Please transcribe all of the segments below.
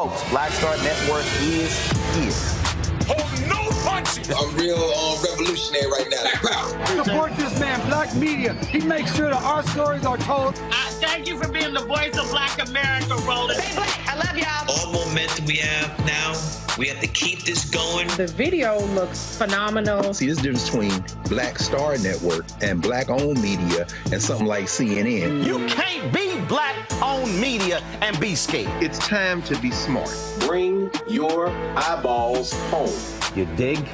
Folks, Black Star Network is here. Hold no punches! I'm real revolutionary right now. Support this man, Black Media. He makes sure that our stories are told. Thank you for being the voice of Black America, Roland. Stay black. I love y'all. All momentum we have now, we have to keep this going. The video looks phenomenal. See, there's a difference between Black Star Network and Black-owned media and something like CNN. You can't be Black-owned media and be scared. It's time to be smart. Bring your eyeballs home. You dig?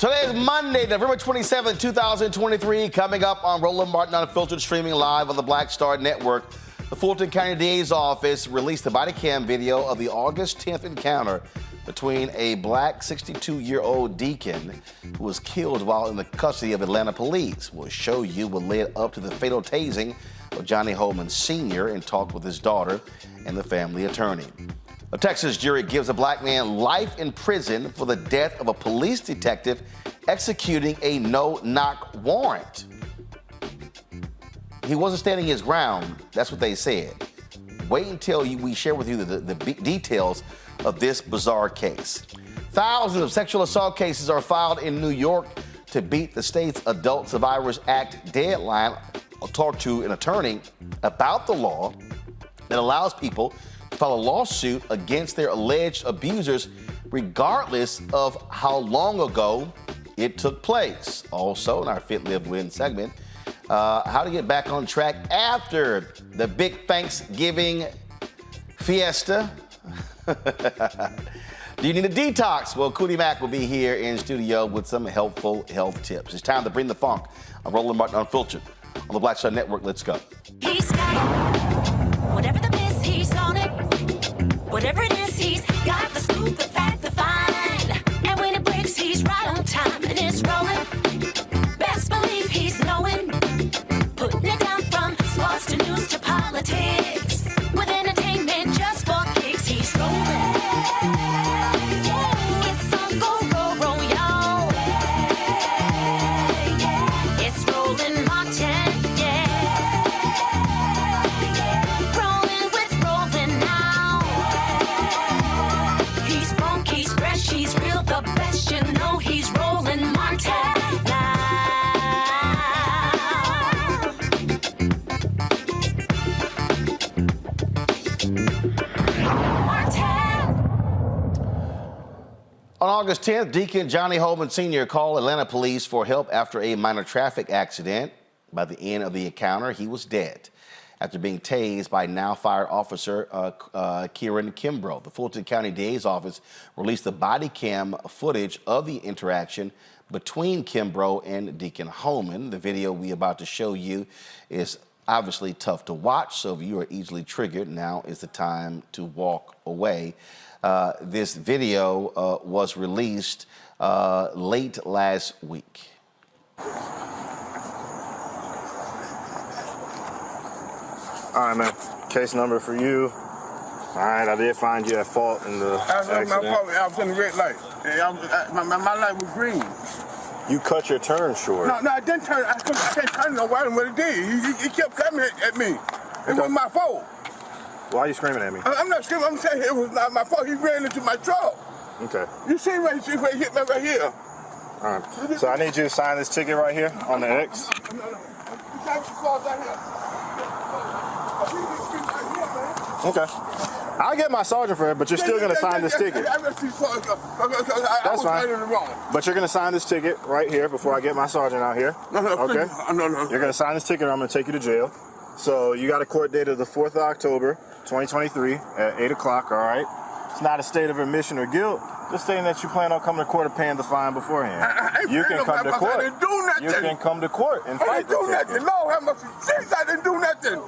Today is Monday, November 27, 2023. Coming up on Roland Martin Unfiltered, streaming live on the Black Star Network. The Fulton County DA's office released the Bodycam video of the August 10th encounter between a black 62-year-old deacon who was killed while in the custody of Atlanta police. We'll show you what led up to the fatal tasing of Johnny Hollman Sr. and talk with his daughter and the family attorney. A Texas jury gives a black man life in prison for the death of a police detective executing a no-knock warrant. He wasn't standing his ground, that's what they said. Wait until we share with you the details of this bizarre case. Thousands of sexual assault cases are filed in New York to beat the state's Adult Survivors Act deadline. I'll talk to an attorney about the law that allows people to file a lawsuit against their alleged abusers regardless of how long ago it took place. Also, in our Fit, Live, Win segment, how to get back on track after the big Thanksgiving fiesta. Do you need a detox? Well, Cootie Mac will be here in studio with some helpful health tips. It's time to bring the funk. I'm Roland Martin Unfiltered on the Black Star Network. Let's go. He's got it. Whatever the biz, he's on it. Whatever it is, he's got the scoop, the fact, the find. And when it breaks, he's right on time and it's rolling. Best believe he's knowing. Putting it down from sports to news to politics. With entertainment just for kicks, he's rolling. It's on go, y'all. It's Roland Martin, rolling with Roland now. He's funk, he's fresh, he's real, the best, you know he's Roland Martin now. On August 10th, Deacon Johnny Hollman Sr. called Atlanta police for help after a minor traffic accident. By the end of the encounter, he was dead after being tased by now fired officer Kieran Kimbrough. The Fulton County DA's office released the body cam footage of the interaction between Kimbrough and Deacon Hollman. The video we about to show you is obviously tough to watch, so if you are easily triggered, now is the time to walk away. This video was released late last week. All right, man. Case number for you. All right, I did find you at fault in the accident. I was in the red light. My light was green. You cut your turn short. No, I didn't turn. I can't turn no while what it did. He kept coming at me. It wasn't my fault. Why are you screaming at me? I'm not screaming. I'm saying it was not my fault. He ran into my truck. Okay. You see where he hit me right here. All right. So I need you to sign this ticket right here on the X. No. Okay. I'll get my sergeant for it, but you're still going to sign this ticket. That's fine. But you're going to sign this ticket right here before I get my sergeant out here. No. Okay? No. You're going to sign this ticket or I'm going to take you to jail. So you got a court date of the 4th of October, 2023 at 8 o'clock, all right? It's not a state of admission or guilt. Just stating that you plan on coming to court and paying the fine beforehand. You can come to court. I didn't do nothing. You can come to court and fight. I didn't do nothing. Lord have mercy. Jesus, I didn't do nothing.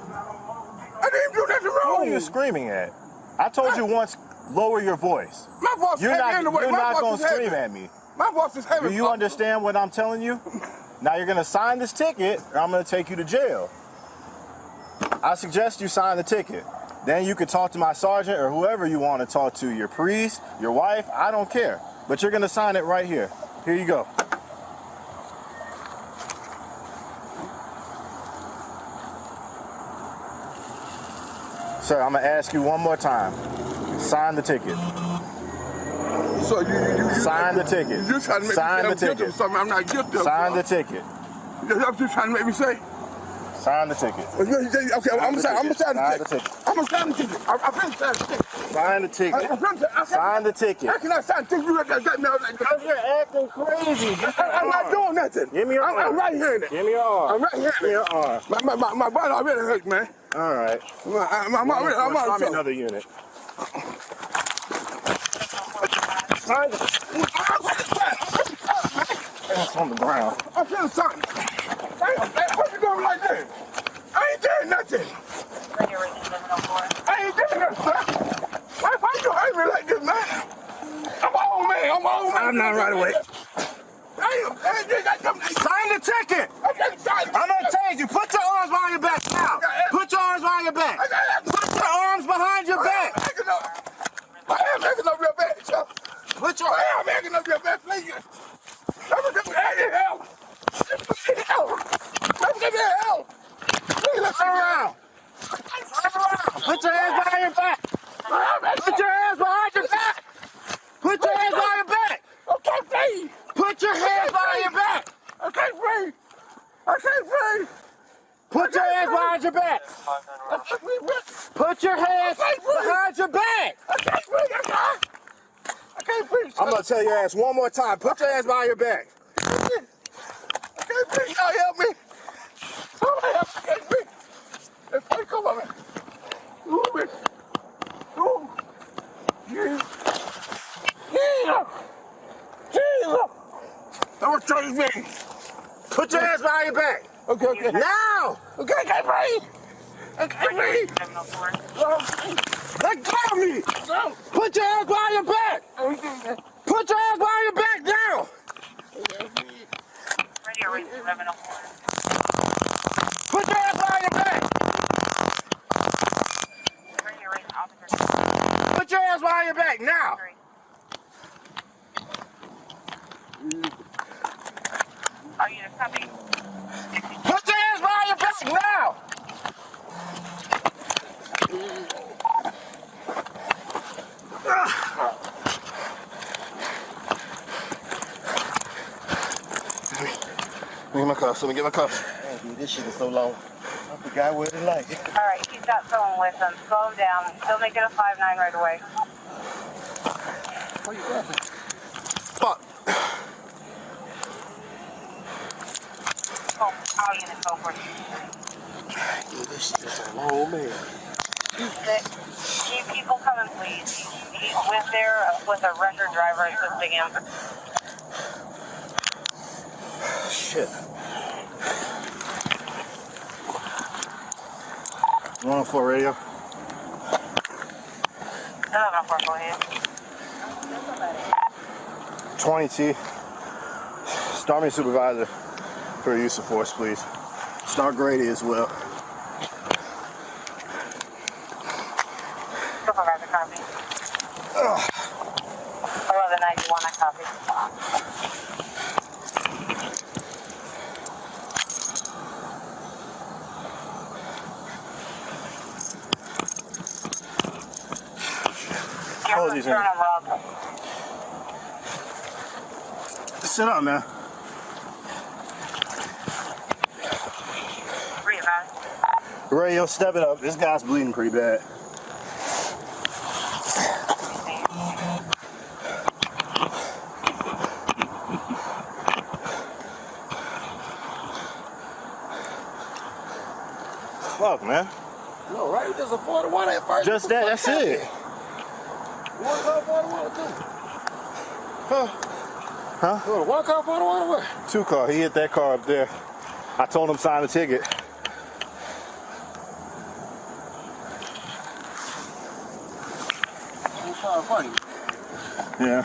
I didn't do nothing wrong. Who are you screaming at? I told you once, lower your voice. My voice is heavy anyway. You're not going to scream at me. My voice is heavy. Do you understand what I'm telling you? Now you're going to sign this ticket or I'm going to take you to jail. I suggest you sign the ticket. Then you can talk to my sergeant or whoever you want to talk to, your priest, your wife, I don't care. But you're going to sign it right here. Here you go. Sir, I'm going to ask you one more time. Sign the ticket. So you sign the ticket. You're trying to make sign me the say I'm ticket. guilty of something I'm not guilty of. Sign the ticket. That's what you're trying to make me say? Sign the ticket. Okay, I'm gonna sign the ticket. I'm gonna sign the ticket. I'm gonna sign the ticket. Sign the ticket. Sign the ticket. How can I sign the ticket? You got me like that. You're acting crazy. I'm not doing nothing. Give me your arm. I'm right here. Give me your arm. I'm right here. Give me your arm. My body already hurt, man. All right. I'm already another unit. Sign on the ground. I should have signed it. Damn, what you doing like this? I ain't doing nothing. I ain't doing nothing, sir. Why you hurt me like this, man? I'm an old man. I'm not right away. Sign the ticket. I'm gonna tase you. Put your arms behind your back now. Put your arms behind your back. Put your arms behind your back. I am making up your back, sir. Put your I am making up your back, please. Let me give you help. Let me give you help. Please, let's turn around. Put your hands behind your back. Put your hands behind your back. Put your hands behind your back. I can't breathe. Put your hands behind your back. I can't breathe. I can't breathe. Put your hands behind your back. I can't breathe. Put your hands behind your back. I can't breathe. I can't breathe. I'm gonna tell your ass one more time. Put your hands behind your back. I can't breathe. Somebody help me. Somebody help me. I can't breathe. Hey, come on, man. Move it. Move. Jesus. Jesus. Jesus. Don't change me. Put your hands behind your back. Okay. Now. Okay, I can't breathe. I can't breathe. Let go of me. No. Put your hands behind your back. Put your hands behind your back now. Put your hands behind your back. Put your hands behind your back now. Are you the copy? Put your hands behind your back now. Let me get my cuffs. Let me get my cuffs. Man, dude, this shit is so long. I forgot what it's like. All right, he's got someone with him. Slow him down. Still make it a 5-9 right away. Where you laughing? Fuck. Oh, I'll use it for you. Dude, this shit is so long, man. Keep people coming, please. He's with a record driver assisting him. Shit. 104 radio. 1104, go ahead. 20T. Start me supervisor for use of force, please. Start Grady as well. Supervisor, copy. 1191, I copy. Apologies, man. Sit up, man. Radio, step it up. This guy's bleeding pretty bad. Fuck, man. No, right? Just a 41 at first. Just that, that's it. One car 41 or two? Huh? One car 41 or what? 2 car. He hit that car up there. I told him sign the ticket. Funny. Yeah.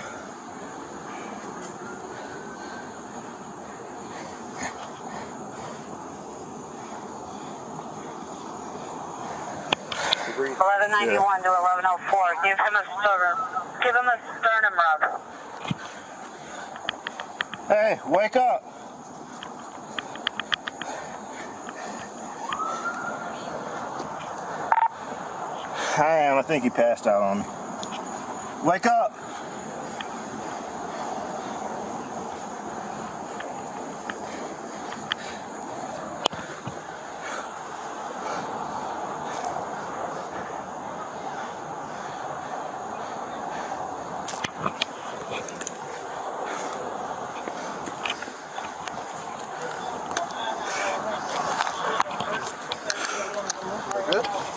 Agreed. 1191 to 1104. Give him a sternum rub. Hey, wake up. I think he passed out on me. Wake up.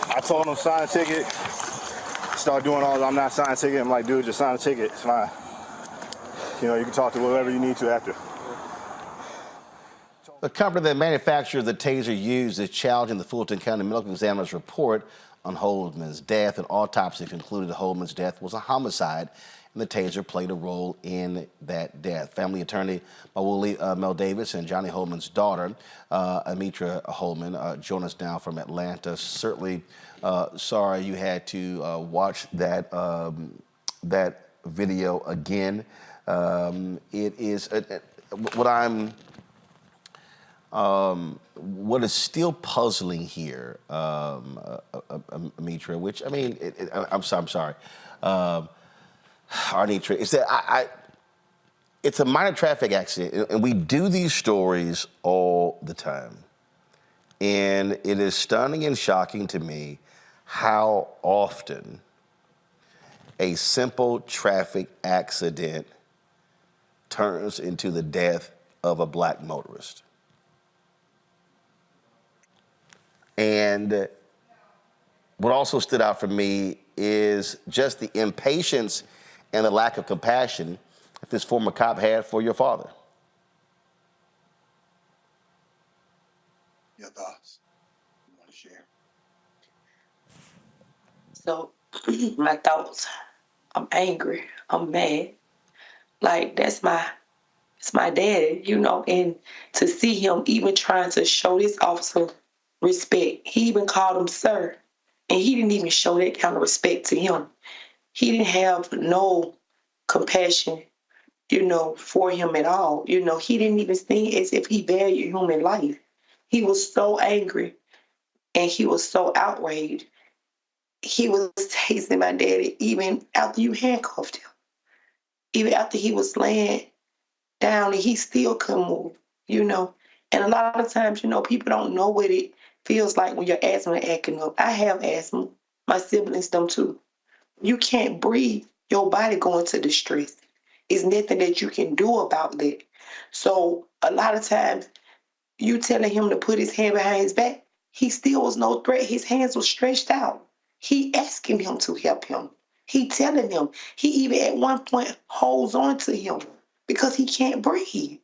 I told him sign a ticket. Start doing all I'm not signing a ticket. I'm like, dude, just sign a ticket. It's fine. You know, you can talk to whoever you need to after. The company that manufactured the taser used is challenging the Fulton County medical examiner's report on Hollman's death. An autopsy concluded Hollman's death was a homicide, and the taser played a role in that death. Family attorney Mel Davis and Johnny Hollman's daughter, Amitra Hollman, join us now from Atlanta. Certainly sorry you had to watch that that video again. It is what is still puzzling here, Amitra, which I mean, I'm sorry, Arnitra, is that it's a minor traffic accident, and we do these stories all the time. And it is stunning and shocking to me how often a simple traffic accident turns into the death of a black motorist. And what also stood out for me is just the impatience and the lack of compassion that this former cop had for your father. Your thoughts? You want to share? So, my thoughts. I'm angry. I'm mad. Like, it's my daddy, you know, and to see him even trying to show this officer respect. He even called him sir, and he didn't even show that kind of respect to him. He didn't have no compassion, you know, for him at all. You know, he didn't even see as if he valued human life. He was so angry, and he was so outraged. He was tasing my daddy even after you handcuffed him. Even after he was laying down and he still couldn't move, you know. And a lot of times, you know, people don't know what it feels like when your asthma acting up. I have asthma. My siblings do too. You can't breathe. Your body going to distress. It's nothing that you can do about that. So a lot of times, you telling him to put his hand behind his back, he still was no threat. His hands were stretched out. He asking him to help him. He telling him. He even at one point holds on to him because he can't breathe.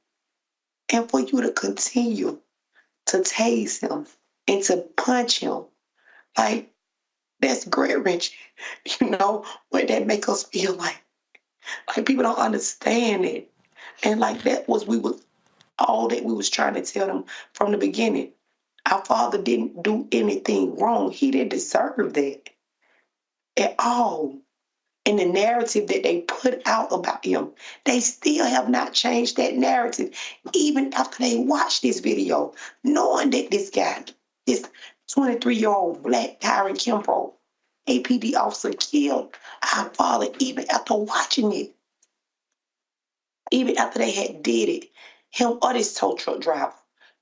And for you to continue to tase him and to punch him, like, that's gut-wrenching. You know, what that make us feel like. Like, people don't understand it. And like, that was all that we was trying to tell them from the beginning. Our father didn't do anything wrong. He didn't deserve that at all. And the narrative that they put out about him, they still have not changed that narrative, even after they watched this video, knowing that this guy, this 23-year-old black Tyron Kimbrough, APD officer, killed our father, even after watching it. Even after they had did it, him or this tow truck driver,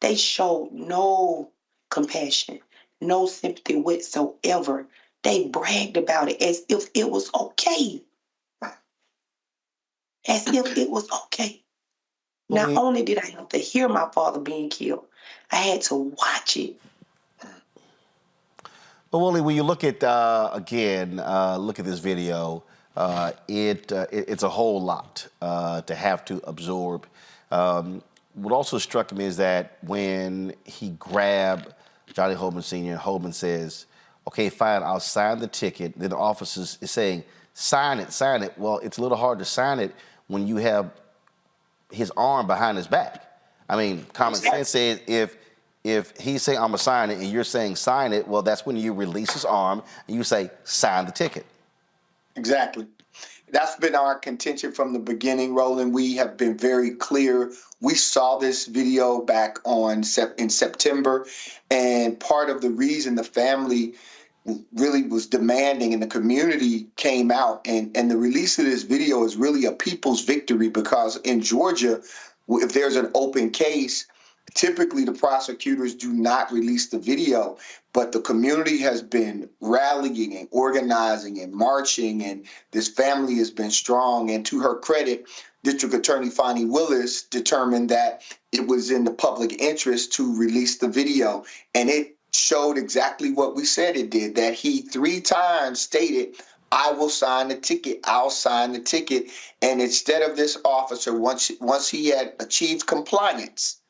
they showed no compassion, no sympathy whatsoever. They bragged about it as if it was okay. As if it was okay. Not only did I have to hear my father being killed, I had to watch it. Well, Willie, when you look at, look at this video, it's a whole lot to have to absorb. What also struck me is that when he grabbed Johnny Hollman Sr., Hollman says, okay, fine, I'll sign the ticket. Then the officer is saying, sign it, sign it. Well, it's a little hard to sign it when you have his arm behind his back. I mean, common sense says if he's saying, I'm going to sign it, and you're saying sign it, well, that's when you release his arm and you say, sign the ticket. Exactly. That's been our contention from the beginning, Roland. We have been very clear. We saw this video back in September, and part of the reason the family really was demanding and the community came out, and the release of this video is really a people's victory, because in Georgia, if there's an open case, typically the prosecutors do not release the video, but the community has been rallying and organizing and marching, and this family has been strong. And to her credit, District Attorney Fonnie Willis determined that it was in the public interest to release the video, and it showed exactly what we said it did, that he 3 times stated, I will sign the ticket, I'll sign the ticket. And instead of this officer, once he had achieved compliance,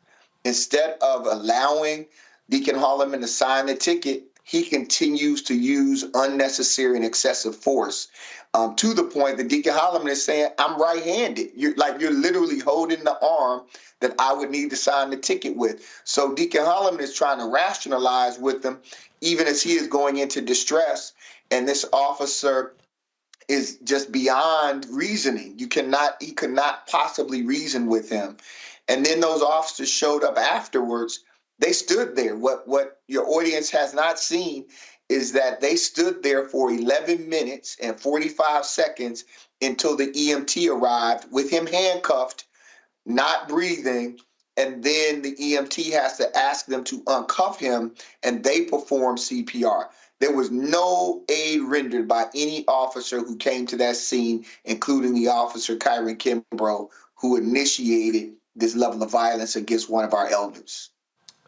instead of allowing Deacon Hollman to sign the ticket, he continues to use unnecessary and excessive force, to the point that Deacon Hollman is saying, I'm right-handed. You're literally holding the arm that I would need to sign the ticket with. So Deacon Hollman is trying to rationalize with them, even as he is going into distress. And this officer is just beyond reasoning. He could not possibly reason with him. And then those officers showed up afterwards. They stood there. What your audience has not seen is that they stood there for 11 minutes and 45 seconds until the EMT arrived with him handcuffed, not breathing. And then the EMT has to ask them to uncuff him, and they perform CPR. There was no aid rendered by any officer who came to that scene, including the officer, Kyron Kimbrough, who initiated this level of violence against one of our elders.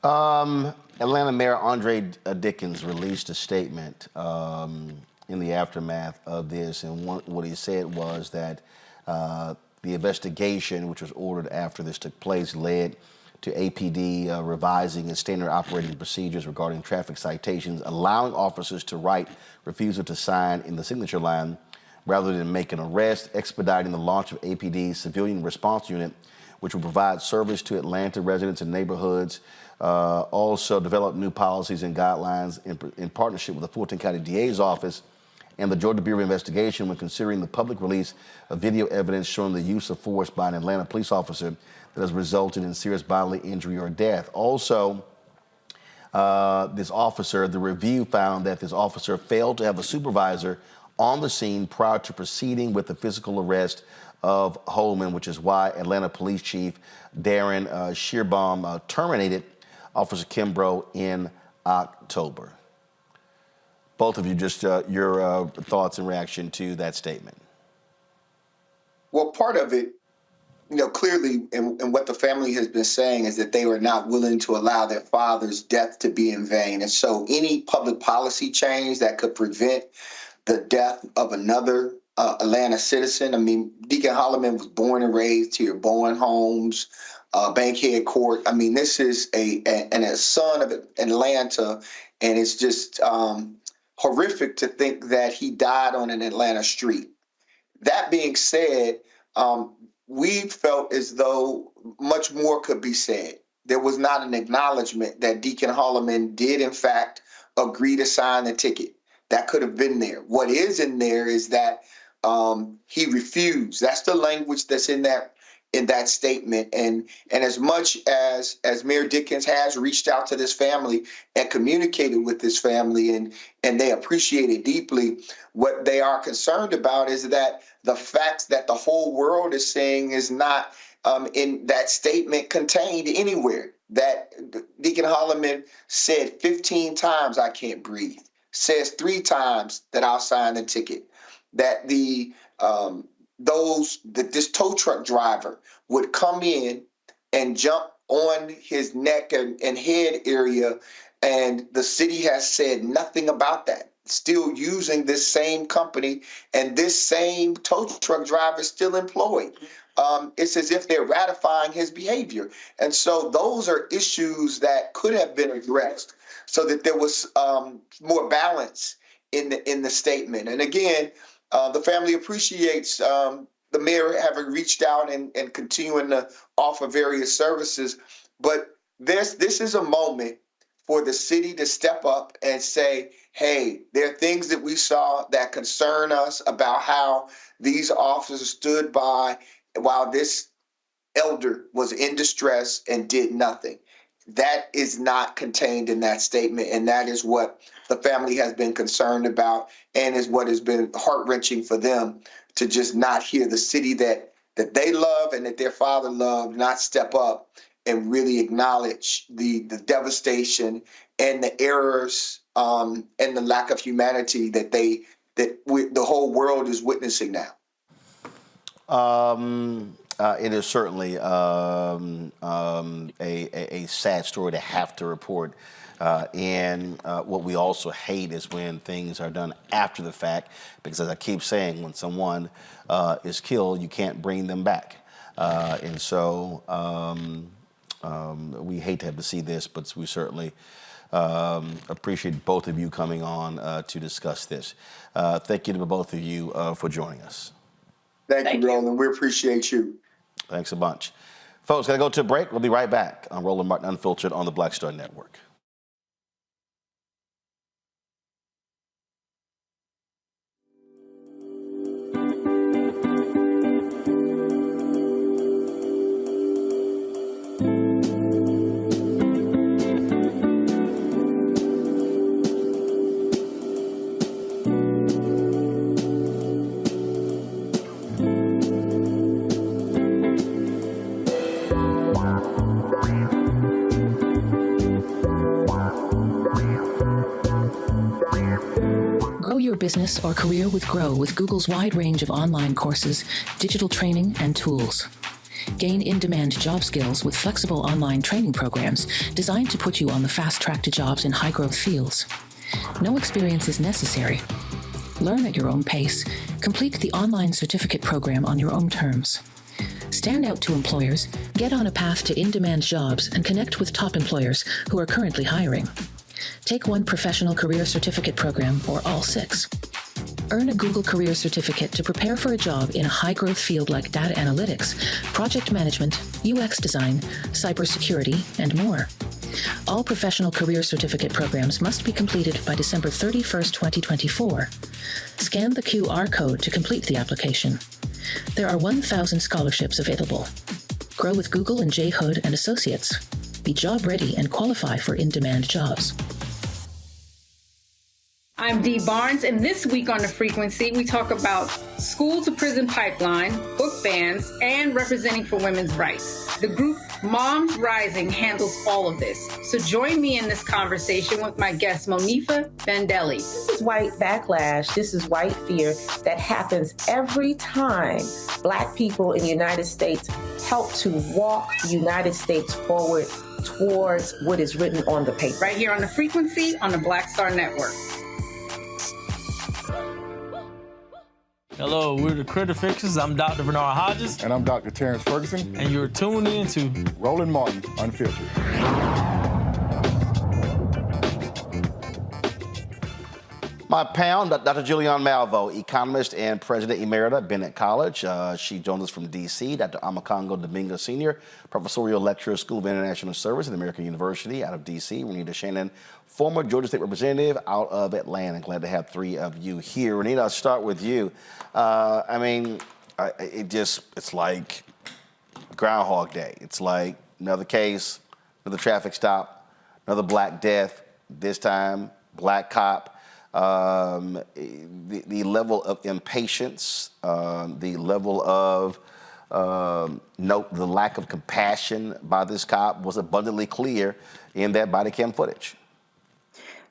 Atlanta Mayor Andre Dickens released a statement in the aftermath of this, and what he said was that the investigation, which was ordered after this took place, led to APD revising its standard operating procedures regarding traffic citations, allowing officers to write refusal to sign in the signature line rather than make an arrest, expediting the launch of APD's civilian response unit, which will provide service to Atlanta residents and neighborhoods. Also develop new policies and guidelines in partnership with the Fulton County DA's office and the Georgia Bureau of Investigation when considering the public release of video evidence showing the use of force by an Atlanta police officer that has resulted in serious bodily injury or death. Also, the review found that this officer failed to have a supervisor on the scene prior to proceeding with the physical arrest of Hollman, which is why Atlanta Police Chief Darren Shearbaum terminated Officer Kimbrough in October. Both of you, just your thoughts and reaction to that statement. Well, part of it, clearly, and what the family has been saying is that they were not willing to allow their father's death to be in vain. And so any public policy change that could prevent the death of another Atlanta citizen. I mean, Deacon Hollman was born and raised here, Bowen Homes, Bankhead Court. I mean, this is a son of Atlanta, and it's just horrific to think that he died on an Atlanta street. That being said, we felt as though much more could be said. There was not an acknowledgement that Deacon Hollman did, in fact, agree to sign the ticket. That could have been there. What is in there is that he refused. That's the language that's in that statement. And as much as Mayor Dickens has reached out to this family and communicated with this family, and they appreciate it deeply, what they are concerned about is that the facts that the whole world is saying is not in that statement contained anywhere. That Deacon Hollman said 15 times, I can't breathe. Says 3 times that I'll sign the ticket. That this tow truck driver would come in and jump on his neck and head area, and the city has said nothing about that. Still using this same company, and this same tow truck driver is still employed. It's as if they're ratifying his behavior. And so those are issues that could have been addressed so that there was more balance in the statement. And again, the family appreciates the mayor having reached out and continuing to offer various services. But this is a moment for the city to step up and say, hey, there are things that we saw that concern us about how these officers stood by while this elder was in distress and did nothing. That is not contained in that statement, and that is what the family has been concerned about, and is what has been heart-wrenching for them to just not hear the city that they love and that their father loved not step up and really acknowledge the devastation and the errors and the lack of humanity that the whole world is witnessing now. It is certainly a sad story to have to report. And what we also hate is when things are done after the fact, because as I keep saying, when someone is killed, you can't bring them back. And so We hate to have to see this, but we certainly appreciate both of you coming on to discuss this. Thank you to both of you for joining us. Thank you, Roland. We appreciate you. Thanks a bunch. Folks, got to go to a break. We'll be right back on Roland Martin Unfiltered on the Black Star Network. Your business or career with Grow with Google's wide range of online courses, digital training, and tools. Gain in-demand job skills with flexible online training programs designed to put you on the fast track to jobs in high-growth fields. No experience is necessary. Learn at your own pace. Complete the online certificate program on your own terms. Stand out to employers, get on a path to in-demand jobs, and connect with top employers who are currently hiring. Take one professional career certificate program or all 6. Earn a Google Career Certificate to prepare for a job in a high-growth field like data analytics, project management, UX design, cybersecurity, and more. All professional career certificate programs must be completed by December 31st, 2024. Scan the QR code to complete the application. There are 1,000 scholarships available. Grow with Google and J. Hood and Associates. Be job ready and qualify for in-demand jobs. I'm Dee Barnes, and this week on The Frequency, we talk about school to prison pipeline, book bans, and representing for women's rights. The group Moms Rising handles all of this. So join me in this conversation with my guest, Monifa Bandelli. This is white backlash. This is white fear that happens every time Black people in the United States help to walk the United States forward towards what is written on the paper. Right here on The Frequency on the Black Star Network. Hello, we're the Critter Fixers. I'm Dr. Bernard Hodges. And I'm Dr. Terrence Ferguson. And you're tuned in to Roland Martin Unfiltered. My pound, Dr. Julianne Malvo, economist and president emerita at Bennett College. She joins us from D.C. Dr. Amakongo Domingo Sr., professorial lecturer, School of International Service at American University out of D.C. Renita Shannon, former Georgia State Representative out of Atlanta. Glad to have 3 of you here. Renita, I'll start with you. It's like Groundhog Day. It's like another case, another traffic stop, another black death, this time black cop. The level of impatience, the level of the lack of compassion by this cop was abundantly clear in that body cam footage.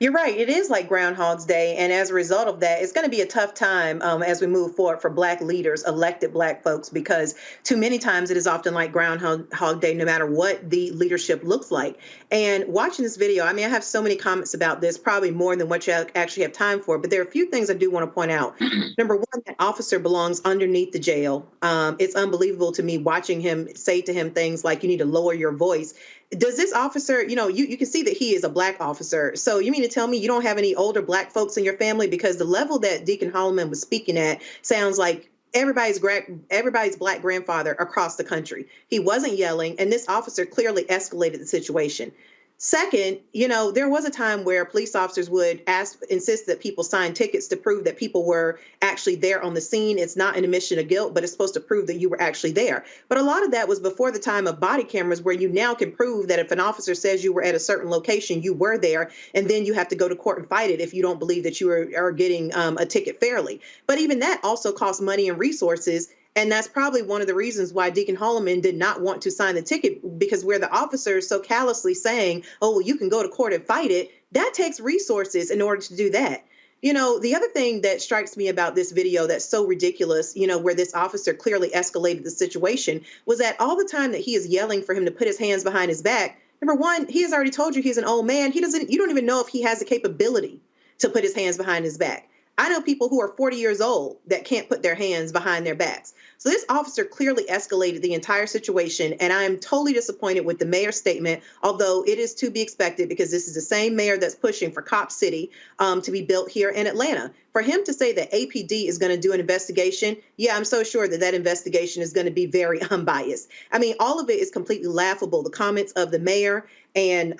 You're right. It is like Groundhog's Day. And as a result of that, it's going to be a tough time as we move forward for Black leaders, elected Black folks, because too many times it is often like Groundhog Day, no matter what the leadership looks like. And watching this video, I have so many comments about this, probably more than what you actually have time for. But there are a few things I do want to point out. Number one, that officer belongs underneath the jail. It's unbelievable to me watching him say to him things like, you need to lower your voice. Does this officer, you can see that he is a Black officer. So you mean to tell me you don't have any older Black folks in your family? Because the level that Deacon Hollman was speaking at sounds like everybody's Black grandfather across the country. He wasn't yelling, and this officer clearly escalated the situation. Second, there was a time where police officers would insist that people sign tickets to prove that people were actually there on the scene. It's not an admission of guilt, but it's supposed to prove that you were actually there. But a lot of that was before the time of body cameras, where you now can prove that if an officer says you were at a certain location, you were there, and then you have to go to court and fight it if you don't believe that you are getting a ticket fairly. But even that also costs money and resources. And that's probably one of the reasons why Deacon Hollman did not want to sign the ticket, because where the officer is so callously saying, oh, well, you can go to court and fight it, that takes resources in order to do that. The other thing that strikes me about this video that's so ridiculous, where this officer clearly escalated the situation, was that all the time that he is yelling for him to put his hands behind his back, number one, he has already told you he's an old man. You don't even know if he has the capability to put his hands behind his back. I know people who are 40 years old that can't put their hands behind their backs. So this officer clearly escalated the entire situation, and I am totally disappointed with the mayor's statement, although it is to be expected because this is the same mayor that's pushing for Cop City to be built here in Atlanta. For him to say that APD is going to do an investigation, yeah, I'm so sure that that investigation is going to be very unbiased. I mean, all of it is completely laughable. The comments of the mayor and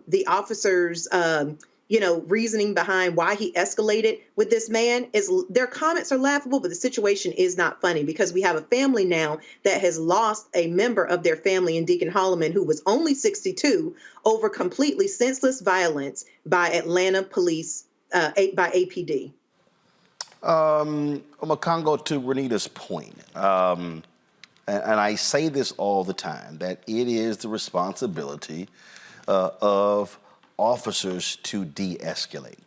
the officers' reasoning behind why he escalated with this man their comments are laughable, but the situation is not funny because we have a family now that has lost a member of their family in Deacon Hollman, who was only 62, over completely senseless violence by Atlanta police, by APD. I'm going to go to Renita's point. And I say this all the time, that it is the responsibility of officers to de-escalate.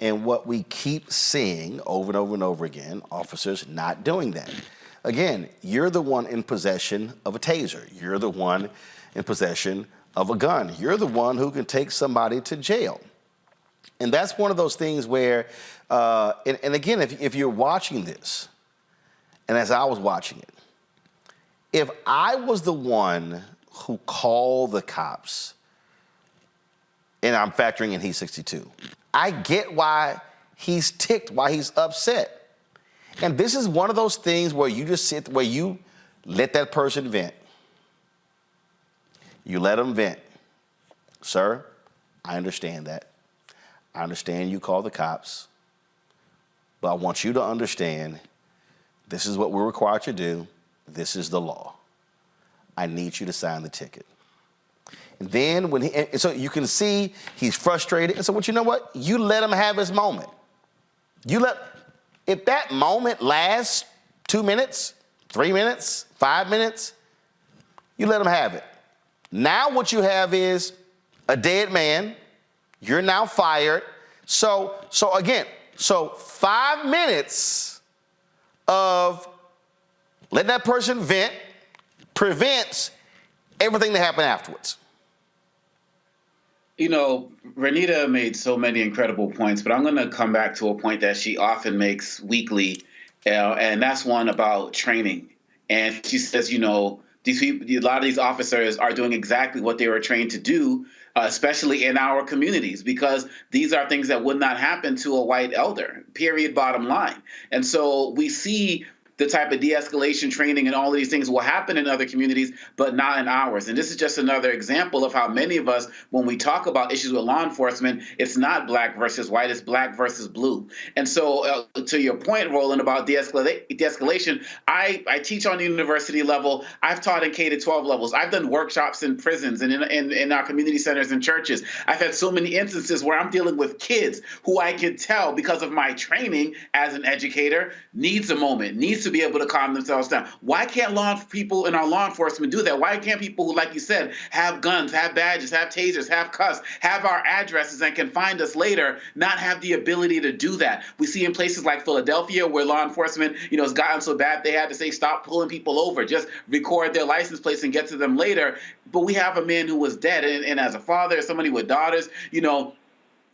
And what we keep seeing over and over and over again, officers not doing that. Again, you're the one in possession of a taser. You're the one in possession of a gun. You're the one who can take somebody to jail. And that's one of those things where, and again, if you're watching this, and as I was watching it, if I was the one who called the cops, and I'm factoring in he's 62, I get why he's ticked, why he's upset. And this is one of those things where you just sit, where you let that person vent. You let them vent. Sir, I understand that. I understand you call the cops, but I want you to understand this is what we're required to do. This is the law. I need you to sign the ticket. And then so you can see he's frustrated. And so you know what? You let him have his moment. If that moment lasts 2 minutes, 3 minutes, 5 minutes, you let him have it. Now what you have is a dead man. You're now fired. So 5 minutes of letting that person vent prevents everything that happened afterwards. You know, Renita made so many incredible points, but I'm going to come back to a point that she often makes weekly, and that's one about training. And she says, a lot of these officers are doing exactly what they were trained to do, especially in our communities, because these are things that would not happen to a white elder, period, bottom line. And so we see the type of de-escalation training and all of these things will happen in other communities, but not in ours. And this is just another example of how many of us, when we talk about issues with law enforcement, it's not black versus white, it's black versus blue. And so to your point, Roland, about de-escalation, I teach on the university level. I've taught in K-12 levels. I've done workshops in prisons and in our community centers and churches. I've had so many instances where I'm dealing with kids who I can tell, because of my training as an educator, needs a moment, needs to be able to calm themselves down. Why can't people in our law enforcement do that? Why can't people who, like you said, have guns, have badges, have tasers, have cuffs, have our addresses and can find us later, not have the ability to do that? We see in places like Philadelphia where law enforcement, has gotten so bad they had to say, stop pulling people over, just record their license plates and get to them later. But we have a man who was dead. And as a father, somebody with daughters,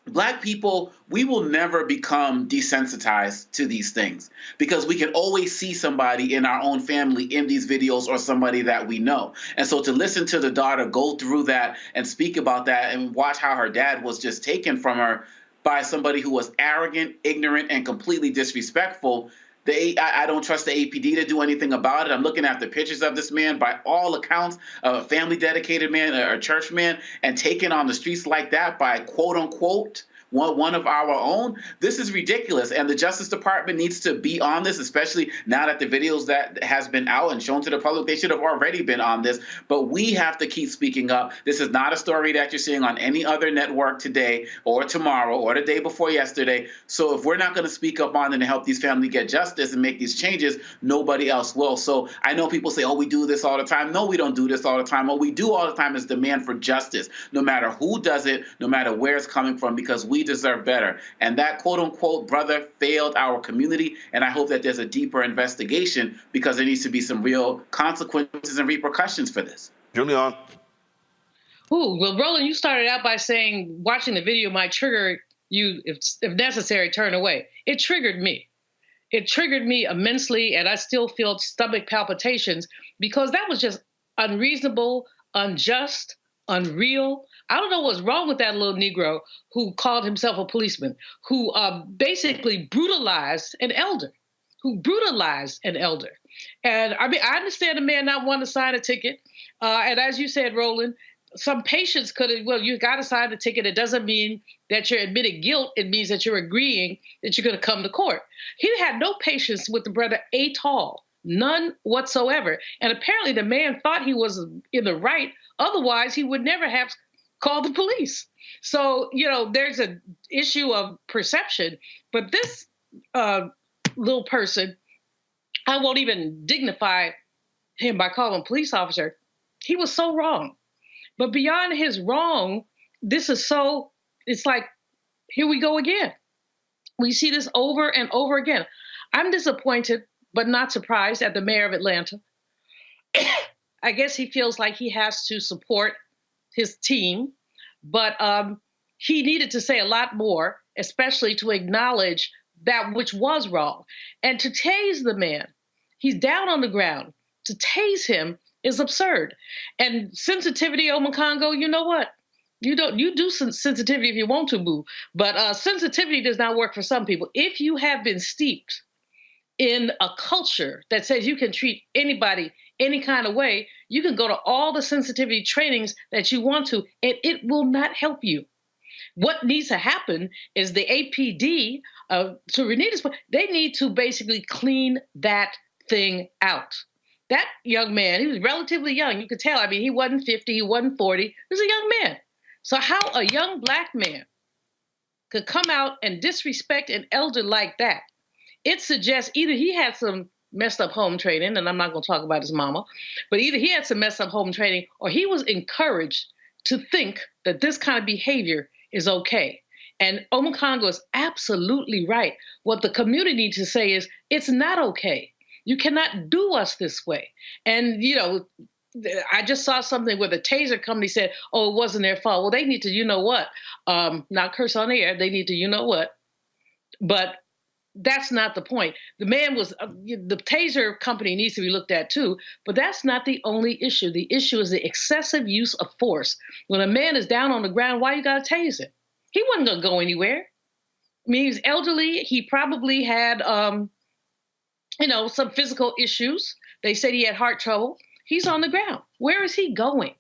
Black people, we will never become desensitized to these things because we can always see somebody in our own family in these videos or somebody that we know. And so to listen to the daughter go through that and speak about that and watch how her dad was just taken from her by somebody who was arrogant, ignorant, and completely disrespectful, I don't trust the APD to do anything about it. I'm looking at the pictures of this man, by all accounts, a family dedicated man, a church man, and taken on the streets like that by quote unquote one of our own. This is ridiculous. And the Justice Department needs to be on this, especially now that the videos that has been out and shown to the public, they should have already been on this. But we have to keep speaking up. This is not a story that you're seeing on any other network today or tomorrow or the day before yesterday. So if we're not going to speak up on it and help these families get justice and make these changes, nobody else will. So I know people say, oh, we do this all the time. No, we don't do this all the time. What we do all the time is demand for justice, no matter who does it, no matter where it's coming from, because we deserve better. And that quote unquote brother failed our community. And I hope that there's a deeper investigation because there needs to be some real consequences and repercussions for this. Julian. Ooh, well, Roland, you started out by saying watching the video might trigger you, if necessary, turn away. It triggered me. It triggered me immensely, and I still feel stomach palpitations because that was just unreasonable, unjust, unreal. I don't know what's wrong with that little Negro who called himself a policeman, who basically brutalized an elder, And I mean, I understand a man not wanting to sign a ticket. And as you said, Roland, some patients could have, well, you got to sign the ticket. It doesn't mean that you're admitting guilt. It means that you're agreeing that you're going to come to court. He had no patience with the brother at all, none whatsoever. And apparently the man thought he was in the right. Otherwise, he would never have called the police. So, you know, there's an issue of perception. But this little person, I won't even dignify him by calling him police officer. He was so wrong. But beyond his wrong, this is so, it's like, here we go again. We see this over and over again. I'm disappointed, but not surprised at the mayor of Atlanta. I guess he feels like he has to support his team, but he needed to say a lot more, especially to acknowledge that which was wrong. And to tase the man, he's down on the ground, to tase him is absurd. And sensitivity, Omekongo, you know what? You do some sensitivity if you want to, boo. But sensitivity does not work for some people. If you have been steeped in a culture that says you can treat anybody any kind of way, you can go to all the sensitivity trainings that you want to, and it will not help you. What needs to happen is the APD, to Renita's point, they need to basically clean that thing out. That young man, he was relatively young. You could tell. I mean, he wasn't 50, he wasn't 40. He was a young man. So how a young Black man could come out and disrespect an elder like that, it suggests either he had some messed up home training, and I'm not going to talk about his mama, but either he had some messed up home training or he was encouraged to think that this kind of behavior is okay. And Omekongo is absolutely right. What the community needs to say is, it's not okay. You cannot do us this way. And, you know, I just saw something where the taser company said, oh, it wasn't their fault. Well, they need to, you know what, not curse on the air. They need to, you know what. But that's not the point. The man was, the taser company needs to be looked at too, but that's not the only issue. The issue is the excessive use of force. When a man is down on the ground, why you got to tase him? He wasn't going to go anywhere. I mean, he was elderly. He probably had, you know, some physical issues. They said he had heart trouble. He's on the ground. Where is he going?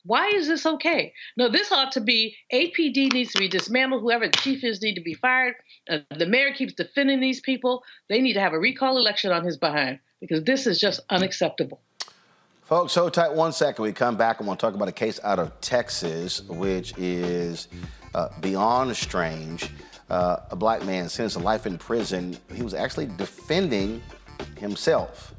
Why is this okay? No, this ought to be, APD needs to be dismantled. Whoever the chief is need to be fired. The mayor keeps defending these people. They need to have a recall election on his behind because this is just unacceptable. Folks, hold tight 1 second. We come back and we'll talk about a case out of Texas, which is beyond strange. A Black man sentenced to life in prison. He was actually defending himself.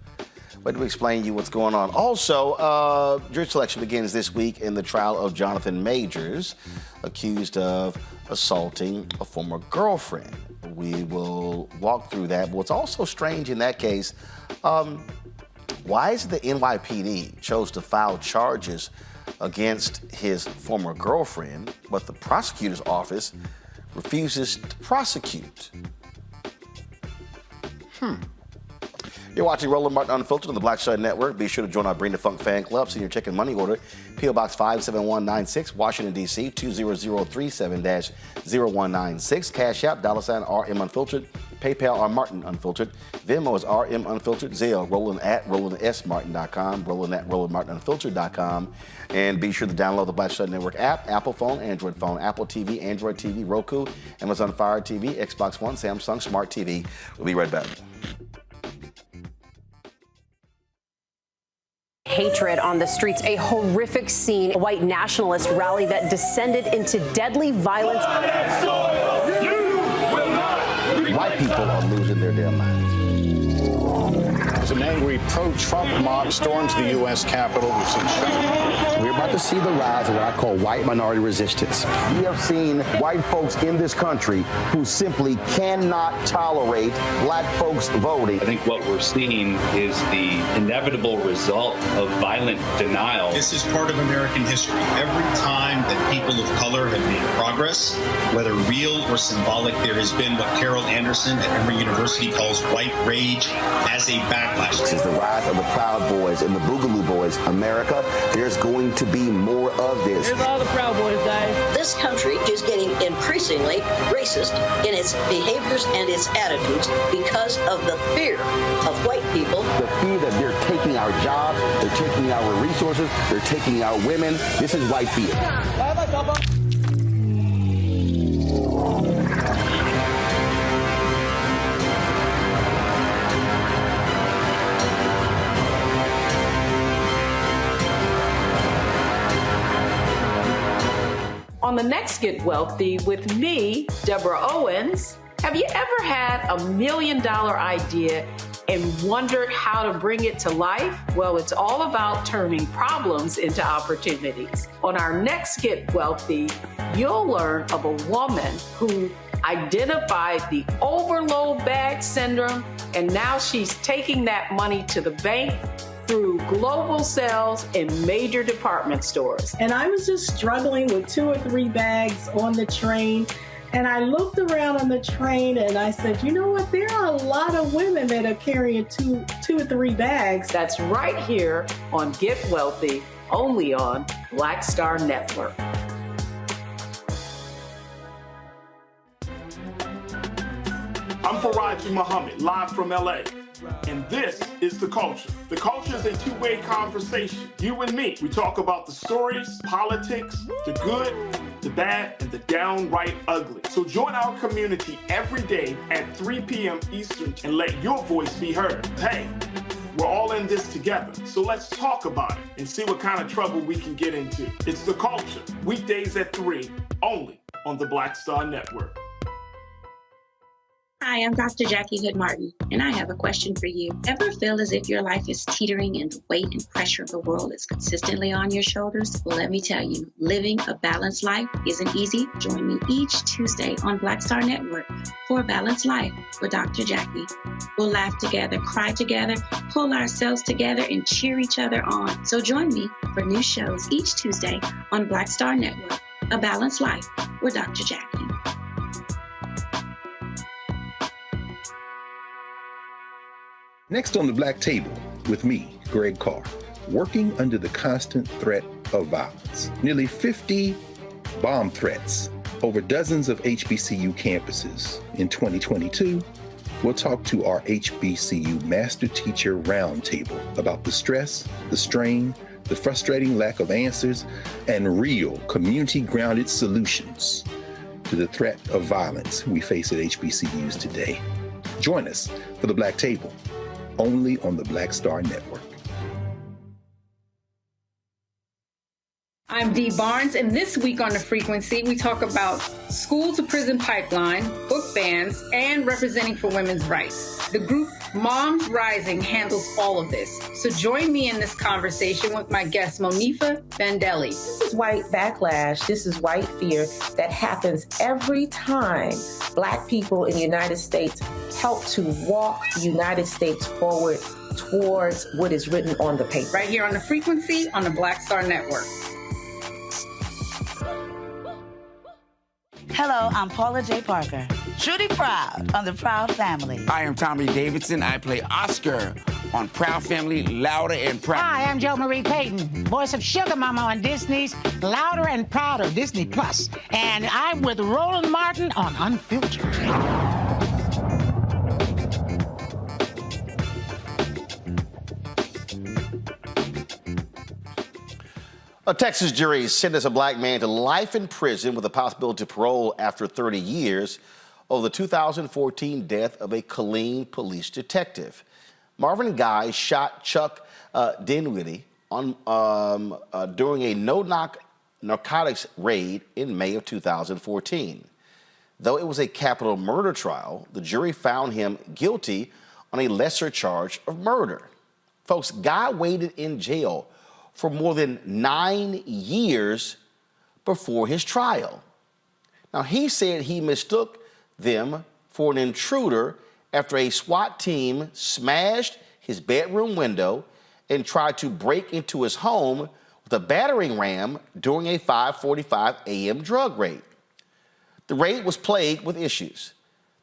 Wait to explain to you what's going on. Also, jury selection begins this week in the trial of Jonathan Majors, accused of assaulting a former girlfriend. We will walk through that. But what's also strange in that case, why is it the NYPD chose to file charges against his former girlfriend, but the prosecutor's office refuses to prosecute? You're watching Roland Martin Unfiltered on the Black Star Network. Be sure to join our Bring the Funk fan club. Send your check and money order. P.O. Box 57196, Washington, D.C. 20037-0196. Cash App, $RM Unfiltered. PayPal, R Martin Unfiltered. Venmo is RM Unfiltered. Zelle, Roland at RolandSMartin.com. Roland at RolandMartinUnfiltered.com. And be sure to download the Black Star Network app, Apple phone, Android phone, Apple TV, Android TV, Roku, Amazon Fire TV, Xbox One, Samsung Smart TV. We'll be right back. Hatred on the streets, a horrific scene, a white nationalist rally that descended into deadly violence. White people are losing their damn minds. as an angry pro-Trump mob storms the U.S. Capitol. We've seen We're about to see the rise of what I call white minority resistance. We have seen white folks in this country who simply cannot tolerate black folks voting. I think what we're seeing is the inevitable result of violent denial. This is part of American history. Every time that people of color have made progress, whether real or symbolic, there has been what Carol Anderson at Emory University calls white rage as a backlash. This is the rise of the Proud Boys and the Boogaloo Boys. America, there's going to be more of this. Here's all the Proud Boys, Dave. This country is getting increasingly racist in its behaviors and its attitudes because of the fear of white people. The fear that they're taking our jobs, they're taking our resources, they're taking our women. This is white fear. On the next Get Wealthy with me, Deborah Owens, have you ever had $1 million idea and wondered how to bring it to life? Well, it's all about turning problems into opportunities. On our next Get Wealthy, you'll learn of a woman who identified the overload bag syndrome, and now she's taking that money to the bank through global sales in major department stores. And I was just struggling with 2 or 3 bags on the train. And I looked around on the train and I said, you know what? There are a lot of women that are carrying two or 3 bags. That's right here on Get Wealthy, only on Black Star Network. I'm Faraji Muhammad, live from LA. And this is The Culture. The Culture is a two-way conversation. You and me. We talk about the stories, politics, the good, the bad, and the downright ugly. So join our community every day at 3 p.m. Eastern and let your voice be heard. Hey, we're all in this together. So let's talk about it and see what kind of trouble we can get into. It's The Culture, weekdays at 3, only on the Black Star Network. Hi, I'm Dr. Jackie Hood Martin, and I have a question for you. Ever feel as if your life is teetering and the weight and pressure of the world is consistently on your shoulders? Well, let me tell you, living a balanced life isn't easy. Join me each Tuesday on Black Star Network for A Balanced Life with Dr. Jackie. We'll laugh together, cry together, pull ourselves together, and cheer each other on. So join me for new shows each Tuesday on Black Star Network, A Balanced Life with Dr. Jackie. Next on the Black Table with me, Greg Carr, working under the constant threat of violence. Nearly 50 bomb threats over dozens of HBCU campuses. In 2022, we'll talk to our HBCU Master Teacher Roundtable about the stress, the strain, the frustrating lack of answers, and real community-grounded solutions to the threat of violence we face at HBCUs today. Join us for the Black Table, only on the Black Star Network. I'm Dee Barnes, and this week on The Frequency, we talk about school to prison pipeline, book bans, and representing for women's rights. The group Moms Rising handles all of this. So join me in this conversation with my guest, Monifa Bandelli. This is white backlash. This is white fear that happens every time Black people in the United States help to walk the United States forward towards what is written on the paper. Right here on The Frequency on the Black Star Network. Hello, I'm Paula J. Parker. Truly proud on the Proud Family. I am Tommy Davidson. I play Oscar on Proud Family, Louder and Proud. Hi, I'm Jo Marie Payton, voice of Sugar Mama on Disney's Louder and Prouder, Disney Plus. And I'm with Roland Martin on Unfiltered. A Texas jury sentenced a black man to life in prison with a possibility of parole after 30 years over the 2014 death of a Killeen police detective. Marvin Guy shot Chuck Dinwiddie during a no-knock narcotics raid in May of 2014. Though it was a capital murder trial, the jury found him guilty on a lesser charge of murder. Folks, guy waited in jail for more than 9 years before his trial. Now, he said he mistook them for an intruder after a SWAT team smashed his bedroom window and tried to break into his home with a battering ram during a 5:45 a.m. drug raid. The raid was plagued with issues.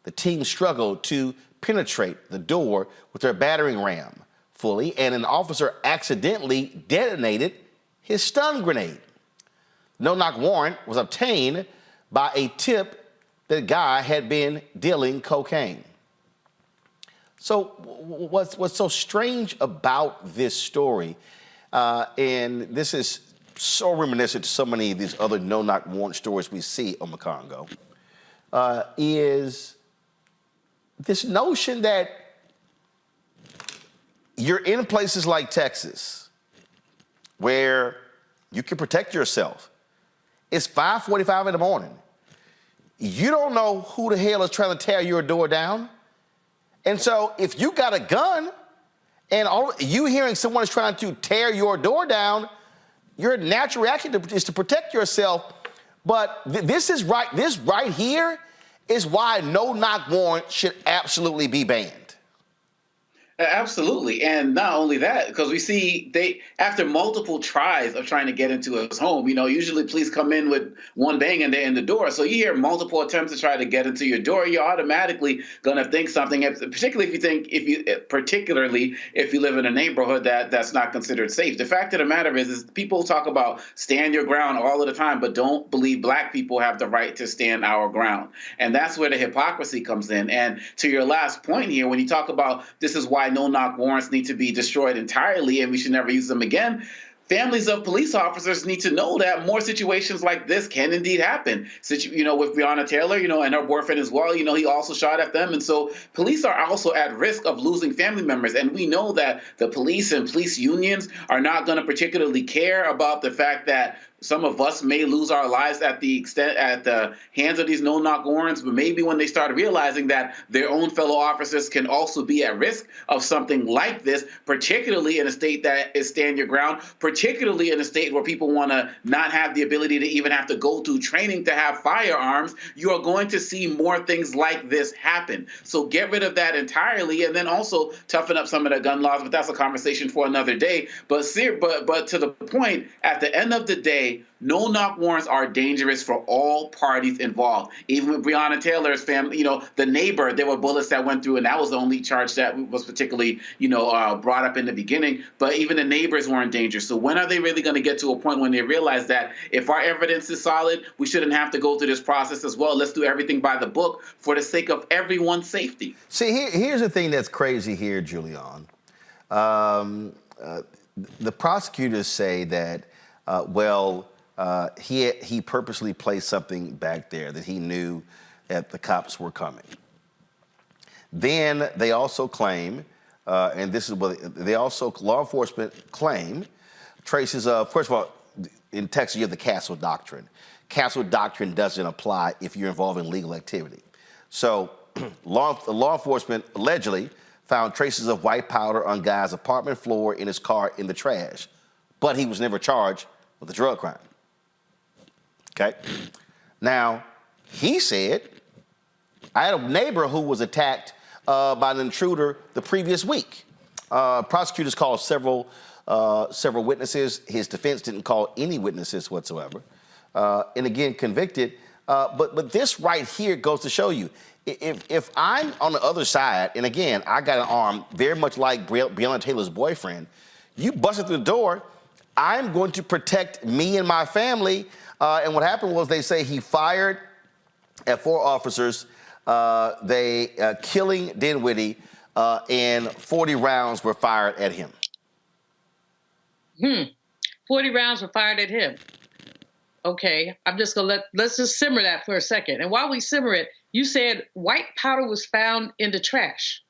The team struggled to penetrate the door with their battering ram fully, and an officer accidentally detonated his stun grenade. No-knock warrant was obtained by a tip that the guy had been dealing cocaine. So what's so strange about this story, and this is so reminiscent to so many of these other no-knock warrant stories we see on the Congo, is this notion that you're in places like Texas where you can protect yourself. It's 5:45 in the morning. You don't know who the hell is trying to tear your door down. And so if you got a gun and you hearing someone is trying to tear your door down, your natural reaction is to protect yourself. But this right here is why no-knock warrant should absolutely be banned. Absolutely. And not only that, because we see after multiple tries of trying to get into his home, usually police come in with one bang and they're in the door. So you hear multiple attempts to try to get into your door, you're automatically going to think something, particularly if you live in a neighborhood that's not considered safe. The fact of the matter is people talk about stand your ground all of the time, but don't believe black people have the right to stand our ground. And that's where the hypocrisy comes in. And to your last point here, when you talk about this is why no-knock warrants need to be destroyed entirely and we should never use them again, families of police officers need to know that more situations like this can indeed happen. With Breonna Taylor, and her boyfriend as well, he also shot at them. And so police are also at risk of losing family members. And we know that the police and police unions are not going to particularly care about the fact that some of us may lose our lives at the hands of these no-knock warrants, but maybe when they start realizing that their own fellow officers can also be at risk of something like this, particularly in a state that is stand your ground, particularly in a state where people want to not have the ability to even have to go through training to have firearms, you are going to see more things like this happen. So get rid of that entirely, and then also toughen up some of the gun laws, but that's a conversation for another day. But to the point, at the end of the day, no-knock warrants are dangerous for all parties involved. Even with Breonna Taylor's family, the neighbor, there were bullets that went through, and that was the only charge that was particularly, brought up in the beginning. But even the neighbors were in danger. So when are they really going to get to a point when they realize that if our evidence is solid, we shouldn't have to go through this process as well? Let's do everything by the book for the sake of everyone's safety. See, here's the thing that's crazy here, Julian. The prosecutors say that he purposely placed something back there that he knew that the cops were coming. Then they also claim, and this is what law enforcement claim, traces of, first of all, in Texas you have the Castle Doctrine. Castle Doctrine doesn't apply if you're involved in legal activity. So law enforcement allegedly found traces of white powder on guy's apartment floor, in his car, in the trash, but he was never charged with a drug crime. Okay? Now, he said, I had a neighbor who was attacked by an intruder the previous week. Prosecutors called several witnesses. His defense didn't call any witnesses whatsoever. And again, convicted. But this right here goes to show you, if I'm on the other side, and again, I got an arm very much like Breonna Taylor's boyfriend, you busted through the door, I'm going to protect me and my family. And what happened was, they say he fired at 4 officers, killing Dinwiddie, and 40 rounds were fired at him. 40 rounds were fired at him. Okay, I'm just gonna let's just simmer that for a second. And while we simmer it, you said white powder was found in the trash.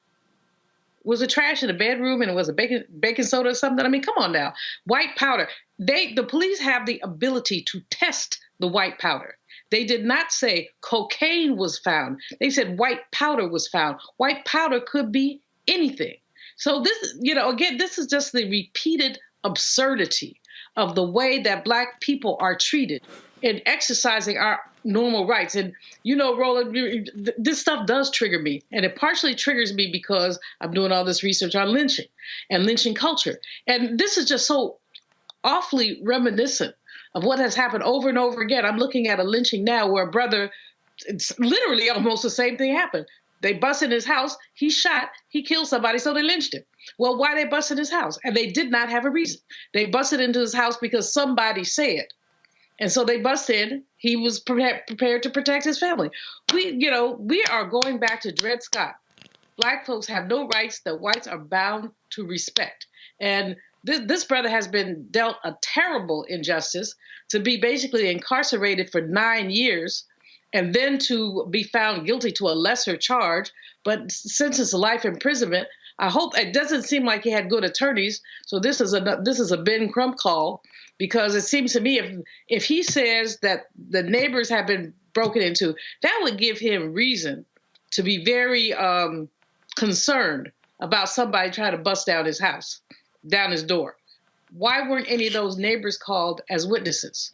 Was it trash in the bedroom, and it was a baking soda or something? I mean, come on now. White powder. The police have the ability to test the white powder. They did not say cocaine was found. They said white powder was found. White powder could be anything. So this, again, this is just the repeated absurdity of the way that Black people are treated in exercising our normal rights. And, Roland, this stuff does trigger me. And it partially triggers me because I'm doing all this research on lynching and lynching culture. And this is just so awfully reminiscent of what has happened over and over again. I'm looking at a lynching now where a brother, it's literally almost the same thing happened. They busted his house, he shot, he killed somebody, so they lynched him. Well, why they busted his house? And they did not have a reason. They busted into his house because somebody said. And so they busted in. He was prepared to protect his family. We are going back to Dred Scott. Black folks have no rights that whites are bound to respect. And this brother has been dealt a terrible injustice to be basically incarcerated for 9 years and then to be found guilty to a lesser charge, but sentenced to life imprisonment. I hope it doesn't seem like he had good attorneys. So this is a Ben Crump call, because it seems to me if he says that the neighbors have been broken into, that would give him reason to be very concerned about somebody trying to bust down his house, down his door. Why weren't any of those neighbors called as witnesses?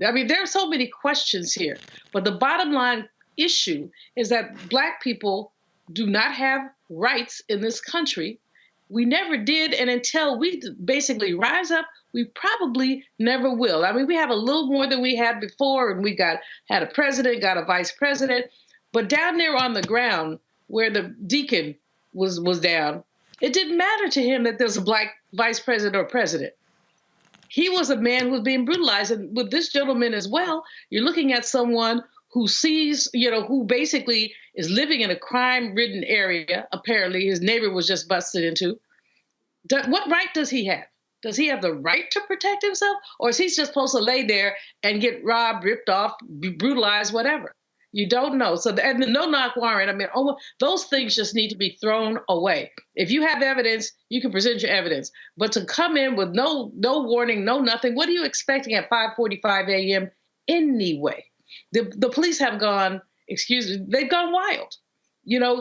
I mean, there are so many questions here, but the bottom line issue is that Black people do not have rights in this country. We never did, and until we basically rise up, we probably never will. I mean, we have a little more than we had before, and we had a president, got a vice president, but down there on the ground where the deacon was down, it didn't matter to him that there's a Black vice president or president. He was a man who was being brutalized. And with this gentleman as well, you're looking at someone who sees, who basically is living in a crime-ridden area. Apparently, his neighbor was just busted into. What right does he have? Does he have the right to protect himself? Or is he just supposed to lay there and get robbed, ripped off, be brutalized, whatever? You don't know. So, and the no-knock warrant, I mean, those things just need to be thrown away. If you have evidence, you can present your evidence. But to come in with no warning, no nothing, what are you expecting at 5:45 a.m. anyway? The police have gone, they've gone wild.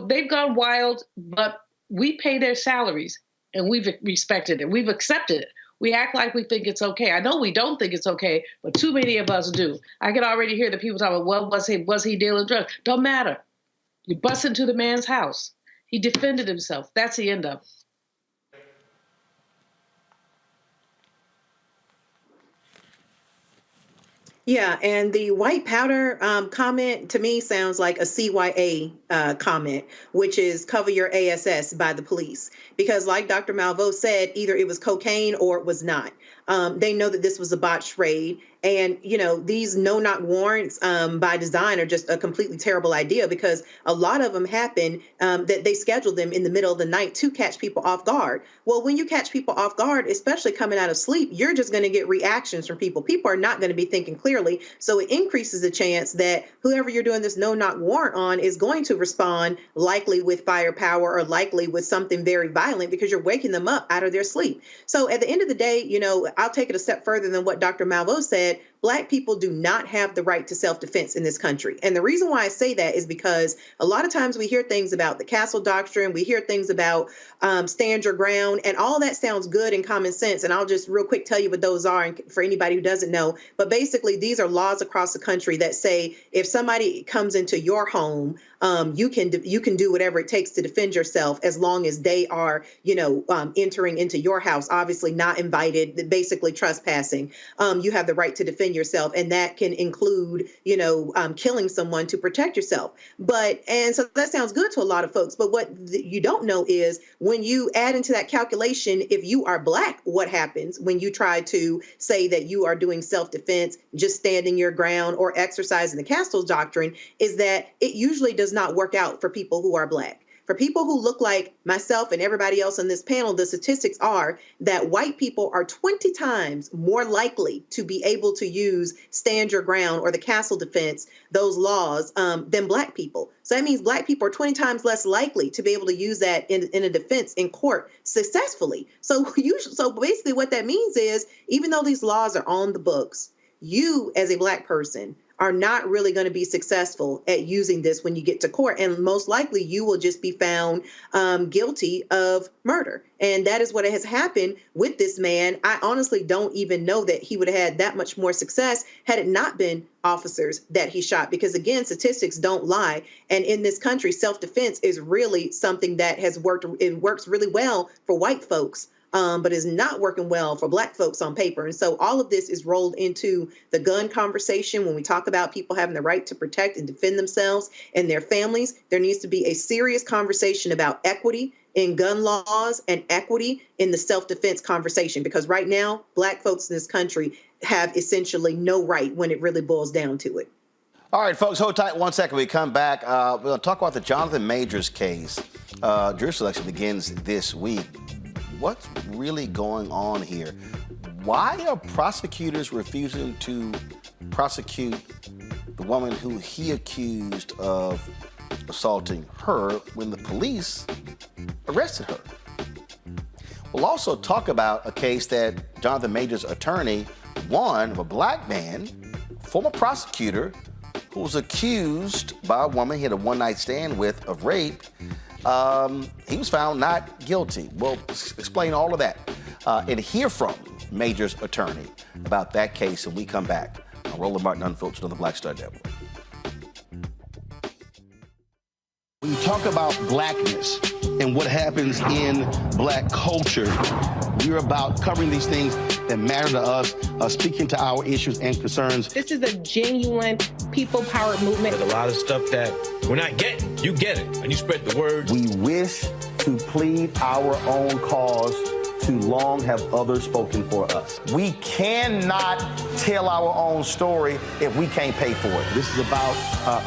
They've gone wild, but we pay their salaries, and we've respected it. We've accepted it. We act like we think it's okay. I know we don't think it's okay, but too many of us do. I can already hear the people talking about, well, was he dealing drugs? Don't matter. You bust into the man's house. He defended himself. That's the end of it. Yeah, and the white powder comment to me sounds like a CYA comment, which is cover your ASS by the police. Because like Dr. Malveaux said, either it was cocaine or it was not. They know that this was a botched raid. And, these no-knock warrants by design are just a completely terrible idea, because a lot of them happen that they schedule them in the middle of the night to catch people off guard. Well, when you catch people off guard, especially coming out of sleep, you're just going to get reactions from people. People are not going to be thinking clearly. So it increases the chance that whoever you're doing this no-knock warrant on is going to respond, likely with firepower or likely with something very violent, because you're waking them up out of their sleep. So at the end of the day, I'll take it a step further than what Dr. Malveaux said. Black people do not have the right to self-defense in this country. And the reason why I say that is because a lot of times we hear things about the castle doctrine, we hear things about stand your ground, and all that sounds good and common sense. And I'll just real quick tell you what those are, and for anybody who doesn't know. But basically, these are laws across the country that say if somebody comes into your home, you can do whatever it takes to defend yourself, as long as they are, entering into your house, obviously not invited, basically trespassing. You have the right to defend yourself, and that can include, killing someone to protect yourself. And so that sounds good to a lot of folks. But what you don't know is when you add into that calculation, if you are Black, what happens when you try to say that you are doing self-defense, just standing your ground, or exercising the castle doctrine, is that it usually does not work out for people who are Black. For people who look like myself and everybody else on this panel, the statistics are that white people are 20 times more likely to be able to use stand your ground or the castle defense, those laws, than Black people. So that means Black people are 20 times less likely to be able to use that in a defense in court successfully. So basically what that means is, even though these laws are on the books, you as a Black person are not really going to be successful at using this when you get to court. And most likely you will just be found guilty of murder. And that is what has happened with this man. I honestly don't even know that he would have had that much more success had it not been officers that he shot, because again, statistics don't lie. And in this country, self-defense is really something that has worked. It works really well for white folks, but is not working well for black folks on paper. And so all of this is rolled into the gun conversation. When we talk about people having the right to protect and defend themselves and their families, there needs to be a serious conversation about equity in gun laws and equity in the self-defense conversation, because right now, black folks in this country have essentially no right when it really boils down to it. All right, folks, hold tight 1 second. We come back. We're going to talk about the Jonathan Majors case. Jury selection begins this week. What's really going on here? Why are prosecutors refusing to prosecute the woman who he accused of assaulting her when the police arrested her? We'll also talk about a case that Jonathan Majors' attorney won of a black man, former prosecutor, who was accused by a woman he had a one-night stand with of rape. He was found not guilty. We'll explain all of that and hear from Majors' attorney about that case when we come back on Roland Martin Unfiltered on the Black Star Network. When you talk about blackness and what happens in black culture, we're about covering these things that matter to us, speaking to our issues and concerns. This is a genuine people-powered movement. There's a lot of stuff that we're not getting. You get it, and you spread the word. We wish to plead our own cause. Too long have others spoken for us. We cannot tell our own story if we can't pay for it. This is about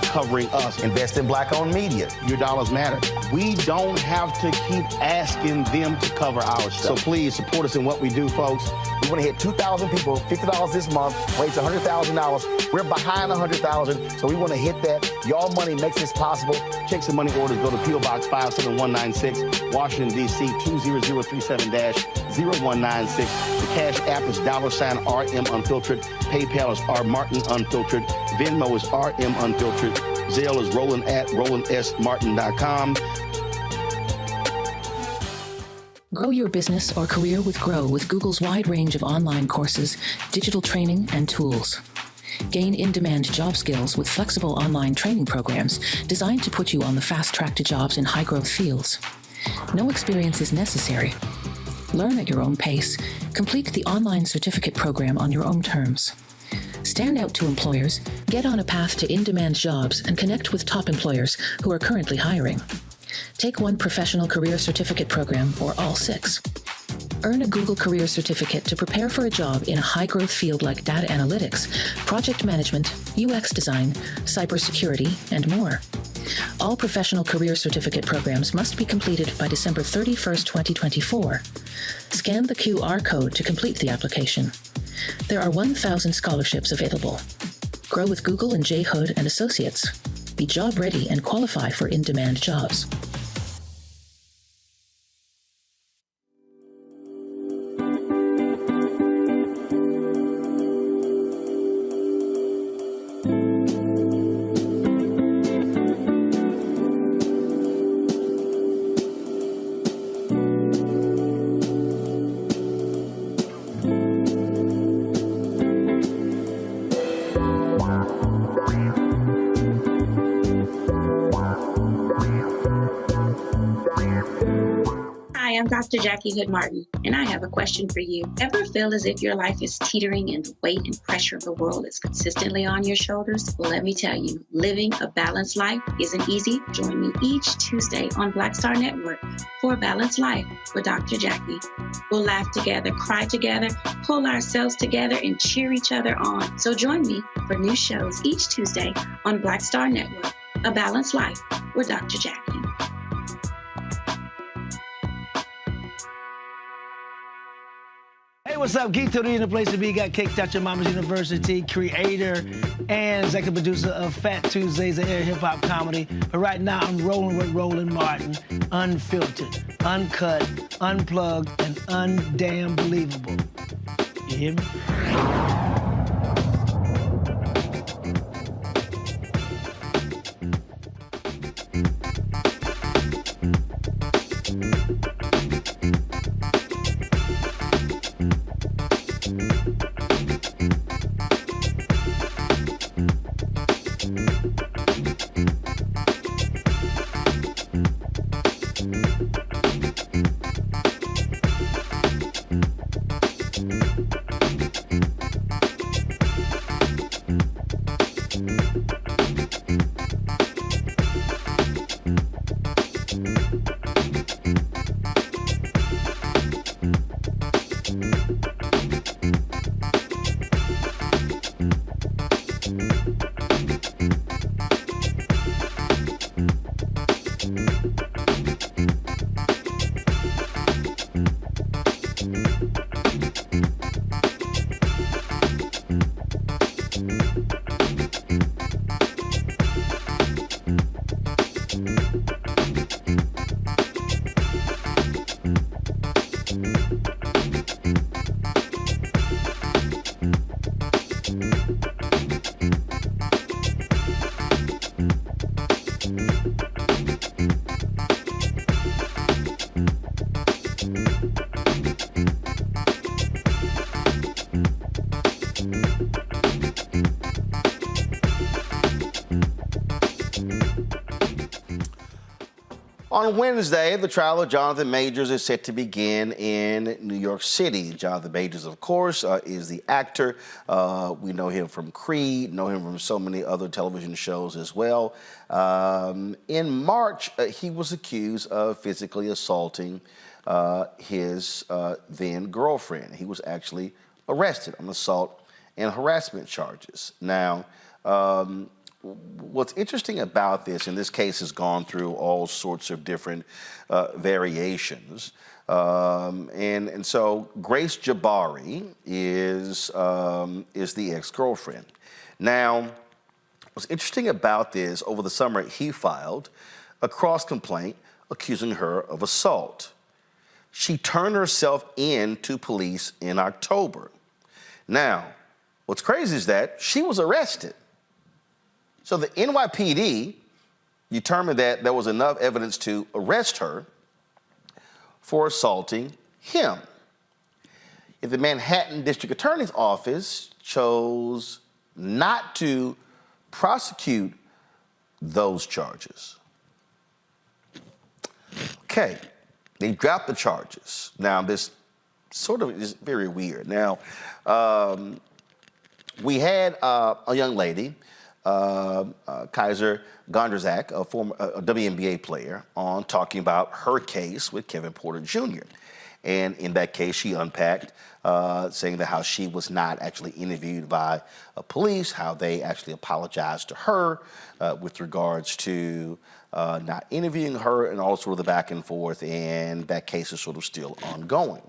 covering us. Invest in black-owned media. Your dollars matter. We don't have to keep asking them to cover our stuff. So please support us in what we do, folks. We want to hit 2,000 people, $50 this month, raise $100,000. We're behind 100,000, so we want to hit that. Y'all money makes this possible. Checks and money orders go to P.O. Box 57196, Washington, D.C. 20037-0196. The Cash App is $RM Unfiltered. PayPal is R Martin Unfiltered. Venmo is RM Unfiltered. Zelle is Roland at RolandSMartin.com. Grow your business or career with Grow with Google's wide range of online courses, digital training, and tools. Gain in-demand job skills with flexible online training programs designed to put you on the fast track to jobs in high-growth fields. No experience is necessary. Learn at your own pace. Complete the online certificate program on your own terms. Stand out to employers, get on a path to in-demand jobs, and connect with top employers who are currently hiring. Take one professional career certificate program or all 6. Earn a Google Career Certificate to prepare for a job in a high-growth field like data analytics, project management, UX design, cybersecurity, and more. All professional career certificate programs must be completed by December 31st, 2024. Scan the QR code to complete the application. There are 1,000 scholarships available. Grow with Google and J. Hood and Associates. Be job ready and qualify for in-demand jobs. I'm Dr. Jackie Hood Martin, and I have a question for you. Ever feel as if your life is teetering and the weight and pressure of the world is consistently on your shoulders? Well, let me tell you, living a balanced life isn't easy. Join me each Tuesday on Black Star Network for A Balanced Life with Dr. Jackie. We'll laugh together, cry together, pull ourselves together, and cheer each other on. So join me for new shows each Tuesday on Black Star Network, A Balanced Life with Dr. Jackie. Hey, what's up? Geek Tony in the place to be. Got Kicked Out Your Mama's University, creator and executive producer of Fat Tuesdays, the air hip-hop comedy. But right now, I'm rolling with Roland Martin, unfiltered, uncut, unplugged, and undamn believable. You hear me? On Wednesday, the trial of Jonathan Majors is set to begin in New York City. Jonathan Majors, of course, is the actor. We know him from Creed, know him from so many other television shows as well. In March, he was accused of physically assaulting his then girlfriend. He was actually arrested on assault and harassment charges. Now, what's interesting about this, and this case has gone through all sorts of different variations, and so Grace Jabari is the ex-girlfriend. Now, what's interesting about this, over the summer he filed a cross complaint accusing her of assault. She turned herself in to police in October. Now, what's crazy is that she was arrested. So the NYPD determined that there was enough evidence to arrest her for assaulting him. If the Manhattan District Attorney's Office chose not to prosecute those charges. Okay, they dropped the charges. Now, this sort of is very weird. Now, we had a young lady, Kaiser Gondrzak, a former WNBA player, on talking about her case with Kevin Porter Jr. And in that case, she unpacked, saying that how she was not actually interviewed by police, how they actually apologized to her with regards to not interviewing her, and all sort of the back and forth, and that case is sort of still ongoing.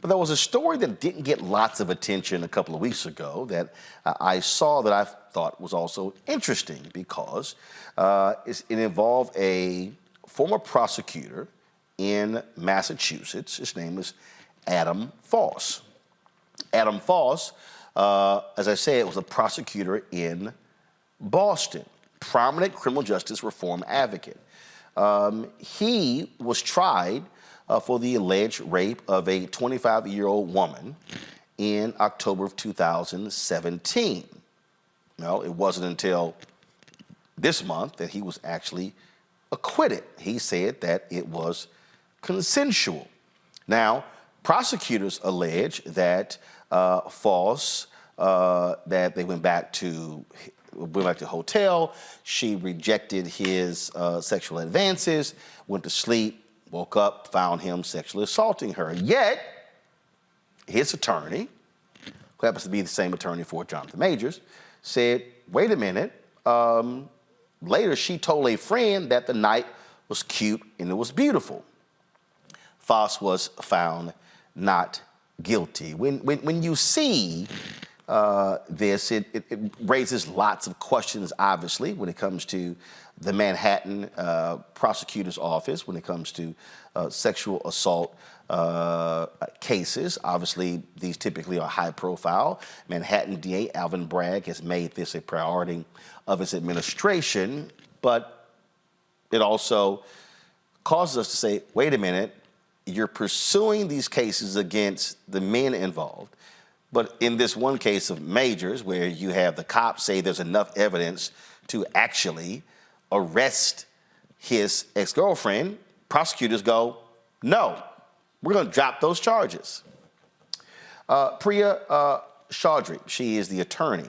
But there was a story that didn't get lots of attention a couple of weeks ago that I saw that I thought was also interesting, because it involved a former prosecutor in Massachusetts. His name is Adam Foss. Adam Foss, as I said, was a prosecutor in Boston, prominent criminal justice reform advocate. He was tried for the alleged rape of a 25-year-old woman in October of 2017. Well, it wasn't until this month that he was actually acquitted. He said that it was consensual. Now, prosecutors allege that Foss, that they went back to the hotel, she rejected his sexual advances, went to sleep, woke up, found him sexually assaulting her. Yet, his attorney, who happens to be the same attorney for Jonathan Majors, said, wait a minute, later she told a friend that the night was cute and it was beautiful. Foss was found not guilty. When you see this, it raises lots of questions, obviously, when it comes to the Manhattan prosecutor's office, when it comes to sexual assault cases. Obviously, these typically are high profile. Manhattan DA Alvin Bragg has made this a priority of his administration, but it also causes us to say, wait a minute, you're pursuing these cases against the men involved. But in this one case of Majors, where you have the cops say there's enough evidence to actually arrest his ex-girlfriend, prosecutors go, no, we're going to drop those charges. Priya Chaudhry, she is the attorney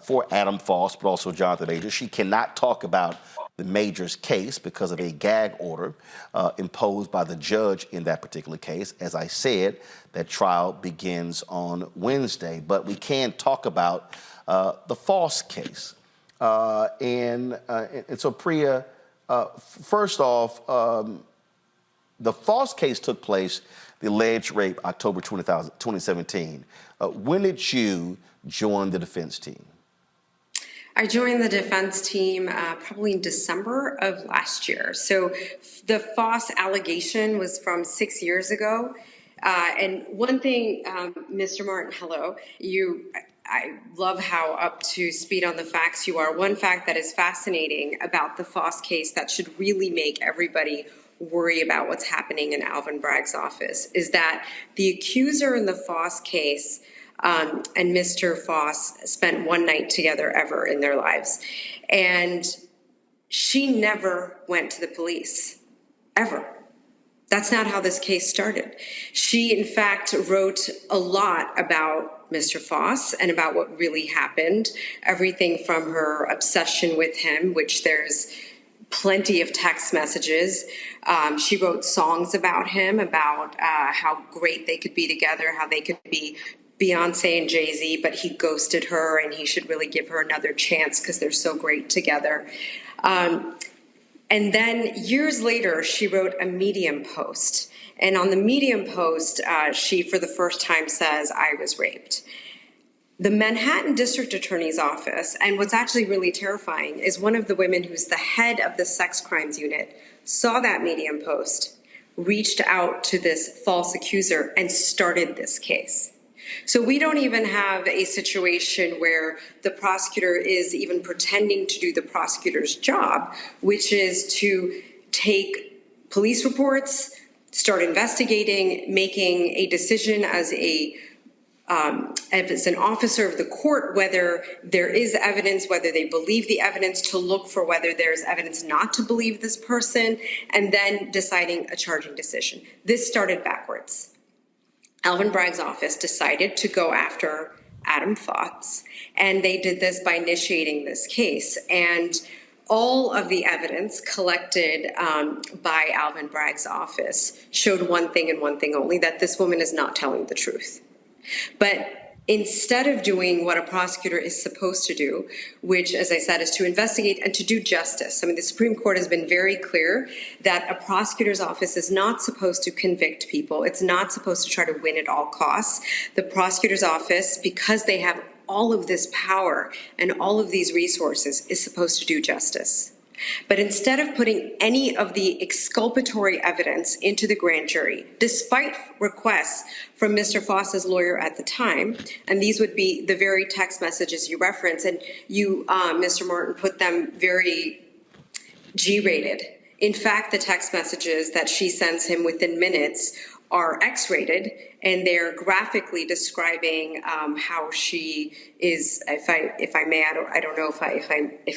for Adam Foss, but also Jonathan Majors. She cannot talk about the Majors case because of a gag order imposed by the judge in that particular case. As I said, that trial begins on Wednesday, but we can talk about the Foss case. And so Priya, first off, the Foss case took place, the alleged rape, October 2017. When did you join the defense team? I joined the defense team probably in December of last year. So the Foss allegation was from 6 years ago. And one thing, Mr. Martin, hello, I love how up to speed on the facts you are. One fact that is fascinating about the Foss case that should really make everybody worry about what's happening in Alvin Bragg's office is that the accuser in the Foss case and Mr. Foss spent one night together ever in their lives. And she never went to the police, ever. That's not how this case started. She, in fact, wrote a lot about Mr. Foss and about what really happened, everything from her obsession with him, which there's plenty of text messages. She wrote songs about him, about how great they could be together, how they could be Beyonce and Jay-Z, but he ghosted her and he should really give her another chance because they're so great together. And then years later, she wrote a Medium post. And on the Medium post, she, for the first time, says, "I was raped." The Manhattan District Attorney's Office, and what's actually really terrifying, is one of the women who's the head of the sex crimes unit, saw that Medium post, reached out to this false accuser, and started this case. So we don't even have a situation where the prosecutor is even pretending to do the prosecutor's job, which is to take police reports, start investigating, making a decision as an officer of the court, whether there is evidence, whether they believe the evidence, to look for whether there's evidence not to believe this person, and then deciding a charging decision. This started backwards. Alvin Bragg's office decided to go after Adam Foss, and they did this by initiating this case. And all of the evidence collected by Alvin Bragg's office showed one thing and one thing only, that this woman is not telling the truth. But instead of doing what a prosecutor is supposed to do, which, as I said, is to investigate and to do justice. I mean, the Supreme Court has been very clear that a prosecutor's office is not supposed to convict people. It's not supposed to try to win at all costs. The prosecutor's office, because they have all of this power and all of these resources, is supposed to do justice. But instead of putting any of the exculpatory evidence into the grand jury, despite requests from Mr. Foss's lawyer at the time, and these would be the very text messages you reference, and you, Mr. Martin, put them very G-rated. In fact, the text messages that she sends him within minutes are X-rated, and they're graphically describing how she is, if I may, I don't know if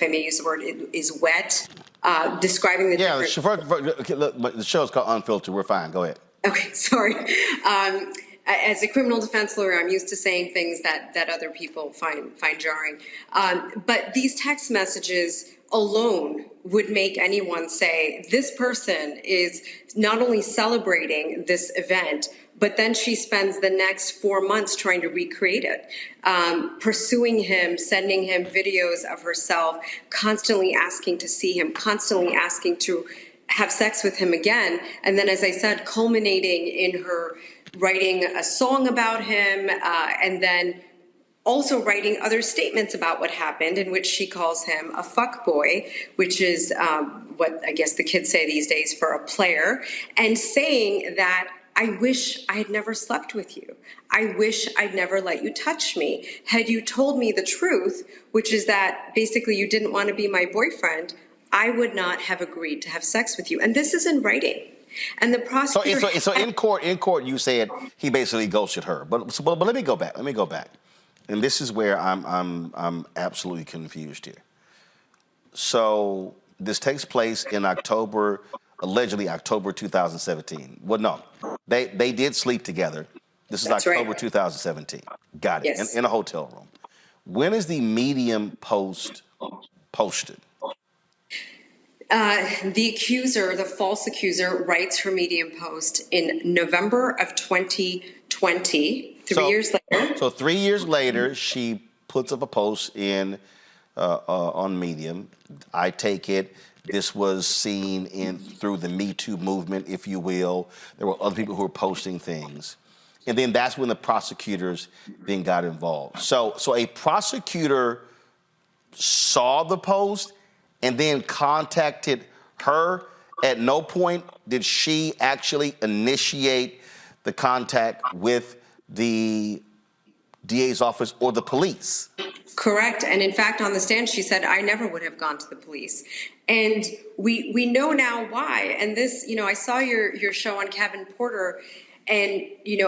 I may use the word, is wet, describing the look, the show's called Unfiltered. We're fine. Go ahead. Okay, sorry. As a criminal defense lawyer, I'm used to saying things that other people find jarring. But these text messages alone would make anyone say, this person is not only celebrating this event, but then she spends the next 4 months trying to recreate it, pursuing him, sending him videos of herself, constantly asking to see him, constantly asking to have sex with him again. And then, as I said, culminating in her writing a song about him, and then also writing other statements about what happened, in which she calls him a fuckboy, which is what I guess the kids say these days for a player, and saying that, I wish I had never slept with you. I wish I'd never let you touch me. Had you told me the truth, which is that basically you didn't want to be my boyfriend, I would not have agreed to have sex with you. And this is in writing. And the prosecutor... So in court, you said he basically ghosted her. But let me go back. And this is where I'm absolutely confused here. So this takes place in allegedly October 2017. Well, no, they did sleep together. This is That's October right. 2017. Got it. Yes. In a hotel room. When is the Medium post posted? The accuser, the false accuser, writes her Medium post in November of 2020, 3 years later. So 3 years later, she puts up a post on Medium. I take it this was seen through the Me Too movement, if you will. There were other people who were posting things. And then that's when the prosecutors then got involved. So a prosecutor saw the post and then contacted her. At no point did she actually initiate the contact with the DA's office or the police. Correct. And in fact, on the stand, she said, I never would have gone to the police. And we know now why. And this, I saw your show on Kevin Porter. And,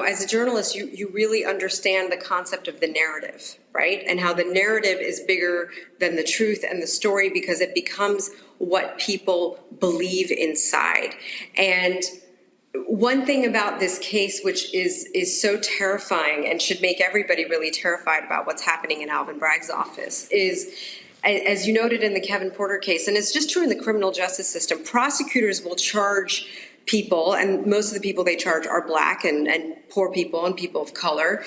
as a journalist, you really understand the concept of the narrative, right? And how the narrative is bigger than the truth and the story because it becomes what people believe inside. And one thing about this case, which is so terrifying and should make everybody really terrified about what's happening in Alvin Bragg's office, is, as you noted in the Kevin Porter case, and it's just true in the criminal justice system, prosecutors will charge people, and most of the people they charge are Black and poor people and people of color,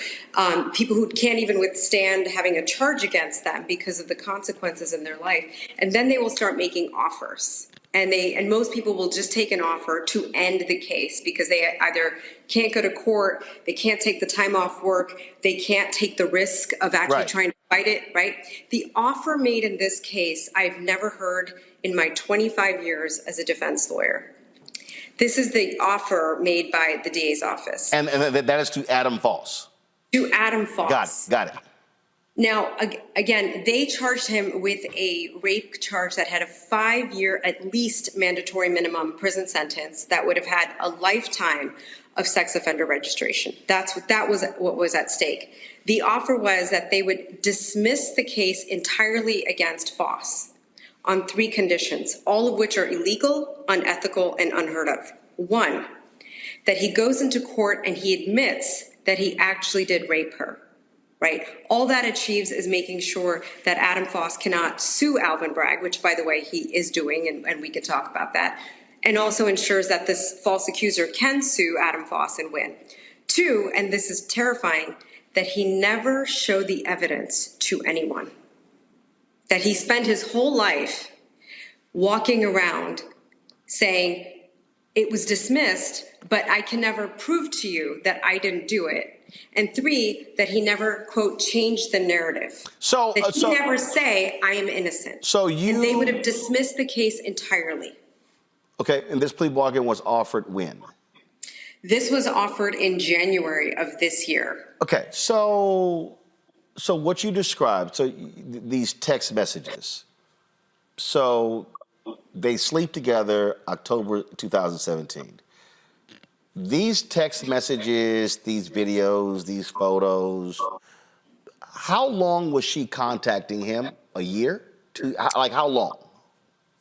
people who can't even withstand having a charge against them because of the consequences in their life. And then they will start making offers. And most people will just take an offer to end the case because they either can't go to court, they can't take the time off work, they can't take the risk of actually trying to fight it, right? The offer made in this case, I've never heard in my 25 years as a defense lawyer. This is the offer made by the DA's office. And that is to Adam Foss. To Adam Foss. Got it. Now, again, they charged him with a rape charge that had a 5-year, at least mandatory minimum prison sentence that would have had a lifetime of sex offender registration. That was what was at stake. The offer was that they would dismiss the case entirely against Foss on 3 conditions, all of which are illegal, unethical, and unheard of. 1, that he goes into court and he admits that he actually did rape her. Right. All that achieves is making sure that Adam Foss cannot sue Alvin Bragg, which, by the way, he is doing, and we can talk about that, and also ensures that this false accuser can sue Adam Foss and win. 2, and this is terrifying, that he never showed the evidence to anyone. That he spent his whole life walking around saying, it was dismissed, but I can never prove to you that I didn't do it. And 3, that he never, quote, changed the narrative. That he never say, I am innocent. And they would have dismissed the case entirely. Okay, and this plea bargain was offered when? This was offered in January of this year. Okay, so what you described, these text messages, so they sleep together October 2017. These text messages, these videos, these photos, how long was she contacting him? A year? Like how long?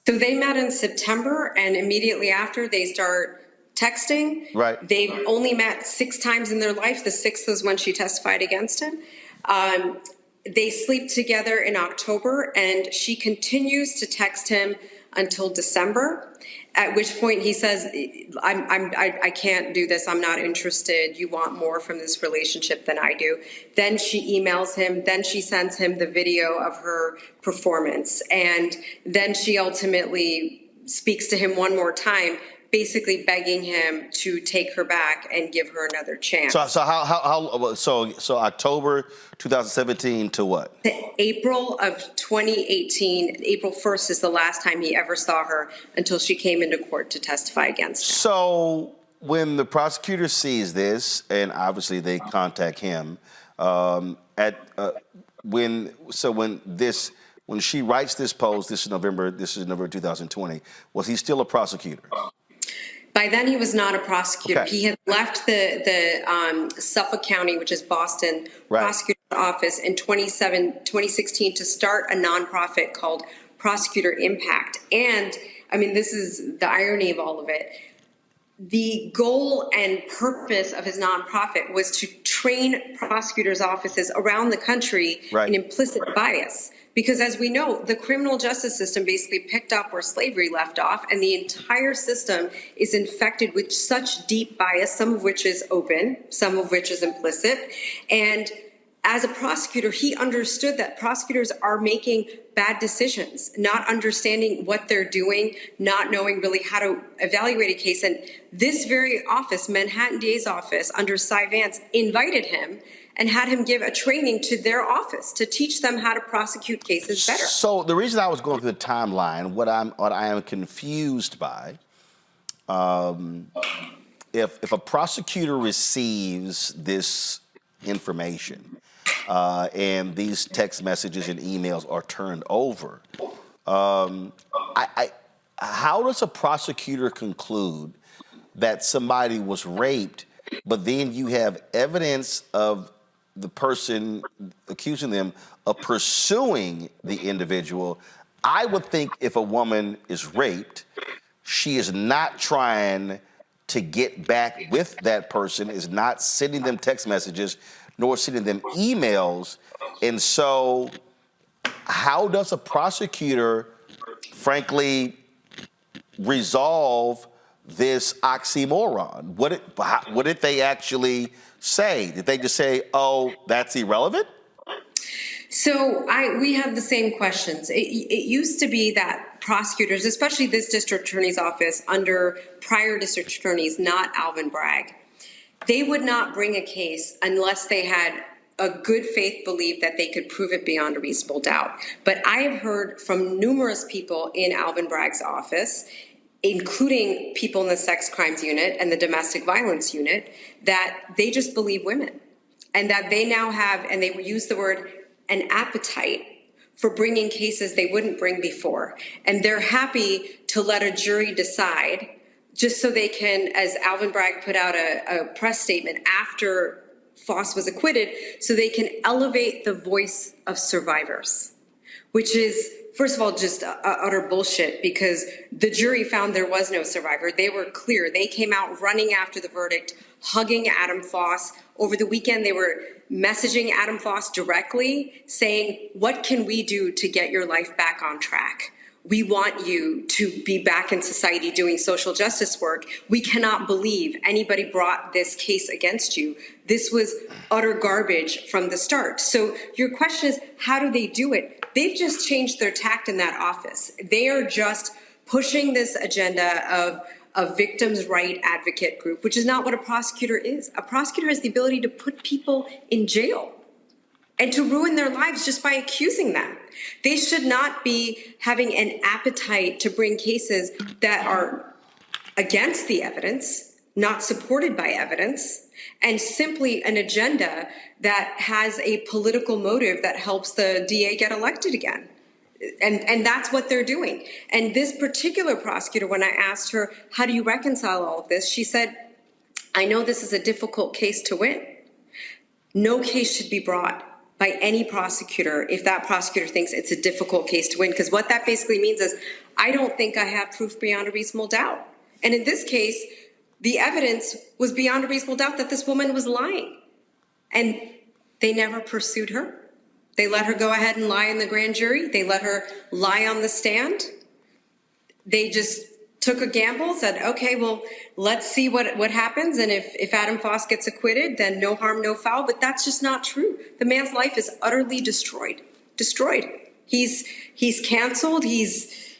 So they met in September, and immediately after they start texting. Right. They've only met 6 times in their life. The 6th was when she testified against him. They sleep together in October, and she continues to text him until December, at which point he says, I can't do this. I'm not interested. You want more from this relationship than I do. Then she emails him. Then she sends him the video of her performance. And then she ultimately speaks to him one more time, basically begging him to take her back and give her another chance. So October 2017 to what? April of 2018. April 1st is the last time he ever saw her until she came into court to testify against him. So when the prosecutor sees this, and obviously they contact him, when she writes this post, this is November 2020, was he still a prosecutor? By then, he was not a prosecutor. Okay. He had left the Suffolk County, which is Boston, prosecutor's office in 2016 to start a nonprofit called Prosecutor Impact. And, I mean, this is the irony of all of it. The goal and purpose of his nonprofit was to train prosecutors' offices around the country in implicit bias. Because as we know, the criminal justice system basically picked up where slavery left off, and the entire system is infected with such deep bias, some of which is open, some of which is implicit. And as a prosecutor, he understood that prosecutors are making bad decisions, not understanding what they're doing, not knowing really how to evaluate a case. And this very office, Manhattan DA's office, under Cy Vance, invited him and had him give a training to their office to teach them how to prosecute cases better. So the reason I was going through the timeline, what I am confused by, if a prosecutor receives this information, and these text messages and emails are turned over. How does a prosecutor conclude that somebody was raped, but then you have evidence of the person accusing them of pursuing the individual? I would think if a woman is raped, she is not trying to get back with that person, is not sending them text messages, nor sending them emails. And so how does a prosecutor, frankly, resolve this oxymoron? What did they actually say? Did they just say, oh, that's irrelevant? So we have the same questions. It used to be that prosecutors, especially this district attorney's office under prior district attorneys, not Alvin Bragg, they would not bring a case unless they had a good faith belief that they could prove it beyond a reasonable doubt. But I have heard from numerous people in Alvin Bragg's office, including people in the sex crimes unit and the domestic violence unit, that they just believe women, and that they now have, and they use the word, an appetite for bringing cases they wouldn't bring before. And they're happy to let a jury decide, just so they can, as Alvin Bragg put out a press statement after Foss was acquitted, so they can elevate the voice of survivors, which is, first of all, just utter bullshit, because the jury found there was no survivor. They were clear. They came out running after the verdict, hugging Adam Foss. Over the weekend, they were messaging Adam Foss directly, saying, what can we do to get your life back on track? We want you to be back in society doing social justice work. We cannot believe anybody brought this case against you. This was utter garbage from the start. So your question is, how do they do it? They've just changed their tact in that office. They are just pushing this agenda of a victim's right advocate group, which is not what a prosecutor is. A prosecutor has the ability to put people in jail and to ruin their lives just by accusing them. They should not be having an appetite to bring cases that are against the evidence, not supported by evidence, and simply an agenda that has a political motive that helps the DA get elected again. And that's what they're doing. And this particular prosecutor, when I asked her, how do you reconcile all of this? She said, I know this is a difficult case to win. No case should be brought by any prosecutor if that prosecutor thinks it's a difficult case to win, because what that basically means is, I don't think I have proof beyond a reasonable doubt. And in this case, the evidence was beyond a reasonable doubt that this woman was lying. And they never pursued her. They let her go ahead and lie in the grand jury. They let her lie on the stand. They just took a gamble, said, okay, well, let's see what happens. And if Adam Foss gets acquitted, then no harm, no foul. But that's just not true. The man's life is utterly destroyed. He's canceled. He's,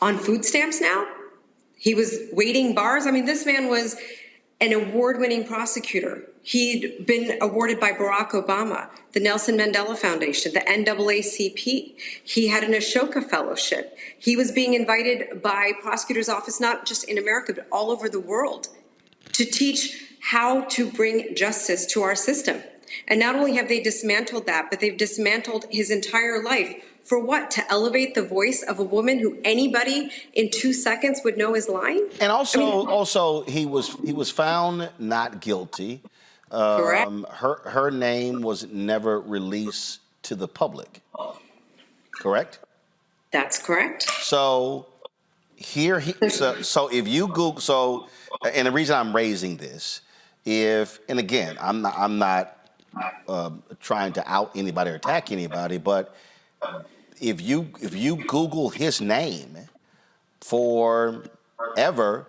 on food stamps now. He was waiting bars. I mean, this man was an award-winning prosecutor. He'd been awarded by Barack Obama, the Nelson Mandela Foundation, the NAACP. He had an Ashoka Fellowship. He was being invited by prosecutors' office, not just in America, but all over the world, to teach how to bring justice to our system. And not only have they dismantled that, but they've dismantled his entire life. For what? To elevate the voice of a woman who anybody in 2 seconds would know is lying? And also he was found not guilty. Correct. Her name was never released to the public. Correct? That's correct. So so if you Google, and the reason I'm raising this, and again, I'm not trying to out anybody or attack anybody, but if you Google his name forever,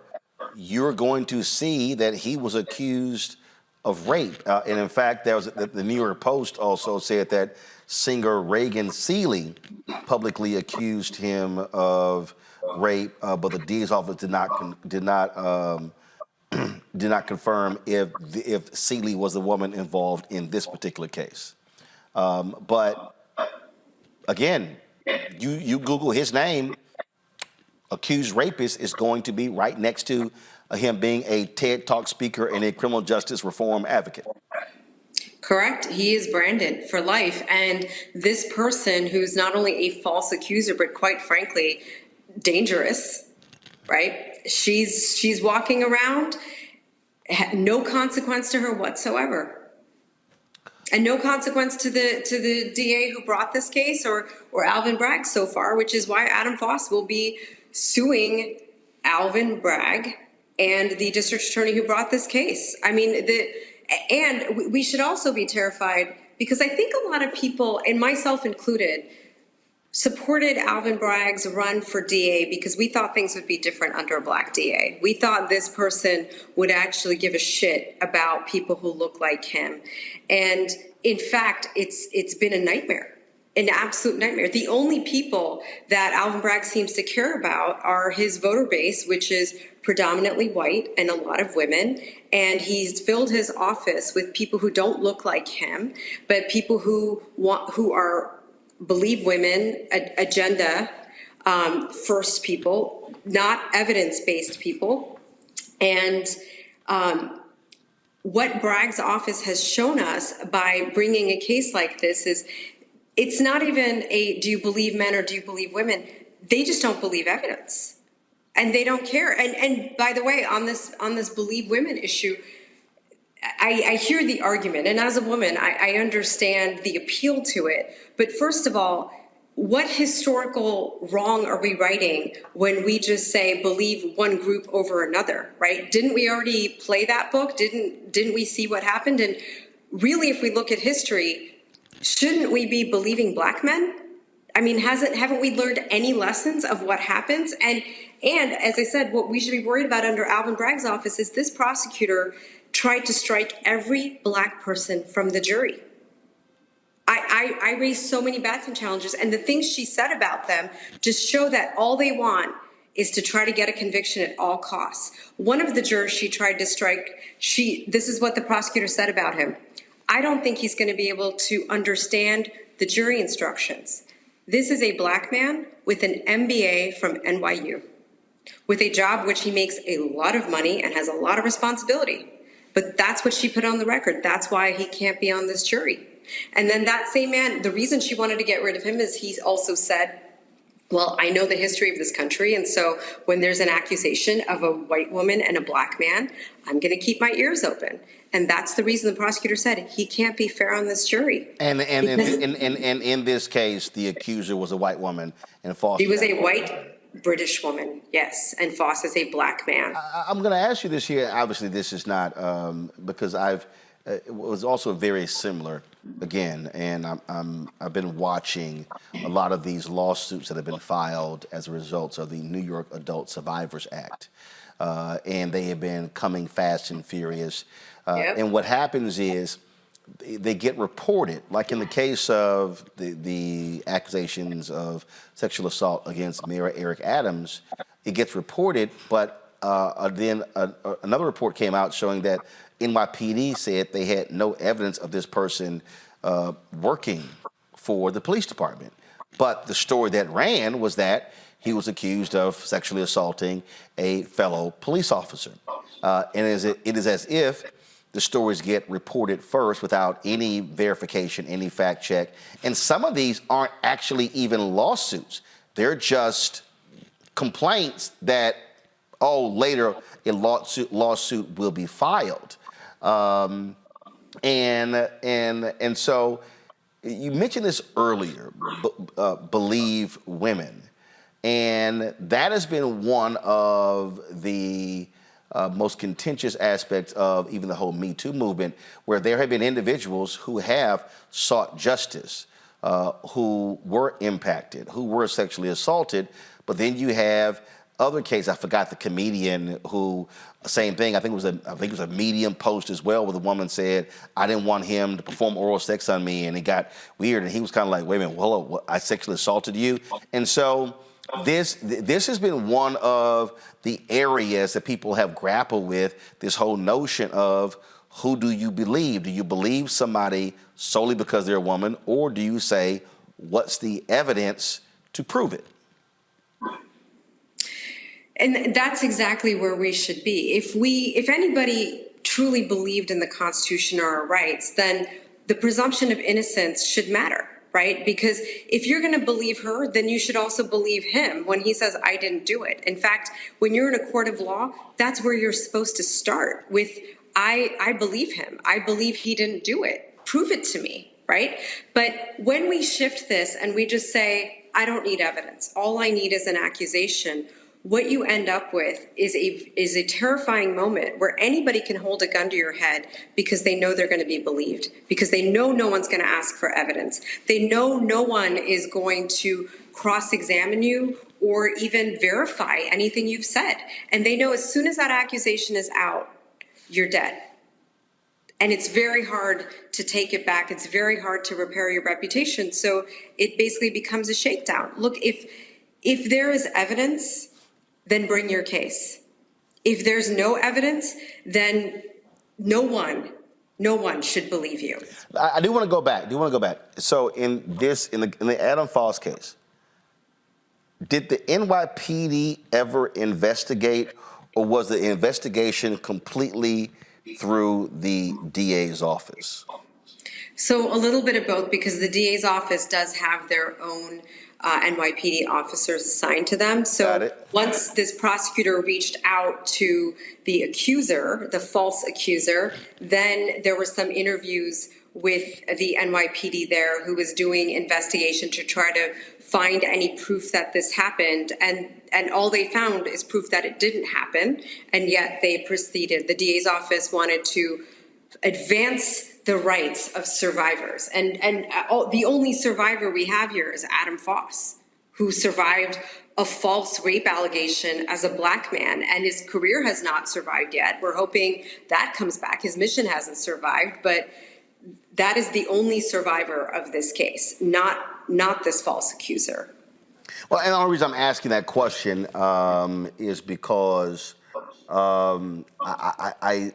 you're going to see that he was accused of rape. And in fact, the New York Post also said that singer Reagan Seeley publicly accused him of rape, but the DA's office did not confirm if Seeley was the woman involved in this particular case. But again, you Google his name, accused rapist is going to be right next to him being a TED Talk speaker and a criminal justice reform advocate. Correct. He is branded for life. And this person who's not only a false accuser, but quite frankly, dangerous, right? She's walking around, no consequence to her whatsoever. And no consequence to the DA who brought this case or Alvin Bragg so far, which is why Adam Foss will be suing Alvin Bragg and the district attorney who brought this case. I mean, and we should also be terrified because I think a lot of people, and myself included, supported Alvin Bragg's run for DA because we thought things would be different under a black DA. We thought this person would actually give a shit about people who look like him. And in fact, it's been a nightmare, an absolute nightmare. The only people that Alvin Bragg seems to care about are his voter base, which is predominantly white and a lot of women. And he's filled his office with people who don't look like him, but people who believe women, agenda first people, not evidence-based people. And what Bragg's office has shown us by bringing a case like this is it's not even do you believe men or do you believe women? They just don't believe evidence. And they don't care. And by the way, on this believe women issue, I hear the argument, and as a woman, I understand the appeal to it. But first of all, what historical wrong are we righting when we just say believe one group over another, right? Didn't we already play that book? Didn't we see what happened? And really, if we look at history, shouldn't we be believing black men? I mean, haven't we learned any lessons of what happens? And as I said, what we should be worried about under Alvin Bragg's office is this prosecutor tried to strike every black person from the jury. I raised so many bats and challenges, and the things she said about them just show that all they want is to try to get a conviction at all costs. One of the jurors she tried to strike, this is what the prosecutor said about him. I don't think he's going to be able to understand the jury instructions. This is a black man with an MBA from NYU, with a job which he makes a lot of money and has a lot of responsibility. But that's what she put on the record. That's why he can't be on this jury. And then that same man, the reason she wanted to get rid of him is he also said, well, I know the history of this country, and so when there's an accusation of a white woman and a black man, I'm going to keep my ears open. And that's the reason the prosecutor said he can't be fair on this jury. And in this case, the accuser was a white woman, and Foss. She was a white British woman, yes, and Foss is a black man. I'm going to ask you this here. Obviously, this is not because it was also very similar again, and I've been watching a lot of these lawsuits that have been filed as a result of the New York Adult Survivors Act, and they have been coming fast and furious. And what happens is they get reported, like in the case of the accusations of sexual assault against Mayor Eric Adams, it gets reported, but then another report came out showing that NYPD said they had no evidence of this person working for the police department. But the story that ran was that he was accused of sexually assaulting a fellow police officer. And it is as if the stories get reported first without any verification, any fact check. And some of these aren't actually even lawsuits. They're just complaints that, later a lawsuit will be filed. And so you mentioned this earlier, believe women. And that has been one of the most contentious aspects of even the whole Me Too movement, where there have been individuals who have sought justice, who were impacted, who were sexually assaulted. But then you have other cases. I forgot the comedian who, same thing. I think it was a Medium post as well, where the woman said, "I didn't want him to perform oral sex on me," and it got weird. And he was kind of like, "Wait a minute, well, I sexually assaulted you?" And so this has been one of the areas that people have grappled with. This whole notion of who do you believe? Do you believe somebody solely because they're a woman, or do you say, what's the evidence to prove it? And that's exactly where we should be. If anybody truly believed in the Constitution or our rights, then the presumption of innocence should matter, right? Because if you're going to believe her, then you should also believe him when he says, I didn't do it. In fact, when you're in a court of law, that's where you're supposed to start with, I believe him. I believe he didn't do it. Prove it to me, right? But when we shift this and we just say, I don't need evidence, all I need is an accusation, what you end up with is a terrifying moment where anybody can hold a gun to your head because they know they're going to be believed, because they know no one's going to ask for evidence. They know no one is going to cross-examine you or even verify anything you've said. And they know as soon as that accusation is out, you're dead. And it's very hard to take it back. It's very hard to repair your reputation. So it basically becomes a shakedown. Look, if there is evidence, then bring your case. If there's no evidence, then no one should believe you. I do want to go back. So in the Adam Foss case, did the NYPD ever investigate, or was the investigation completely through the DA's office? So a little bit of both, because the DA's office does have their own NYPD officers assigned to them. So once this prosecutor reached out to the accuser, the false accuser, then there were some interviews with the NYPD there who was doing investigation to try to find any proof that this happened. And all they found is proof that it didn't happen. And yet they proceeded. The DA's office wanted to advance the rights of survivors. And the only survivor we have here is Adam Foss, who survived a false rape allegation as a Black man, and his career has not survived yet. We're hoping that comes back. His mission hasn't survived, but that is the only survivor of this case, not this false accuser. Well, and the only reason I'm asking that question is because I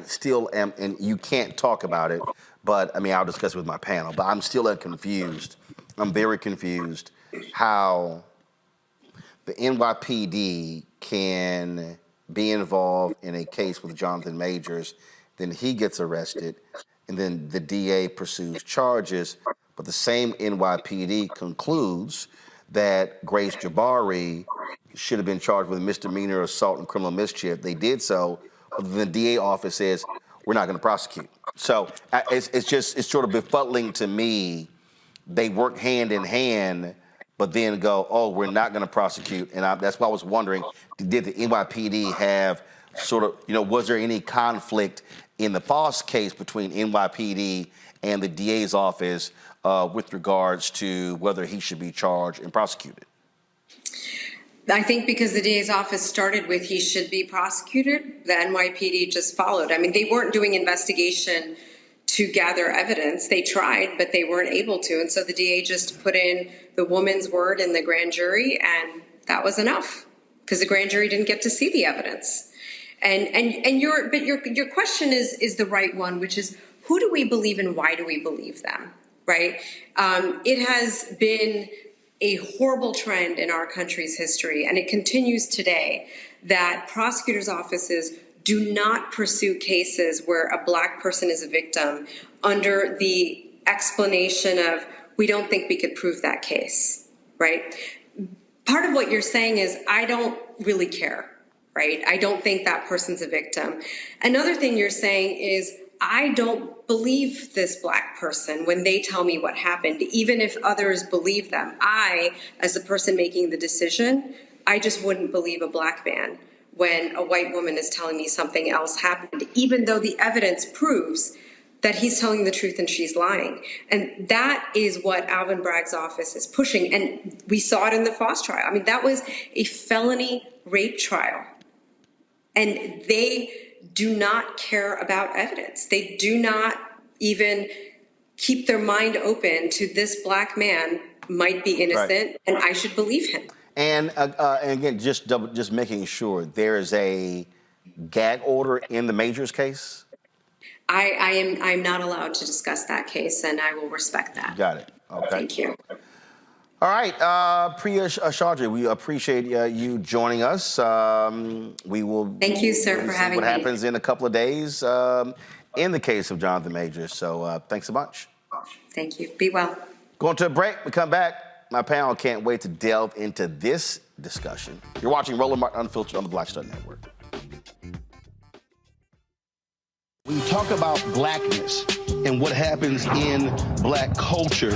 still am, and you can't talk about it, but I mean, I'll discuss it with my panel, but I'm still confused. I'm very confused how the NYPD can be involved in a case with Jonathan Majors, then he gets arrested, and then the DA pursues charges, but the same NYPD concludes that Grace Jabari should have been charged with misdemeanor assault and criminal mischief. They did so. The DA office says, we're not going to prosecute. So it's sort of befuddling to me. They work hand in hand, but then go, oh, we're not going to prosecute. And that's why I was wondering, did the NYPD have sort of, was there any conflict in the Foss case between NYPD and the DA's office with regards to whether he should be charged and prosecuted? I think because the DA's office started with he should be prosecuted, the NYPD just followed. I mean, they weren't doing investigation to gather evidence. They tried, but they weren't able to. And so the DA just put in the woman's word in the grand jury, and that was enough because the grand jury didn't get to see the evidence. And your question is the right one, which is, who do we believe and why do we believe them, right? It has been a horrible trend in our country's history, and it continues today, that prosecutors' offices do not pursue cases where a Black person is a victim under the explanation of, we don't think we could prove that case, right? Part of what you're saying is, I don't really care, right? I don't think that person's a victim. Another thing you're saying is, I don't believe this Black person when they tell me what happened, even if others believe them. I, as the person making the decision, I just wouldn't believe a Black man when a white woman is telling me something else happened, even though the evidence proves that he's telling the truth and she's lying. And that is what Alvin Bragg's office is pushing. And we saw it in the Foss trial. I mean, that was a felony rape trial. And they do not care about evidence. They do not even keep their mind open to this Black man might be innocent, and I should believe him. And again, just making sure there is a gag order in the Majors case. I'm not allowed to discuss that case, and I will respect that. Got it. Okay. Thank you. All right, Priya Chaudhry, we appreciate you joining us. We will. Thank you, sir, for having me. What happens in a couple of days, in the case of Jonathan Majors. So thanks a bunch. Thank you. Be well. Going to a break. We come back. My panel can't wait to delve into this discussion. You're watching Roland Martin Unfiltered on the Black Star Network. When you talk about blackness and what happens in black culture,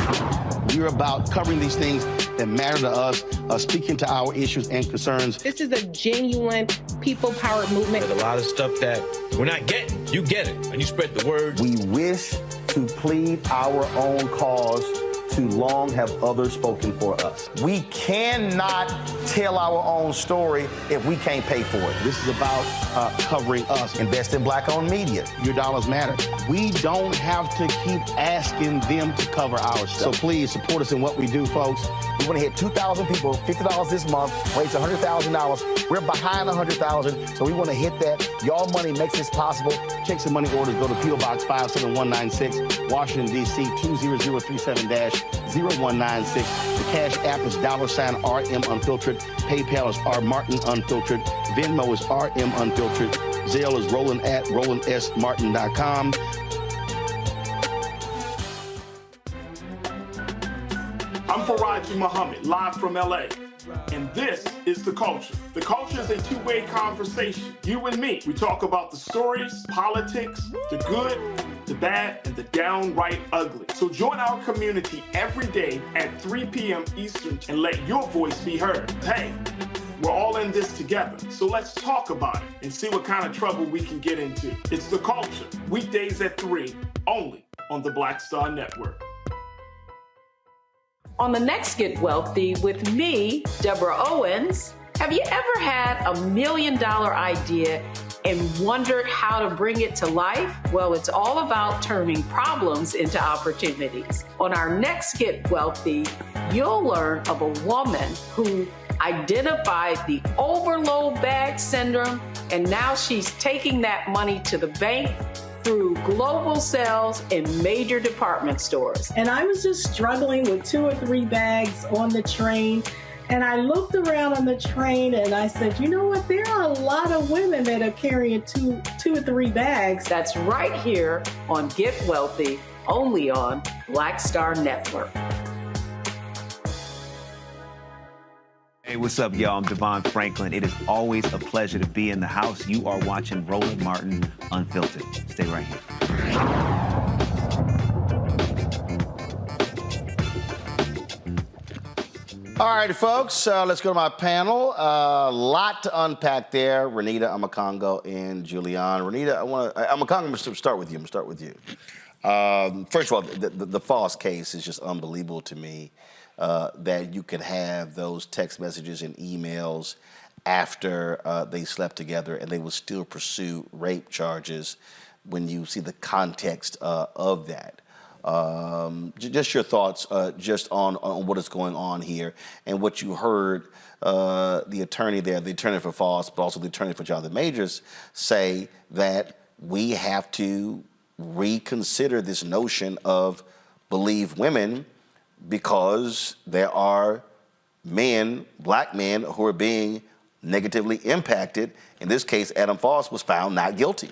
we're about covering these things that matter to us, speaking to our issues and concerns. This is a genuine people-powered movement. A lot of stuff that we're not getting, you get it, and you spread the word. We wish to plead our own cause. Too long have others spoken for us. We cannot tell our own story if we can't pay for it. This is about covering us. Invest in black-owned media. Your dollars matter. We don't have to keep asking them to cover our stuff. So please support us in what we do, folks. We want to hit 2,000 people, $50 this month, raise $100,000. We're behind 100,000, so we want to hit that. Y'all money makes this possible. Checks and money orders go to P.O. Box 57196, Washington, D.C. 20037-0196. The Cash App is $RM Unfiltered. PayPal is R Martin Unfiltered. Venmo is RM Unfiltered. Zelle is Roland at RolandSMartin.com. I'm Faraji Muhammad, live from LA. And this is The Culture. The Culture is a two-way conversation. You and me. We talk about the stories, politics, the good, the bad, and the downright ugly. So join our community every day at 3 p.m. Eastern and let your voice be heard. Hey, we're all in this together. So let's talk about it and see what kind of trouble we can get into. It's The Culture, weekdays at 3, only on the Black Star Network. On the next Get Wealthy with me, Deborah Owens, have you ever had $1 million idea and wondered how to bring it to life? Well, it's all about turning problems into opportunities. On our next Get Wealthy, you'll learn of a woman who identified the overload bag syndrome, and now she's taking that money to the bank through global sales in major department stores. And I was just struggling with 2 or 3 bags on the train. And I looked around on the train and I said, you know what? There are a lot of women that are carrying two or 3 bags. That's right here on Get Wealthy, only on Black Star Network. Hey, what's up, y'all? I'm Devon Franklin. It is always a pleasure to be in the house. You are watching Roland Martin Unfiltered. Stay right here. All right, folks, let's go to my panel. A lot to unpack there. Renita Amakongo and Julian. Renita, Amakongo, I'm going to start with you. First of all, the false case is just unbelievable to me. That you could have those text messages and emails after they slept together and they will still pursue rape charges when you see the context of that. Just your thoughts just on what is going on here and what you heard the attorney there, the attorney for False, but also the attorney for Jonathan Majors say that we have to reconsider this notion of believe women because there are men, black men, who are being negatively impacted. In this case, Adam False was found not guilty.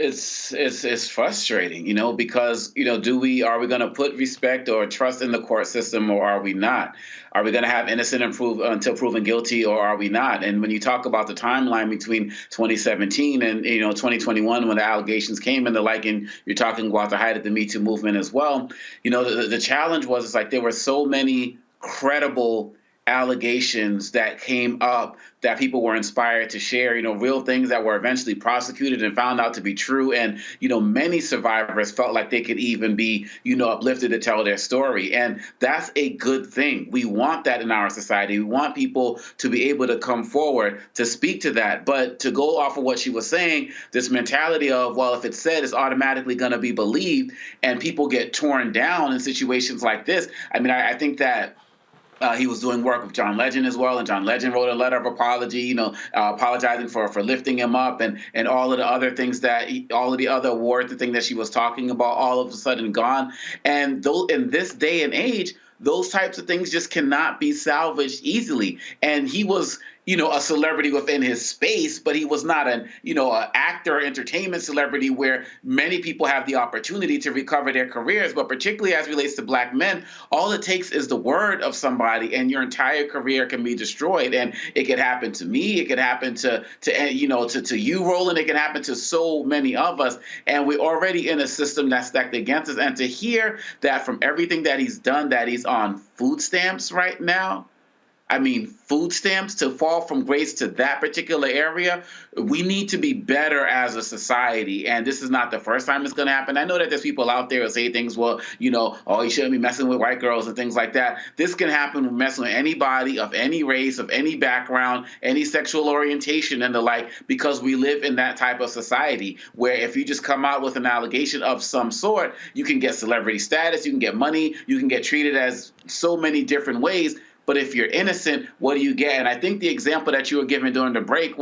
It's frustrating, because, are we going to put respect or trust in the court system or are we not? Are we going to have innocent until proven guilty or are we not? And when you talk about the timeline between 2017 and, 2021, when the allegations came and the like, and you're talking about the height of the Me Too movement as well, the challenge was it's like there were so many credible allegations that came up that people were inspired to share, real things that were eventually prosecuted and found out to be true. And, many survivors felt like they could even be, uplifted to tell their story. And that's a good thing. We want that in our society. We want people to be able to come forward to speak to that. But to go off of what she was saying, this mentality of, well, if it's said, it's automatically going to be believed, and people get torn down in situations like this. I think that he was doing work with John Legend as well, and John Legend wrote a letter of apology, apologizing for lifting him up and all of the other things all of the other awards, the thing that she was talking about, all of a sudden gone. And in this day and age, those types of things just cannot be salvaged easily. And he was a celebrity within his space, but he was not an actor or entertainment celebrity where many people have the opportunity to recover their careers. But particularly as relates to Black men, all it takes is the word of somebody and your entire career can be destroyed. And it could happen to me. It could happen to you, Roland. It can happen to so many of us. And we're already in a system that's stacked against us. And to hear that from everything that he's done, that he's on food stamps right now, I mean, food stamps, to fall from grace to that particular area, we need to be better as a society. And this is not the first time it's going to happen. I know that there's people out there who say things, well, you shouldn't be messing with white girls and things like that. This can happen with messing with anybody of any race, of any background, any sexual orientation and the like, because we live in that type of society where if you just come out with an allegation of some sort, you can get celebrity status, you can get money, you can get treated as so many different ways. But if you're innocent, what do you get? And I think the example that you were given during the break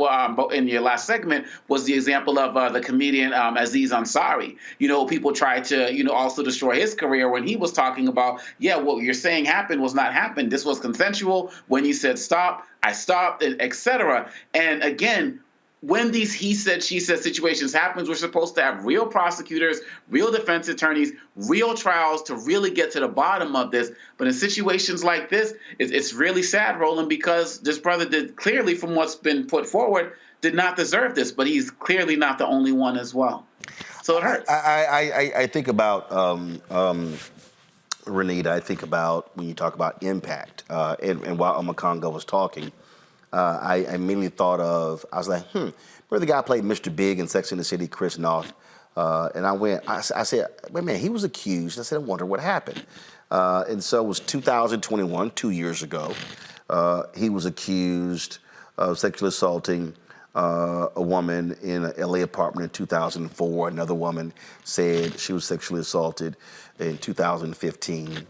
in your last segment was the example of the comedian Aziz Ansari. People tried to, also destroy his career when he was talking about, what you're saying happened was not happened. This was consensual. When you said stop, I stopped, etc. And again, when these he said, she said situations happens, we're supposed to have real prosecutors, real defense attorneys, real trials to really get to the bottom of this. But in situations like this, it's really sad, Roland, because this brother did clearly, from what's been put forward, did not deserve this. But he's clearly not the only one as well. So it hurts. I think about, Renita, I think about when you talk about impact. And while Omakongo was talking, I immediately thought of, I was like, remember the guy played Mr. Big in Sex and the City, Chris Noth? And I said, wait a minute, he was accused. I said, I wonder what happened. And so it was 2021, 2 years ago. He was accused of sexually assaulting a woman in an LA apartment in 2004. Another woman said she was sexually assaulted in 2015.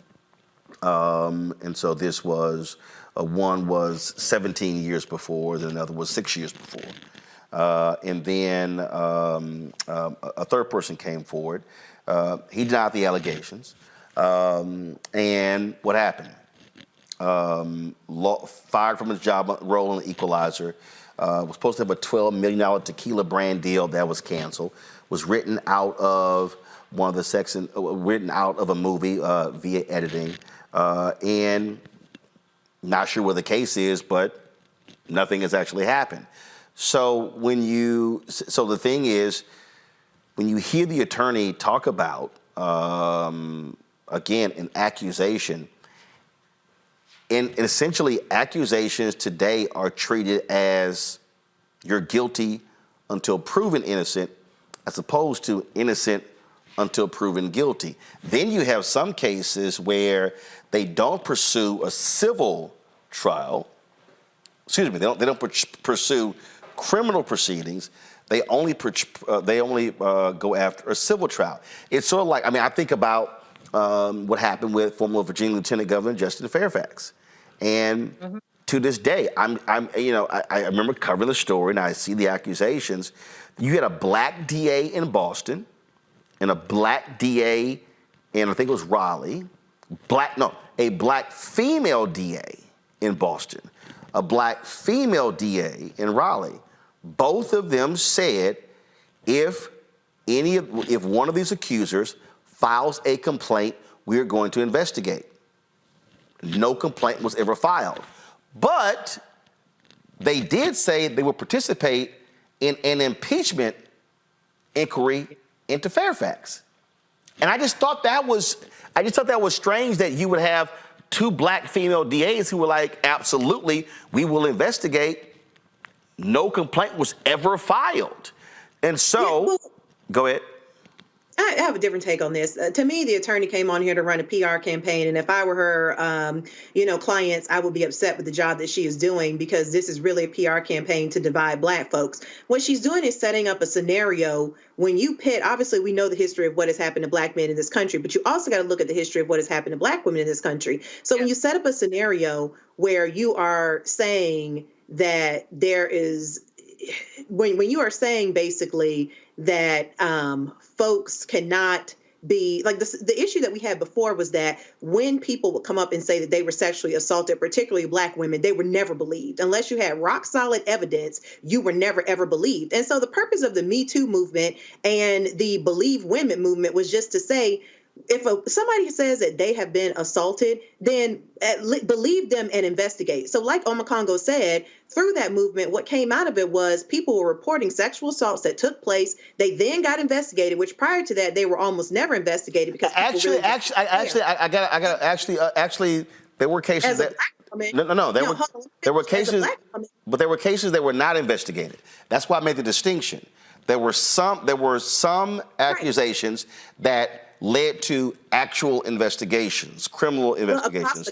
And so this was, one was 17 years before, then another was 6 years before. And then a third person came forward. He denied the allegations. And what happened? Fired from his job role in the Equalizer. Was supposed to have a $12 million tequila brand deal that was canceled. Was written out of one of the written out of a movie via editing. And not sure what the case is, but nothing has actually happened. So the thing is, when you hear the attorney talk about, again, an accusation, and essentially accusations today are treated as you're guilty until proven innocent, as opposed to innocent until proven guilty. Then you have some cases where they don't pursue a civil trial. Excuse me, they don't pursue criminal proceedings. They only go after a civil trial. It's sort of like, I think about what happened with former Virginia Lieutenant Governor Justin Fairfax, and to this day, I remember covering the story, and I see the accusations. You had a black DA in Boston, and a black DA in, I think it was Raleigh, a black female DA in Boston, a black female DA in Raleigh. Both of them said if one of these accusers files a complaint, we're going to investigate. No complaint was ever filed. But they did say they would participate in an impeachment inquiry into Fairfax. And I just thought that was strange that you would have two black female DAs who were like, absolutely, we will investigate. No complaint was ever filed. And so, go ahead. I have a different take on this. To me, the attorney came on here to run a PR campaign, and if I were her, clients, I would be upset with the job that she is doing, because this is really a PR campaign to divide Black folks. What she's doing is setting up a scenario. When you pit, obviously, we know the history of what has happened to Black men in this country, but you also got to look at the history of what has happened to Black women in this country. So when you set up a scenario where you are saying that there is, when you are saying basically that folks cannot be like this. The issue that we had before was that when people would come up and say that they were sexually assaulted, particularly Black women, they were never believed. Unless you had rock solid evidence, you were never, ever believed. And so the purpose of the Me Too movement and the Believe Women movement was just to say, if somebody says that they have been assaulted, then believe them and investigate. So like Omakongo said, through that movement, what came out of it was people were reporting sexual assaults that took place. They then got investigated, which prior to that, they were almost never investigated because actually, there were cases that there were cases, but there were cases that were not investigated. That's why I made the distinction. There were some accusations that led to actual investigations, criminal investigations.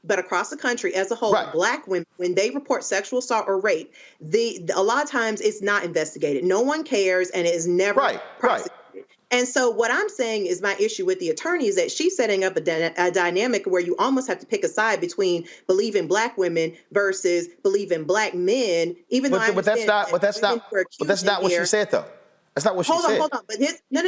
Across the country as a whole, right. Black women, when they report sexual assault or rape, a lot of times it's not investigated. No one cares, and it is never prosecuted. Right. And so what I'm saying is my issue with the attorney is that she's setting up a dynamic where you almost have to pick a side between believing Black women versus believing Black men. Even though but that's not what she said, though. That's not what she said. Hold on. But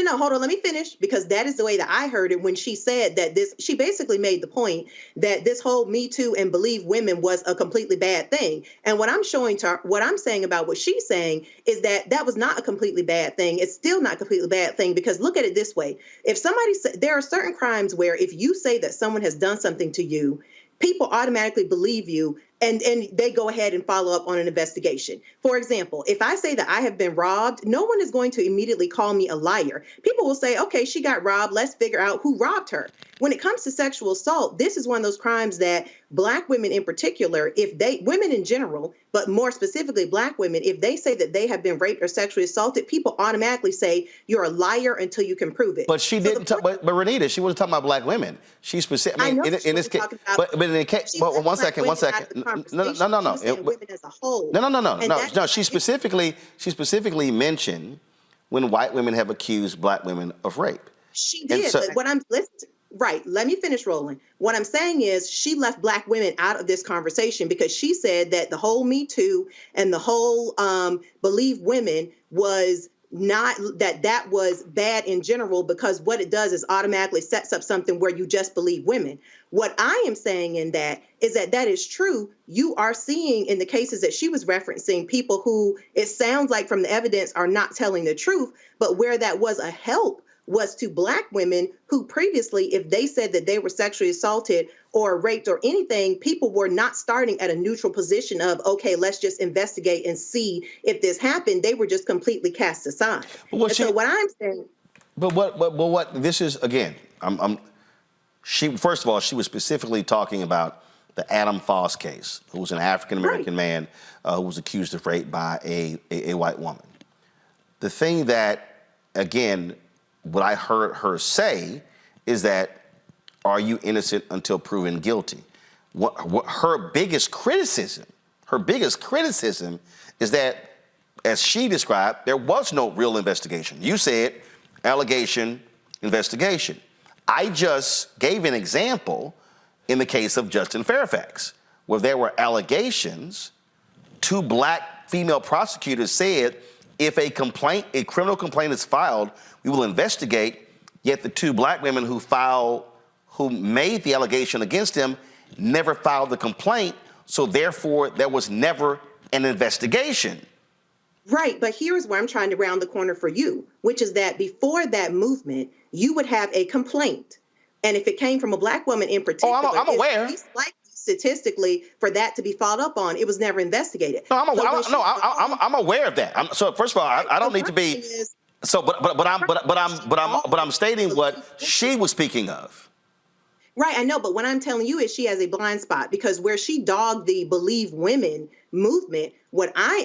hold on. Let me finish, because that is the way that I heard it when she said that she basically made the point that this whole Me Too and Believe Women was a completely bad thing. And what I'm saying about what she's saying is that was not a completely bad thing. It's still not a completely bad thing, because look at it this way. If there are certain crimes where if you say that someone has done something to you, people automatically believe you, and they go ahead and follow up on an investigation. For example, if I say that I have been robbed, no one is going to immediately call me a liar. People will say, okay, she got robbed. Let's figure out who robbed her. When it comes to sexual assault, this is one of those crimes that Black women in particular, women in general, but more specifically Black women, if they say that they have been raped or sexually assaulted, people automatically say you're a liar until you can prove it. But she didn't. But Renita, she wasn't talking about Black women. She specific. I mean, in this case, but in the case, one second. No. Women as a whole. No. She specifically mentioned when white women have accused Black women of rape. She did. But right. Let me finish rolling. What I'm saying is she left Black women out of this conversation because she said that the whole Me Too and the whole Believe Women was not that was bad in general, because what it does is automatically sets up something where you just believe women. What I am saying in that is that is true. You are seeing in the cases that she was referencing people who it sounds like from the evidence are not telling the truth, but where that was a help was to Black women who previously, if they said that they were sexually assaulted or raped or anything, people were not starting at a neutral position of, okay, let's just investigate and see if this happened. They were just completely cast aside. So what I'm saying. But what this is, again, first of all, she was specifically talking about the Adam Foss case, who was an African-American man who was accused of rape by a white woman. The thing that, again, what I heard her say is that, are you innocent until proven guilty? What her biggest criticism is that, as she described, there was no real investigation. You said allegation, investigation. I just gave an example in the case of Justin Fairfax, where there were allegations. 2 Black female prosecutors said, if a criminal complaint is filed, we will investigate. Yet the 2 Black women who made the allegation against him never filed the complaint. So therefore, there was never an investigation. Right. But here's where I'm trying to round the corner for you, which is that before that movement, you would have a complaint. And if it came from a Black woman in particular, I'm aware. It's likely statistically for that to be followed up on. It was never investigated. No, I'm aware of that. So first of all, I don't need to be. But I'm stating what she was speaking of. Right, I know, but what I'm telling you is she has a blind spot, because where she dogged the Believe Women movement, what I'm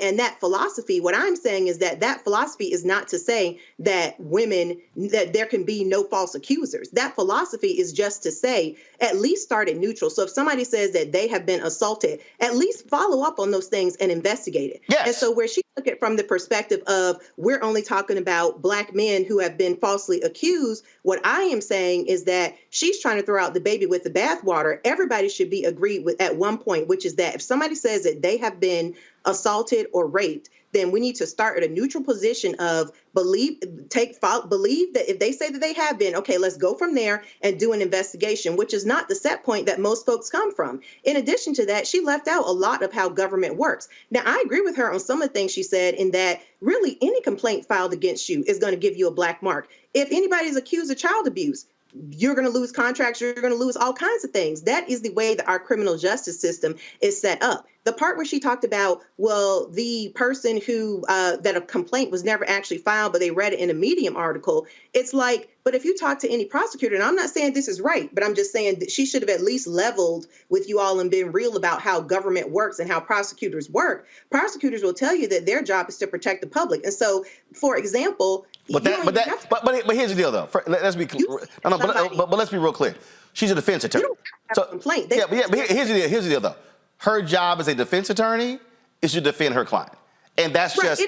saying is that philosophy is not to say that that there can be no false accusers. That philosophy is just to say, at least start it neutral. So if somebody says that they have been assaulted, at least follow up on those things and investigate it. Yes. And so where she took it from the perspective of, we're only talking about Black men who have been falsely accused, what I am saying is that she's trying to throw out the baby with the bathwater. Everybody should be agreed with at one point, which is that if somebody says that they have been assaulted or raped, then we need to start at a neutral position of believe that if they say that they have been, okay, let's go from there and do an investigation, which is not the set point that most folks come from. In addition to that, she left out a lot of how government works. Now, I agree with her on some of the things she said, in that really any complaint filed against you is going to give you a black mark. If anybody's accused of child abuse, you're going to lose contracts, you're going to lose all kinds of things. That is the way that our criminal justice system is set up. The part where she talked about, well, the person who, that a complaint was never actually filed, but they read it in a Medium article, it's like, but if you talk to any prosecutor, and I'm not saying this is right, but I'm just saying that she should have at least leveled with you all and been real about how government works and how prosecutors work. Prosecutors will tell you that their job is to protect the public. And so, for example, but here's the deal, though. Let's be clear. But let's be real clear. She's a defense attorney. You don't have a complaint. But here's the deal. Here's the deal, though. Her job as a defense attorney is to defend her client, and that's just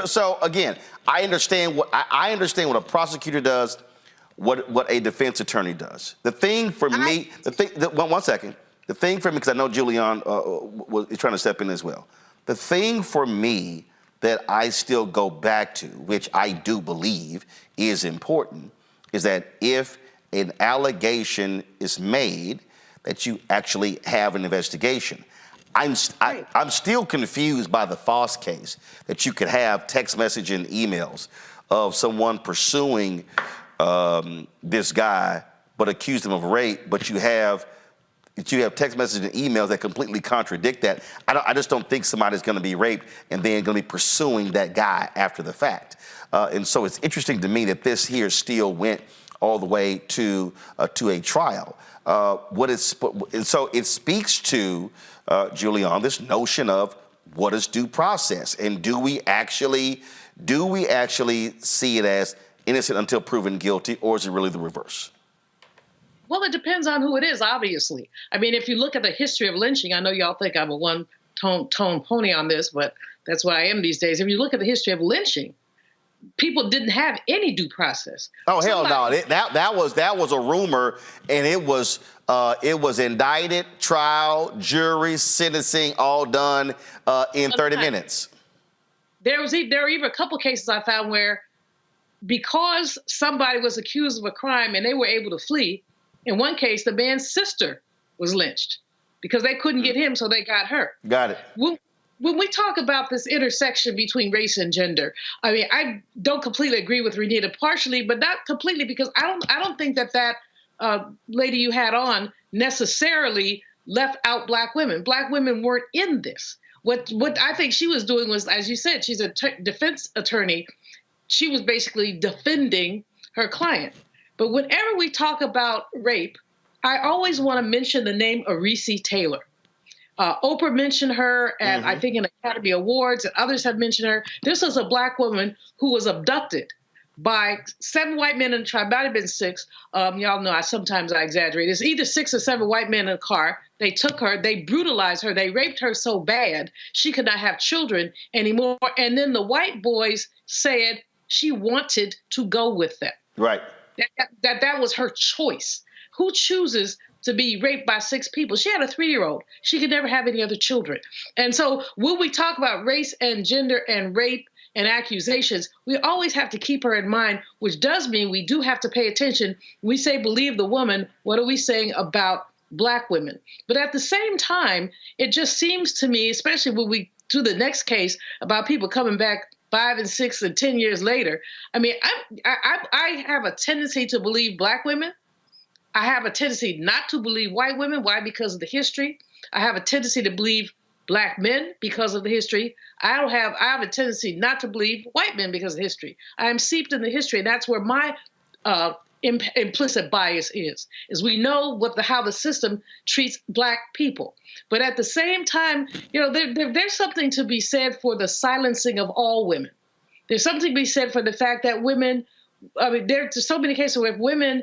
so again, I understand what a prosecutor does, what a defense attorney does. The thing for me, one second. The thing for me, because I know Julian is trying to step in as well. The thing for me that I still go back to, which I do believe is important, is that if an allegation is made, that you actually have an investigation. I'm still confused by the Foss case, that you could have text message and emails of someone pursuing this guy, but accused him of rape, but you have text messages and emails that completely contradict that. I just don't think somebody's going to be raped and then going to be pursuing that guy after the fact. And so it's interesting to me that this here still went all the way to a trial. And so it speaks to, Julian, this notion of what is due process, and do we actually see it as innocent until proven guilty, or is it really the reverse? Well, it depends on who it is, obviously. I mean, if you look at the history of lynching, I know y'all think I'm a one-tone pony on this, but that's what I am these days. If you look at the history of lynching, people didn't have any due process. Oh, hell no! That was a rumor, and it was indicted, trial, jury, sentencing, all done in 30 minutes. There were even a couple cases I found where, because somebody was accused of a crime and they were able to flee, in one case the man's sister was lynched because they couldn't get him, so they got her. Got it. When we talk about this intersection between race and gender, I mean, I don't completely agree with Renita, partially, but not completely, because I don't think that lady you had on necessarily left out black women. Black women weren't in this. What I think she was doing was, as you said, she's a defense attorney. She was basically defending her client. But whenever we talk about rape, I always want to mention the name Areese Taylor. Oprah mentioned her, and I think in Academy Awards, and others have mentioned her. This was a black woman who was abducted by 7 white men in a tribe. Might have been 6. Y'all know sometimes I exaggerate. It's either 6 or 7 white men in a car. They took her, they brutalized her, they raped her so bad she could not have children anymore. And then the white boys said she wanted to go with them. Right. That was her choice. Who chooses to be raped by 6 people? She had a 3-year-old. She could never have any other children. And so when we talk about race and gender and rape and accusations, we always have to keep her in mind, which does mean we do have to pay attention. We say believe the woman. What are we saying about black women? But at the same time, it just seems to me, especially when we do the next case about people coming back 5 and 6 and 10 years later. I mean, I have a tendency to believe black women. I have a tendency not to believe white women. Why? Because of the history. I have a tendency to believe black men because of the history. I have a tendency not to believe white men because of history. I am seeped in the history, and that's where my implicit bias is we know how the system treats black people. But at the same time, there's something to be said for the silencing of all women. There's something to be said for the fact that women, I mean, there's so many cases where women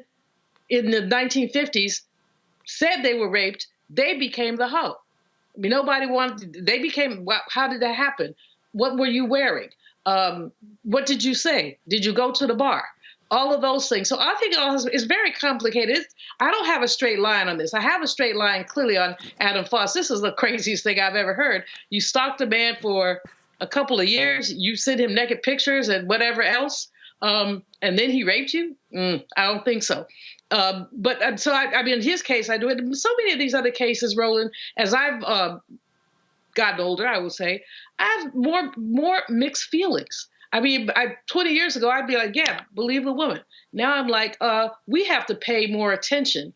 in the 1950s said they were raped, they became the hoe. I mean, they became, how did that happen? What were you wearing? What did you say? Did you go to the bar? All of those things. So I think it's very complicated. I don't have a straight line on this. I have a straight line clearly on Adam Foss. This is the craziest thing I've ever heard. You stalked a man for a couple of years, you sent him naked pictures and whatever else, and then he raped you? I don't think so. So I mean, in his case, I do it. So many of these other cases, Roland, as I've gotten older, I would say, I have more mixed feelings. I mean, 20 years ago, I'd be like, yeah, believe the woman. Now I'm like, we have to pay more attention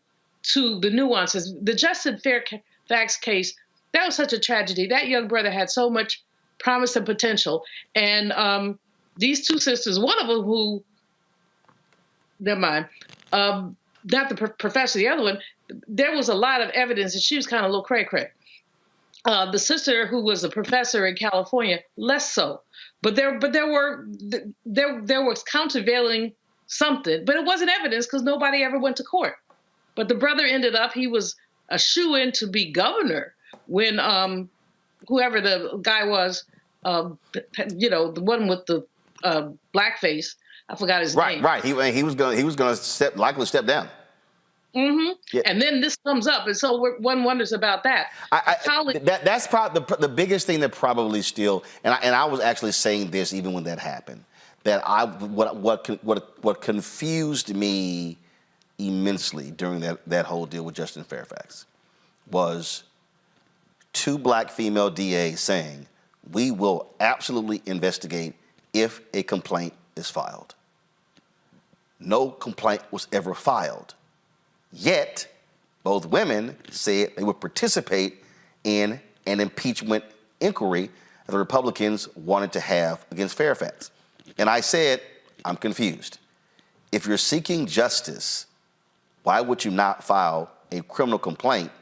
to the nuances. The Justin Fairfax case, that was such a tragedy. That young brother had so much promise and potential. And these two sisters, one of them who, never mind, not the professor, the other one, there was a lot of evidence that she was kind of a little cray-cray. The sister who was a professor in California, less so. But there was countervailing something, but it wasn't evidence because nobody ever went to court. But the brother ended up, he was a shoo-in to be governor when whoever the guy was, the one with the blackface, I forgot his name. Right. He was going to likely step down. Mm-hmm. Yeah. And then this comes up, and so one wonders about that. That's probably the biggest thing that probably still, and I was actually saying this even when that happened, that what confused me immensely during that whole deal with Justin Fairfax was two black female DAs saying, we will absolutely investigate if a complaint is filed. No complaint was ever filed. Yet, both women said they would participate in an impeachment inquiry that the Republicans wanted to have against Fairfax. And I said, I'm confused. If you're seeking justice, why would you not file a criminal complaint?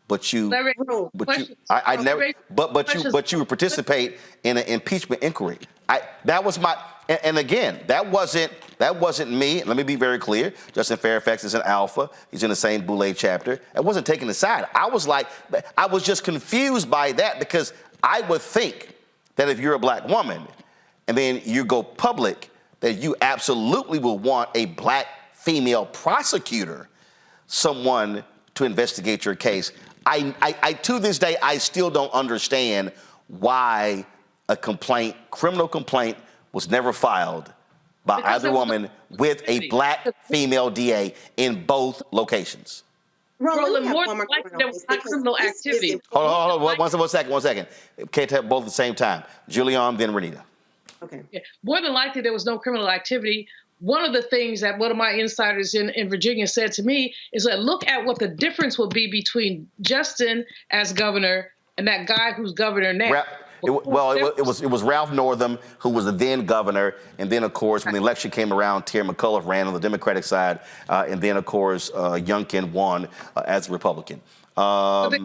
But you would participate in an impeachment inquiry. That was my, and again, that wasn't me. Let me be very clear. Justin Fairfax is an alpha. He's in the same Boulay chapter. It wasn't taken aside. I was just confused by that because I would think that if you're a black woman and then you go public, that you absolutely will want a black female prosecutor, someone to investigate your case. I to this day, I still don't understand why a criminal complaint was never filed by either woman with a black female DA in both locations. Roland, more than likely there was not criminal activity. Hold on, one second. Can't have both at the same time. Julian, then Renita. Okay. Yeah. More than likely there was no criminal activity. One of the things that one of my insiders in Virginia said to me is that look at what the difference will be between Justin as governor and that guy who's governor now. It was Ralph Northam, who was the then governor, and then, of course, when the election came around, Terry McAuliffe ran on the Democratic side, and then, of course, Youngkin won as a Republican. But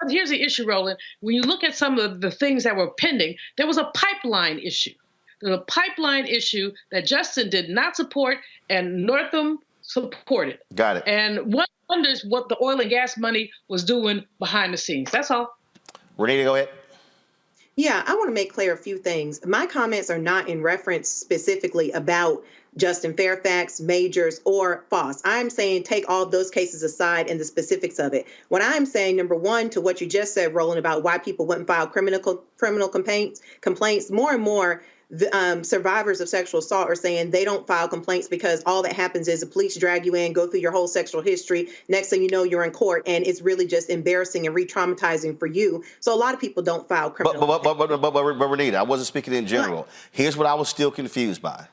here's the issue, Roland. When you look at some of the things that were pending, there was a pipeline issue. There was a pipeline issue that Justin did not support and Northam supported. Got it. And one wonders what the oil and gas money was doing behind the scenes. That's all. Renita, go ahead. Yeah, I want to make clear a few things. My comments are not in reference specifically about Justin Fairfax, Majors, or Foss. I'm saying take all those cases aside and the specifics of it. What I'm saying, number one, to what you just said, Roland, about why people wouldn't file criminal complaints, more and more survivors of sexual assault are saying they don't file complaints because all that happens is the police drag you in, go through your whole sexual history. Next thing you know, you're in court, and it's really just embarrassing and re-traumatizing for you. So a lot of people don't file criminal complaints. But Renita, I wasn't speaking in general. Right. Here's what I was still confused by.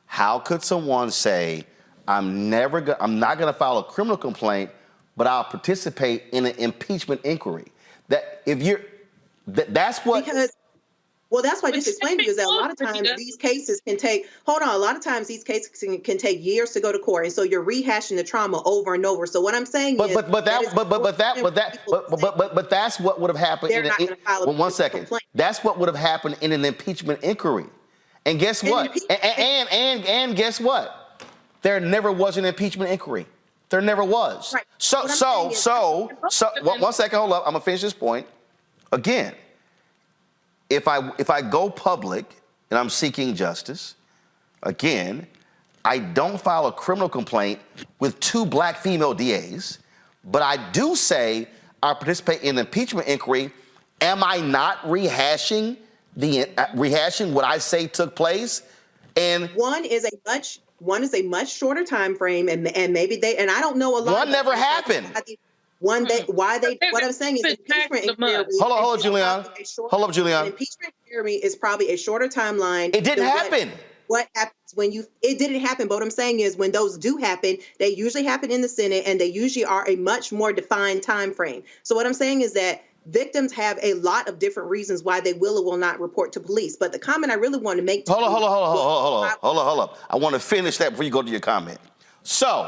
How could someone say, I'm not going to file a criminal complaint, but I'll participate in an impeachment inquiry? That's what. Well, that's what I just explained to you, is that a lot of times these cases can take, a lot of times these cases can take years to go to court. And so you're rehashing the trauma over and over. So what I'm saying is. But that's what would have happened. One second. That's what would have happened in an impeachment inquiry. And guess what? And guess what? There never was an impeachment inquiry. There never was. Right. So, one second, hold up. I'm gonna finish this point. Again, if I go public and I'm seeking justice, again, I don't file a criminal complaint with two black female DAs, but I do say I participate in an impeachment inquiry. Am I not rehashing rehashing what I say took place. And one is a much shorter time frame, and maybe I don't know a lot. One never happened. What I'm saying is impeachment inquiry. Hold up, Julian. Hold up, Julian. Impeachment inquiry is probably a shorter timeline. It didn't happen. What happens it didn't happen, but what I'm saying is when those do happen, they usually happen in the Senate, and they usually are a much more defined time frame. So what I'm saying is that victims have a lot of different reasons why they will or will not report to police. But the comment I really want to make Hold up. I want to finish that before you go to your comment. So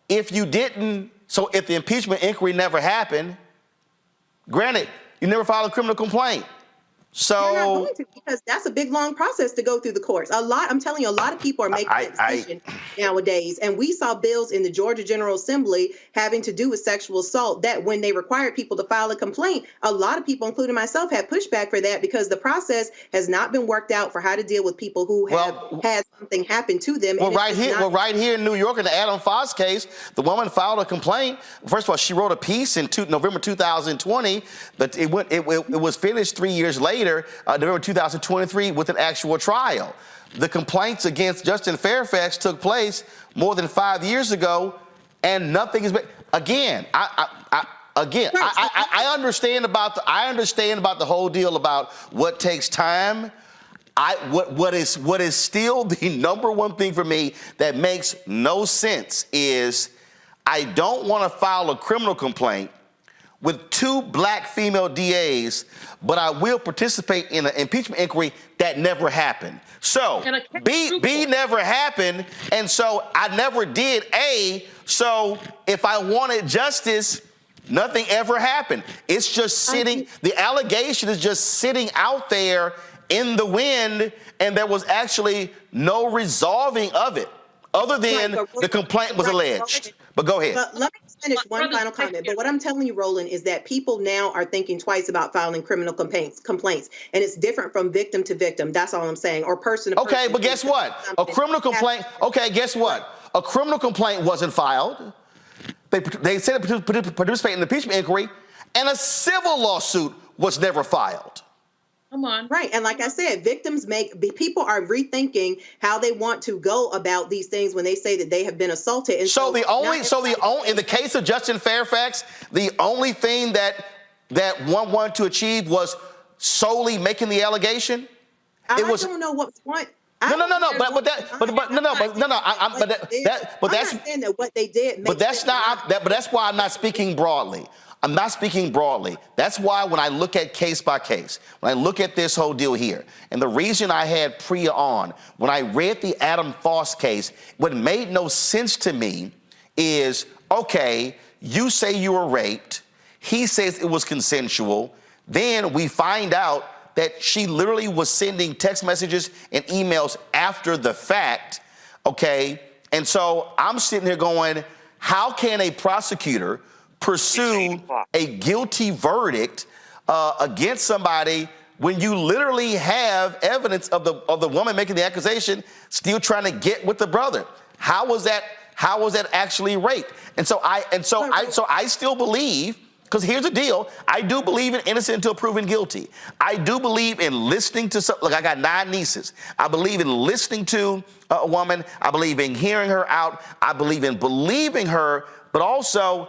if the impeachment inquiry never happened, granted, you never filed a criminal complaint. So you're not going to, because that's a big, long process to go through the courts. I'm telling you, a lot of people are making that decision nowadays. And we saw bills in the Georgia General Assembly having to do with sexual assault that when they required people to file a complaint, a lot of people, including myself, had pushback for that because the process has not been worked out for how to deal with people who have had something happen to them. Right here in New York in the Adam Foss case, the woman filed a complaint. First of all, she wrote a piece in November 2020, but it was finished 3 years later. November 2023 with an actual trial. The complaints against Justin Fairfax took place more than 5 years ago, and nothing has been. Again, I understand about the whole deal about what takes time. What is still the number one thing for me that makes no sense is I don't want to file a criminal complaint with 2 black female DAs, but I will participate in an impeachment inquiry that never happened. So B never happened, and so I never did A. So if I wanted justice, nothing ever happened. It's just sitting. The allegation is just sitting out there in the wind, and there was actually no resolving of it, other than the complaint was alleged. But go ahead. But let me finish one final comment. But what I'm telling you, Roland, is that people now are thinking twice about filing criminal complaints, and it's different from victim to victim. That's all I'm saying, or person to person. Okay, but guess what? A criminal complaint. Okay, guess what? A criminal complaint wasn't filed. They said to participate in the impeachment inquiry, and a civil lawsuit was never filed. Come on. Right. And like I said, people are rethinking how they want to go about these things when they say that they have been assaulted. And in the case of Justin Fairfax, the only thing that one wanted to achieve was solely making the allegation. I don't know what's what. But that's why I'm not speaking broadly. I'm not speaking broadly. That's why when I look at case by case, when I look at this whole deal here, and the reason I had Priya on, when I read the Adam Foss case, what made no sense to me is, okay, you say you were raped. He says it was consensual. Then we find out that she literally was sending text messages and emails after the fact, okay? And so I'm sitting here going, how can a prosecutor pursue a guilty verdict against somebody when you literally have evidence of the woman making the accusation still trying to get with the brother? How was that actually rape? And so I still believe, because here's the deal, I do believe in innocent until proven guilty. I do believe in listening to look, I got 9 nieces. I believe in listening to a woman. I believe in hearing her out. I believe in believing her, but also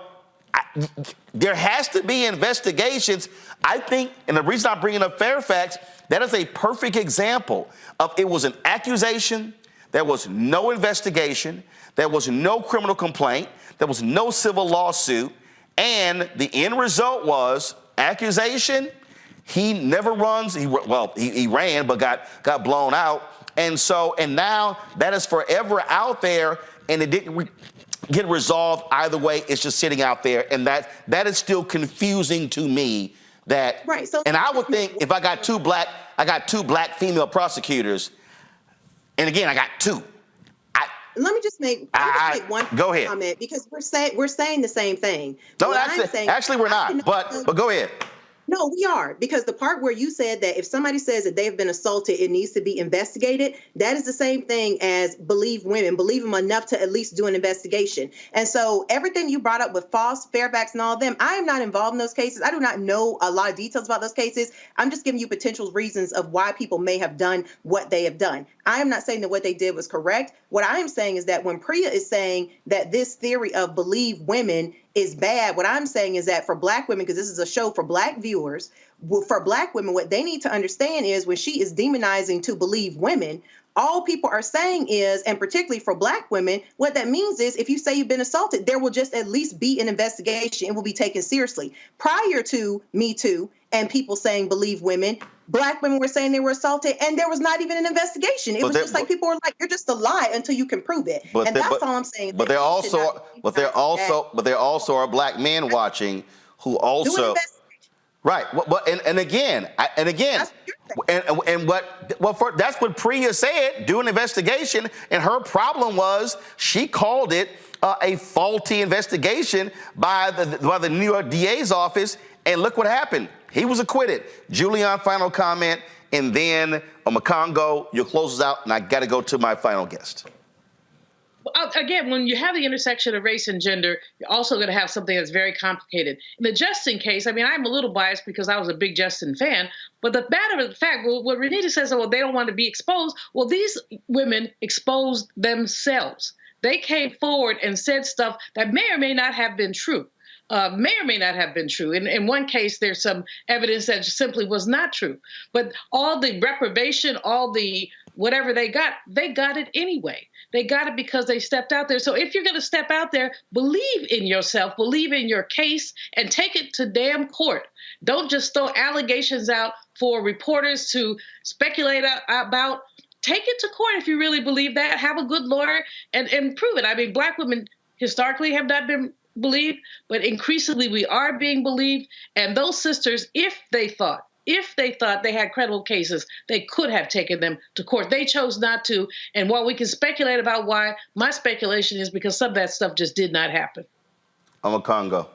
there has to be investigations. I think, and the reason I'm bringing up Fairfax, that is a perfect example of it was an accusation, there was no investigation, there was no criminal complaint, there was no civil lawsuit, and the end result was accusation. He never runs. He ran, but got blown out, and now that is forever out there, and it didn't get resolved either way. It's just sitting out there, and that is still confusing to me. Right. So, and I would think if I got two black female prosecutors, and again I got 2. Let me just make one comment, because we're saying the same thing. No, actually we're not. But go ahead. No, we are, because the part where you said that if somebody says that they've been assaulted, it needs to be investigated. That is the same thing as believe women, believe them enough to at least do an investigation. And so everything you brought up with Foss, Fairfax, and all of them, I am not involved in those cases. I do not know a lot of details about those cases. I'm just giving you potential reasons of why people may have done what they have done. I am not saying that what they did was correct. What I am saying is that when Priya is saying that this theory of believe women is bad, what I'm saying is that for Black women, because this is a show for Black viewers, for Black women, what they need to understand is when she is demonizing to believe women, all people are saying is, and particularly for Black women, what that means is if you say you've been assaulted, there will just at least be an investigation and will be taken seriously. Prior to Me Too and people saying believe women, Black women were saying they were assaulted and there was not even an investigation. It was just like people were like, you're just a lie until you can prove it. And that's all I'm saying. But there also are Black men watching who also right. And again, that's what Priya said. Do an investigation, and her problem was she called it a faulty investigation by the New York DA's office. And look what happened. He was acquitted. Julian, final comment, and then Makongo, you'll close us out, and I got to go to my final guest. Again, when you have the intersection of race and gender, you're also going to have something that's very complicated. In the Justin case, I mean, I'm a little biased because I was a big Justin fan, but the matter of the fact, what Renita says, well, they don't want to be exposed. Well, these women exposed themselves. They came forward and said stuff that may or may not have been true. In one case, there's some evidence that simply was not true. But all the reprobation, all the whatever they got it anyway. They got it because they stepped out there. So if you're going to step out there, believe in yourself, believe in your case, and take it to damn court. Don't just throw allegations out for reporters to speculate about. Take it to court if you really believe that. Have a good lawyer and prove it. I mean, Black women historically have not been believed, but increasingly we are being believed. And those sisters, if they thought they had credible cases, they could have taken them to court. They chose not to. And while we can speculate about why, my speculation is because some of that stuff just did not happen. I'm a Congo.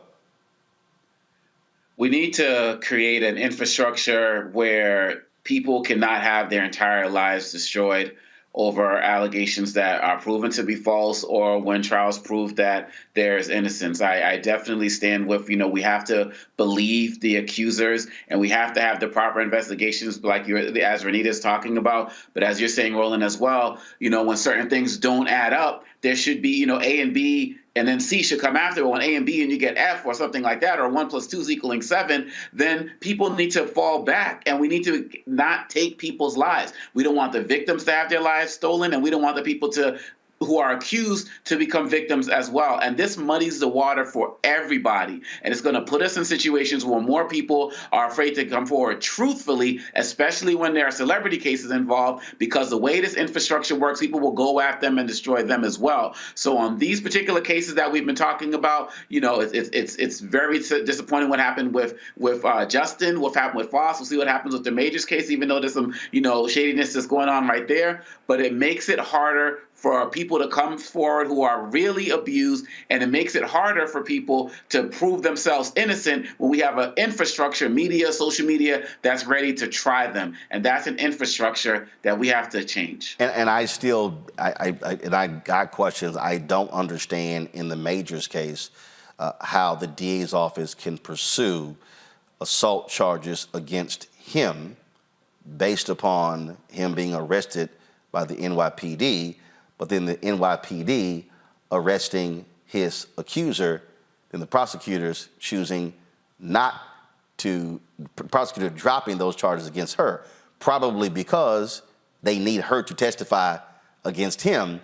We need to create an infrastructure where people cannot have their entire lives destroyed over allegations that are proven to be false or when trials prove that there's innocence. I definitely stand with, we have to believe the accusers and we have to have the proper investigations like as Renita's talking about. But as you're saying, Roland, as well, when certain things don't add up, there should be, A and B and then C should come after. When A and B and you get F or something like that, or 1 + 2 = 7, then people need to fall back and we need to not take people's lives. We don't want the victims to have their lives stolen, and we don't want the people who are accused to become victims as well. And this muddies the water for everybody. And it's going to put us in situations where more people are afraid to come forward truthfully, especially when there are celebrity cases involved, because the way this infrastructure works, people will go after them and destroy them as well. So on these particular cases that we've been talking about, it's very disappointing what happened with Justin, what happened with Foss. We'll see what happens with the Majors case, even though there's some, shadiness that's going on right there. But it makes it harder for people to come forward who are really abused, and it makes it harder for people to prove themselves innocent when we have an infrastructure, media, social media, that's ready to try them. And that's an infrastructure that we have to change. And I got questions. I don't understand in the Majors case how the DA's office can pursue assault charges against him based upon him being arrested by the NYPD, but then the NYPD arresting his accuser, then the prosecutors choosing not to, prosecutor dropping those charges against her, probably because they need her to testify against him.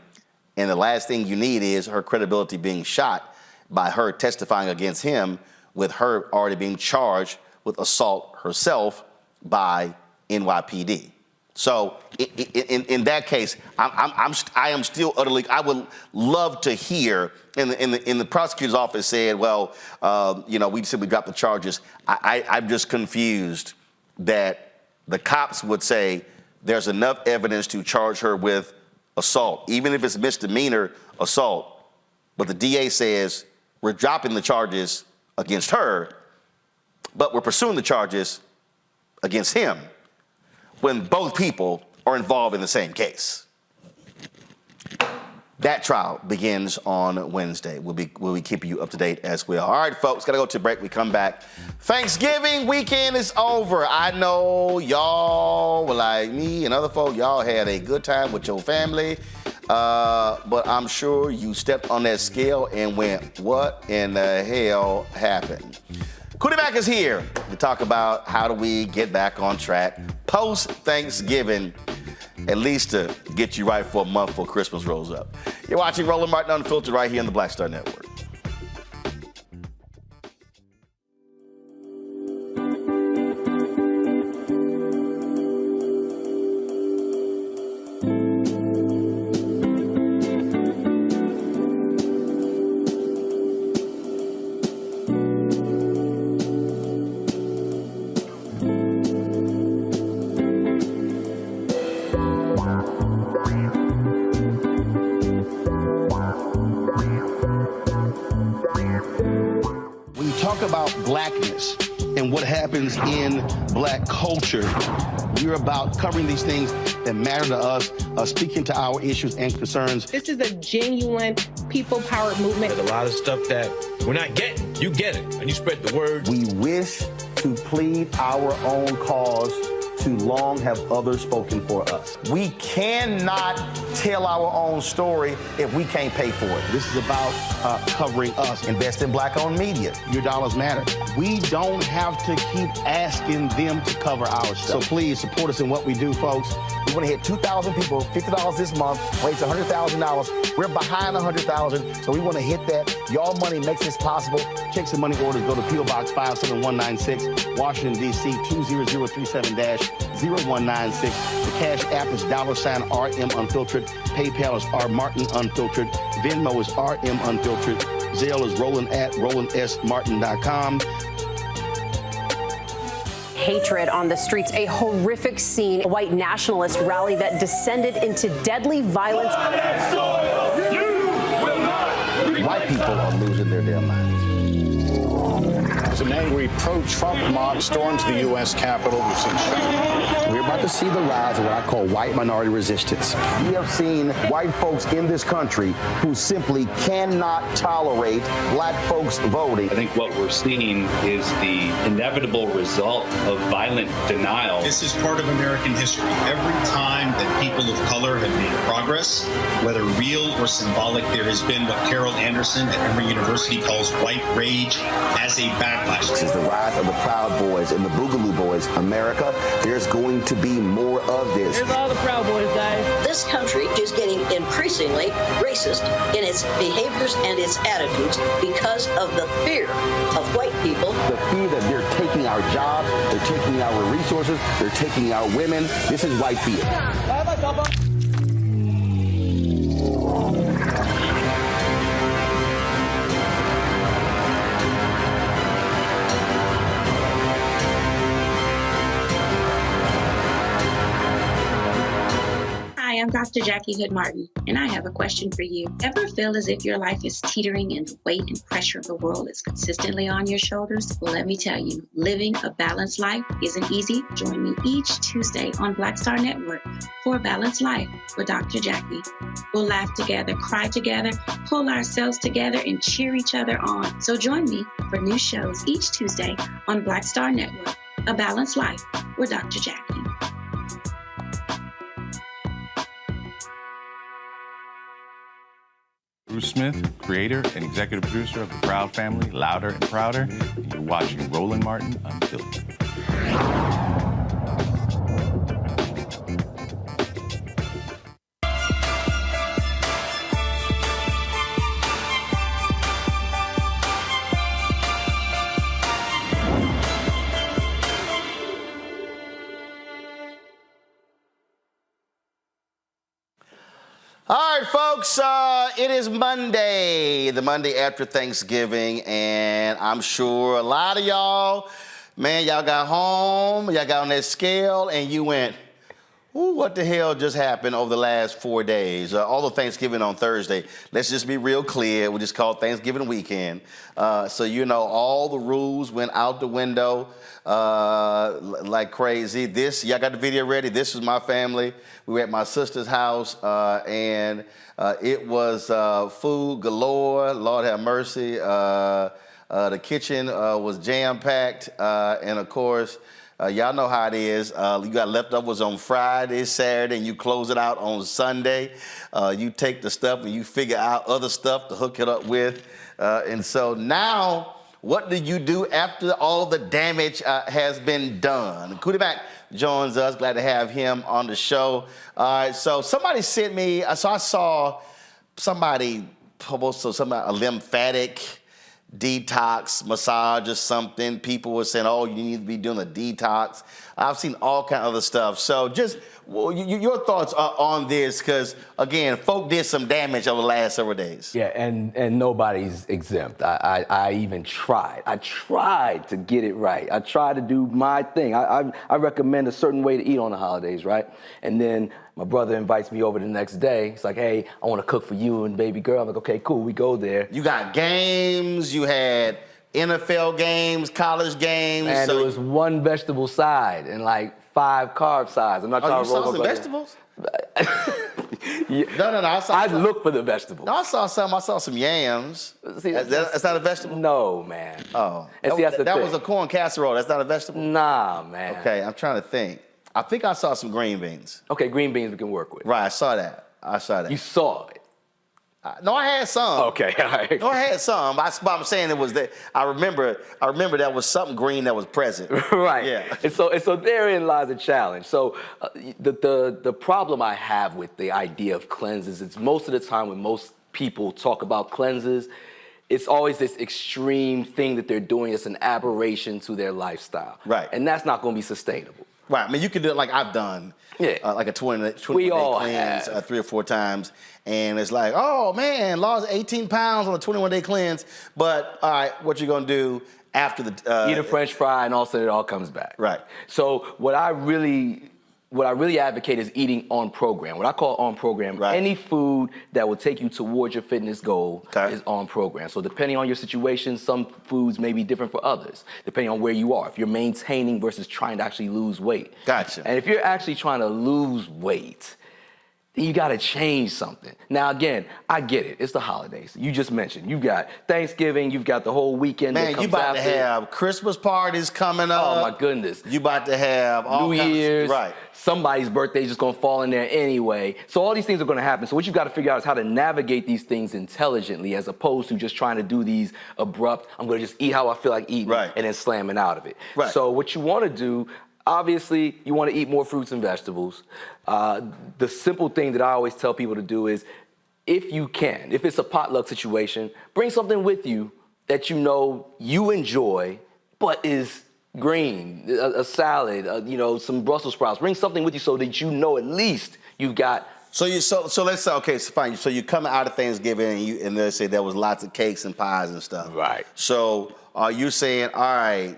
And the last thing you need is her credibility being shot by her testifying against him, with her already being charged with assault herself by NYPD. So in that case, I am still utterly. I would love to hear in the prosecutor's office said, well, we said we dropped the charges. I'm just confused that the cops would say there's enough evidence to charge her with assault, even if it's misdemeanor assault. But the DA says we're dropping the charges against her. but we're pursuing the charges against him when both people are involved in the same case. That trial begins on Wednesday. We'll be keeping you up to date as well. All right, folks, gotta go to break. We come back. Thanksgiving weekend is over. I know y'all were like me and other folk. Y'all had a good time with your family, but I'm sure you stepped on that scale and went, what in the hell happened? Cootie Mac is here to talk about how do we get back on track post-Thanksgiving, at least to get you right for a month before Christmas rolls up. You're watching Roland Martin Unfiltered right here on the Black Star Network. About blackness and what happens in black culture. We're about covering these things that matter to us, speaking to our issues and concerns. This is a genuine people-powered movement. There's a lot of stuff that we're not getting. You get it, and you spread the word. We wish to plead our own cause. Too long have others spoken for us. We cannot tell our own story if we can't pay for it. This is about covering us. Invest in black-owned media. Your dollars matter. We don't have to keep asking them to cover our stuff. So please support us in what we do, folks. We want to hit 2,000 people, $50 this month, raise $100,000. We're behind 100,000, so we want to hit that. Y'all money makes this possible. Checks and money orders go to P.O. Box 57196, Washington, D.C. 20037-0196. The Cash App is $RM Unfiltered. PayPal is R Martin Unfiltered. Venmo is RM Unfiltered. Zelle is Roland@RolandSMartin.com. Hatred on the streets, a horrific scene, a white nationalist rally that descended into deadly violence. White people are losing their damn minds. An angry pro-Trump mob storms the U.S. Capitol. We're about to see the rise of what I call white minority resistance. We have seen white folks in this country who simply cannot tolerate black folks voting. I think what we're seeing is the inevitable result of violent denial. This is part of American history. Every time that people of color have made progress, whether real or symbolic, there has been what Carol Anderson at Emory University calls white rage as a backlash. This is the rise of the Proud Boys and the Boogaloo Boys. America, there's going to be more of this. Here's all the Proud Boys, guys. This country is getting increasingly racist in its behaviors and its attitudes because of the fear of white people. The fear that they're taking our jobs, they're taking our resources, they're taking our women. This is white fear. Hi, I'm Dr. Jackie Hood Martin, and I have a question for you. Ever feel as if your life is teetering and the weight and pressure of the world is consistently on your shoulders? Well, let me tell you, living a balanced life isn't easy. Join me each Tuesday on Black Star Network for A Balanced Life with Dr. Jackie. We'll laugh together, cry together, pull ourselves together, and cheer each other on. So join me for new shows each Tuesday on Black Star Network, A Balanced Life with Dr. Jackie. Bruce Smith, creator and executive producer of The Proud Family, Louder and Prouder, and you're watching Roland Martin Unfiltered. All right, folks, it is Monday, the Monday after Thanksgiving, and I'm sure a lot of y'all, man, y'all got home, y'all got on that scale, and you went, Ooh, what the hell just happened over the last 4 days? Although Thanksgiving on Thursday, let's just be real clear. We just call it Thanksgiving weekend. So, you know, all the rules went out the window like crazy. Y'all got the video ready? This was my family. We were at my sister's house, and it was food galore. Lord have mercy. The kitchen was jam-packed, and of course, y'all know how it is. You got leftovers on Friday, Saturday, and you close it out on Sunday. You take the stuff and you figure out other stuff to hook it up with. And so now, what do you do after all the damage has been done? Cootie Mac joins us. Glad to have him on the show. All right, so somebody sent me, so I saw somebody post a lymphatic detox massage or something. People were saying, oh, you need to be doing a detox. I've seen all kind of other stuff. So just your thoughts on this, because again, folk did some damage over the last several days. Yeah, and nobody's exempt. I even tried. I tried to get it right. I tried to do my thing. I recommend a certain way to eat on the holidays, right? And then my brother invites me over the next day. He's like, hey, I want to cook for you and baby girl. I'm like, okay, cool, we go there. You got games, you had NFL games, college games. And it was one vegetable side and like 5 carb sides. I'm not trying to roll you saw some vegetables? No. I look for the vegetables. No, I saw some yams. See, that's not a vegetable? No, man. Oh. And see, that's the that thing. was a corn casserole. That's not a vegetable? Nah, man. Okay, I'm trying to think. I think I saw some green beans. Okay, green beans we can work with. Right, I saw that. You saw it? No, I had some. Okay, all right. No, I had some. I'm saying it was that. I remember that was something green that was present. Right. Yeah. And so therein lies a challenge. So the problem I have with the idea of cleanses is most of the time when most people talk about cleanses, it's always this extreme thing that they're doing. It's an aberration to their lifestyle. Right. And that's not going to be sustainable. Right. I mean, you can do it like I've done. Yeah. Like a 20-day cleanse 3 or 4 times. And it's like, oh, man, lost 18 pounds on a 21-day cleanse. But, all right, what you going to do after the... Eat a French fry and all of a sudden it all comes back. Right. So what I really advocate is eating on program. What I call on program, any food that will take you towards your fitness goal is on program. So depending on your situation, some foods may be different for others, depending on where you are. If you're maintaining versus trying to actually lose weight. Gotcha. And if you're actually trying to lose weight, then you got to change something. Now, again, I get it. It's the holidays. You just mentioned. You've got Thanksgiving. You've got the whole weekend that comes you about after. to have Christmas parties coming up. Oh, my goodness. You about to have all New Year's. Right. Somebody's birthday is just going to fall in there anyway. So all these things are going to happen. So what you've got to figure out is how to navigate these things intelligently as opposed to just trying to do these abrupt, I'm going to just eat how I feel like eating and then slamming out of it. Right. So what you want to do, obviously, you want to eat more fruits and vegetables. The simple thing that I always tell people to do is, if you can, if it's a potluck situation, bring something with you that you know you enjoy, but is green, a salad, some Brussels sprouts. Bring something with you so that you know at least you've got. So let's say, okay, so fine. So you come out of Thanksgiving and they say there was lots of cakes and pies and stuff. Right. So are you saying, all right,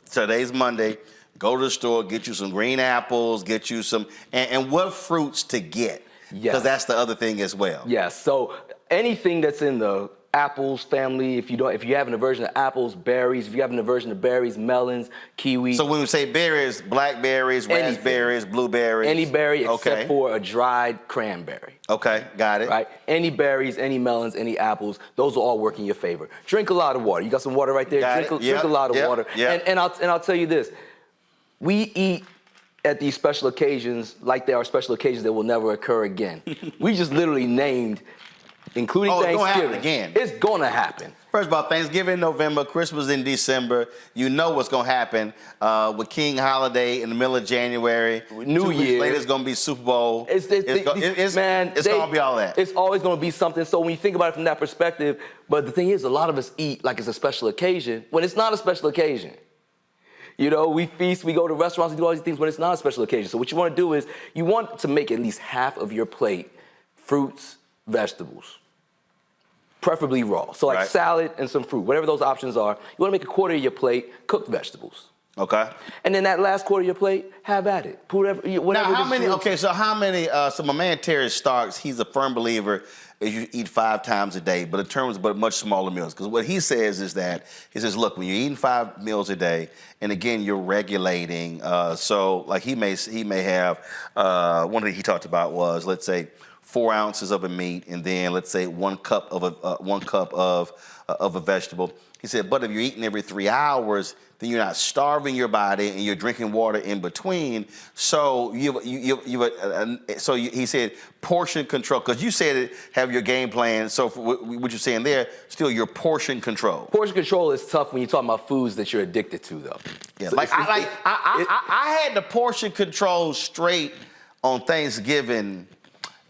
today's Monday, go to the store, get you some green apples, get you some, and what fruits to get? Yes. Because that's the other thing as well. Yes. So anything that's in the apples family, if you have an aversion to apples, berries, if you have an aversion to berries, melons, kiwi. So when we say berries, blackberries, raspberries, blueberries. Any berry except for a dried cranberry. Okay, got it. Right? Any berries, any melons, any apples, those will all work in your favor. Drink a lot of water. You got some water right there? Drink a lot of water. Yep. And I'll tell you this. We eat at these special occasions like there are special occasions that will never occur again. We just literally named, including Thanksgiving. It's gonna happen again. It's gonna happen. First of all, Thanksgiving in November, Christmas in December. You know what's gonna happen with King Holiday in the middle of January. New Year. 2 weeks later, it's gonna be Super Bowl. It's gonna be all that. It's always gonna be something. So when you think about it from that perspective, but the thing is, a lot of us eat like it's a special occasion when it's not a special occasion. We feast, we go to restaurants, we do all these things when it's not a special occasion. So what you want to do is you want to make at least half of your plate fruits, vegetables, preferably raw. So like salad and some fruit, whatever those options are. You want to make a quarter of your plate cooked vegetables. Okay. And then that last quarter of your plate, have at it. Whatever. Now, how many? Okay, so how many? So my man Terry Starks, he's a firm believer is you eat 5 times a day, but in terms but much smaller meals. Because what he says is that he says, look, when you're eating 5 meals a day, and again you're regulating. So like he may have one thing he talked about was, let's say, 4 ounces of a meat, and then let's say 1 cup of a vegetable. He said, but if you're eating every 3 hours, then you're not starving your body, and you're drinking water in between. So he said portion control, because you said it, have your game plan. So for what you're saying there, still your portion control. Portion control is tough when you're talking about foods that you're addicted to, though. Yeah, I had the portion control straight on Thanksgiving,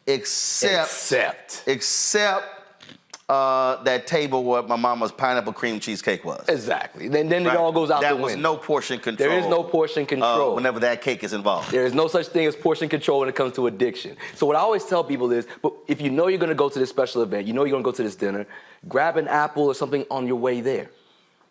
except that table where my mama's pineapple cream cheesecake was. Exactly. Then it all goes out the window. There was no portion control. There is no portion control. Whenever that cake is involved. There is no such thing as portion control when it comes to addiction. So what I always tell people is, but if you know you're going to go to this special event, you know you're going to go to this dinner, grab an apple or something on your way there.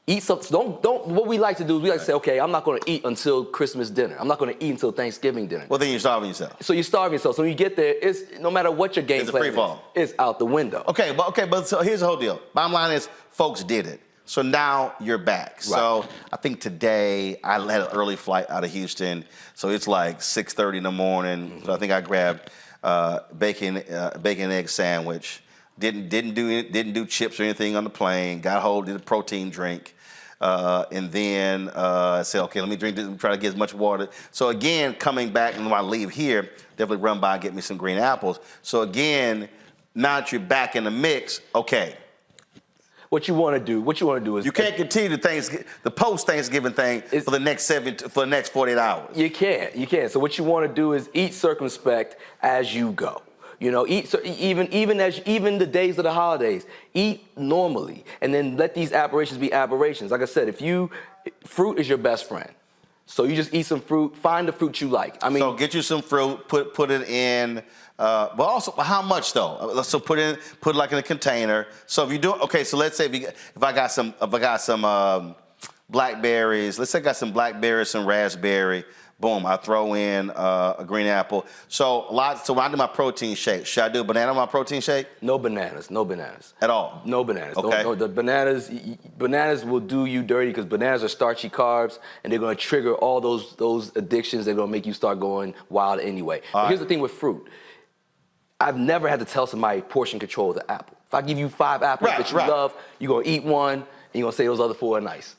Eat something. What we like to do is we like to say, okay, I'm not going to eat until Christmas dinner. I'm not going to eat until Thanksgiving dinner. Well, then you're starving yourself. So you starve yourself. So when you get there, it's no matter what your game plan is, it's out the window. Okay, but so here's the whole deal. Bottom line is, folks did it. So now you're back. Right. So I think today I had an early flight out of Houston. So it's like 6:30 in the morning. Mm-hmm. So I think I grabbed bacon and egg sandwich. Didn't do chips or anything on the plane. Got hold of the protein drink. And then I said, okay, let me drink this and try to get as much water. So again, coming back, and when I leave here, definitely run by and get me some green apples. So again, now that you're back in the mix, okay. What you want to do is you can't continue the post-Thanksgiving thing for the next 48 hours. You can't. So what you want to do is eat circumspect as you go. You know, eat so even the days of the holidays, eat normally, and then let these aberrations be aberrations. Like I said, fruit is your best friend. So you just eat some fruit, find the fruit you like. I mean, so get you some fruit, put it in. But also, how much though? So put it like in a container. So if you do, okay, so let's say if I got some blackberries. Let's say I got some blackberries, some raspberry. Boom, I throw in a green apple. So when I do my protein shake, should I do a banana in my protein shake? No bananas. At all? No bananas. Okay. The bananas will do you dirty because bananas are starchy carbs and they're gonna trigger all those addictions. They're gonna make you start going wild anyway. But here's the thing with fruit. I've never had to tell somebody portion control the apple. If I give you 5 apples that you love, you're gonna eat one and you're gonna say those other 4 are nice.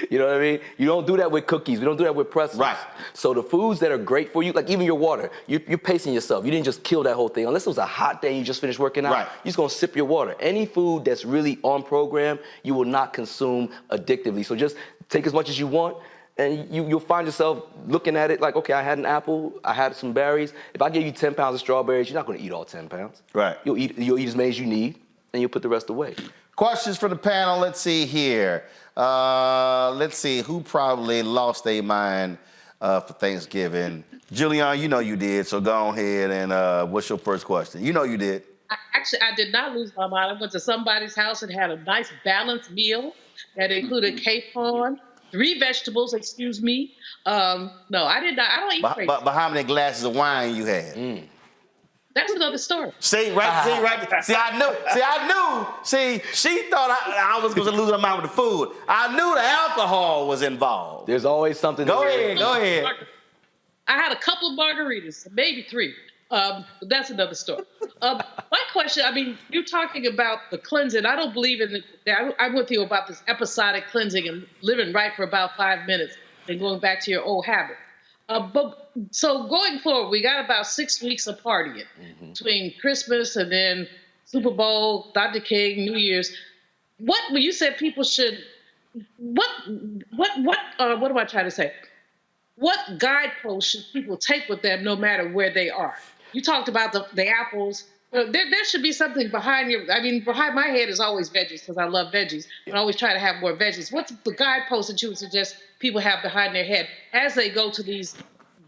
You know what I mean? You don't do that with cookies. We don't do that with pretzels. Right. So the foods that are great for you, like even your water, you're pacing yourself. You didn't just kill that whole thing. Unless it was a hot day and you just finished working out, you're just gonna sip your water. Any food that's really on program, you will not consume addictively. So just take as much as you want, and you'll find yourself looking at it like, okay, I had an apple, I had some berries. If I gave you 10 pounds of strawberries, you're not gonna eat all 10 pounds. Right. You'll eat as many as you need, and you'll put the rest away. Questions for the panel. Let's see here. Let's see who probably lost their mind for Thanksgiving. Julian, you know you did, so go ahead and what's your first question? You know you did. I did not lose my mind. I went to somebody's house and had a nice balanced meal that included capon, 3 vegetables, excuse me. No, I did not. I don't eat crazy. But how many glasses of wine you had? That's another story. See, right. See, I knew. See, she thought I was going to lose my mind with the food. I knew the alcohol was involved. There's always something. Go ahead. I had a couple of margaritas, maybe 3. But that's another story. My question, I mean, you're talking about the cleansing. I don't believe in I'm with you about this episodic cleansing and living right for about 5 minutes and going back to your old habit. So going forward, we got about 6 weeks of partying between Christmas and then Super Bowl, Dr. King, New Year's. When you said people should, what am I trying to say? What guideposts should people take with them no matter where they are? You talked about the apples. There should be something behind my head is always veggies because I love veggies. I always try to have more veggies. What's the guidepost that you would suggest people have behind their head as they go to these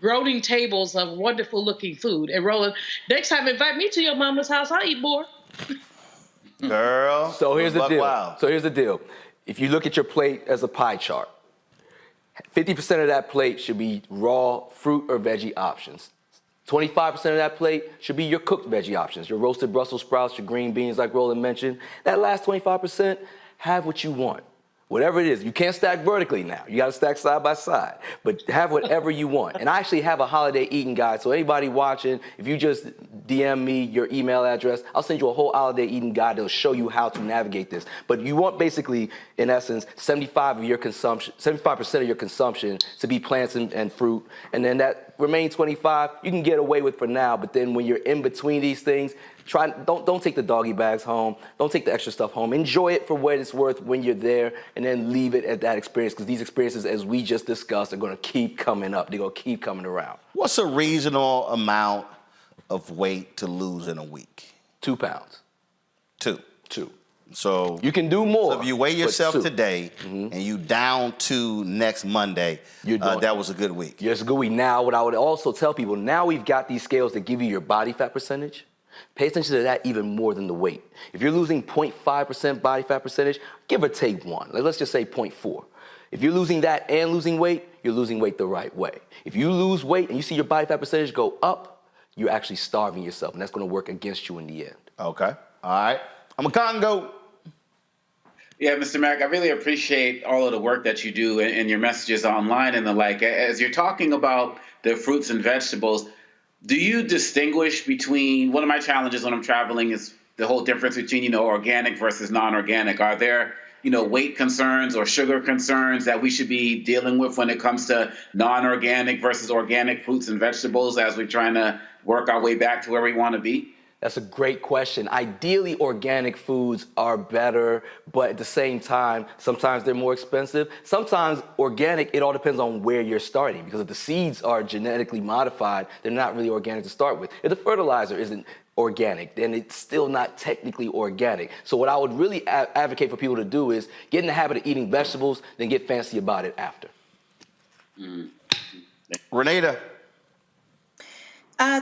groaning tables of wonderful looking food? And Roland, next time invite me to your mama's house, I'll eat more. Girl. So here's the deal. If you look at your plate as a pie chart, 50% of that plate should be raw fruit or veggie options. 25% of that plate should be your cooked veggie options, your roasted Brussels sprouts, your green beans like Roland mentioned. That last 25%, have what you want. Whatever it is, you can't stack vertically now. You gotta stack side by side, but have whatever you want. And I actually have a holiday eating guide, so anybody watching, if you just DM me your email address, I'll send you a whole holiday eating guide that'll show you how to navigate this. But you want basically, in essence, 75% of your consumption to be plants and fruit, and then that remaining 25 you can get away with for now, but then when you're in between these things, don't take the doggy bags home. Don't take the extra stuff home. Enjoy it for what it's worth when you're there, and then leave it at that experience, because these experiences, as we just discussed, are going to keep coming up. They're going to keep coming around. What's a reasonable amount of weight to lose in a week? 2 pounds. Two. So you can do more. So if you weigh yourself today and you down 2 next Monday, that was a good week. Yeah, it's a good week. Now, what I would also tell people, now we've got these scales that give you your body fat percentage. Pay attention to that even more than the weight. If you're losing 0.5% body fat percentage, give or take 1. Let's just say 0.4. If you're losing that and losing weight, you're losing weight the right way. If you lose weight and you see your body fat percentage go up, you're actually starving yourself, and that's going to work against you in the end. Okay. All right. I'm a Congo. Yeah, Mr. Mack, I really appreciate all of the work that you do and your messages online and the like. As you're talking about the fruits and vegetables, do you distinguish between, one of my challenges when I'm traveling is the whole difference between, organic versus non-organic. Are there, weight concerns or sugar concerns that we should be dealing with when it comes to non-organic versus organic fruits and vegetables as we're trying to work our way back to where we want to be? That's a great question. Ideally, organic foods are better, but at the same time, sometimes they're more expensive. Sometimes organic, it all depends on where you're starting, because if the seeds are genetically modified, they're not really organic to start with. If the fertilizer isn't organic, then it's still not technically organic. So what I would really advocate for people to do is get in the habit of eating vegetables, then get fancy about it after. Renata.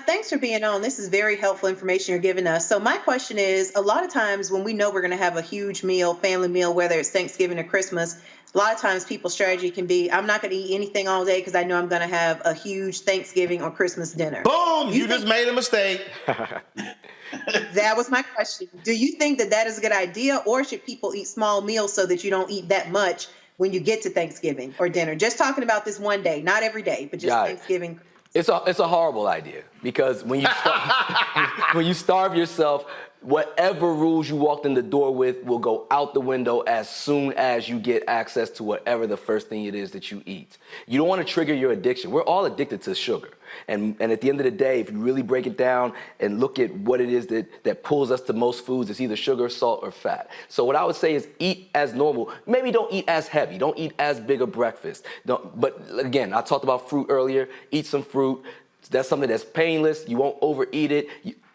Thanks for being on. This is very helpful information you're giving us. So my question is, a lot of times when we know we're going to have a huge meal, family meal, whether it's Thanksgiving or Christmas, a lot of times people's strategy can be, I'm not going to eat anything all day because I know I'm going to have a huge Thanksgiving or Christmas dinner. Boom! You just made a mistake. That was my question. Do you think that is a good idea, or should people eat small meals so that you don't eat that much when you get to Thanksgiving or dinner? Just talking about this one day, not every day, but just Thanksgiving. It's a horrible idea, because when you starve yourself, whatever rules you walked in the door with will go out the window as soon as you get access to whatever the first thing it is that you eat. You don't want to trigger your addiction. We're all addicted to sugar. And at the end of the day, if you really break it down and look at what it is that pulls us to most foods, it's either sugar, salt, or fat. So what I would say is eat as normal. Maybe don't eat as heavy. Don't eat as big a breakfast. But again, I talked about fruit earlier. Eat some fruit. That's something that's painless. You won't overeat it.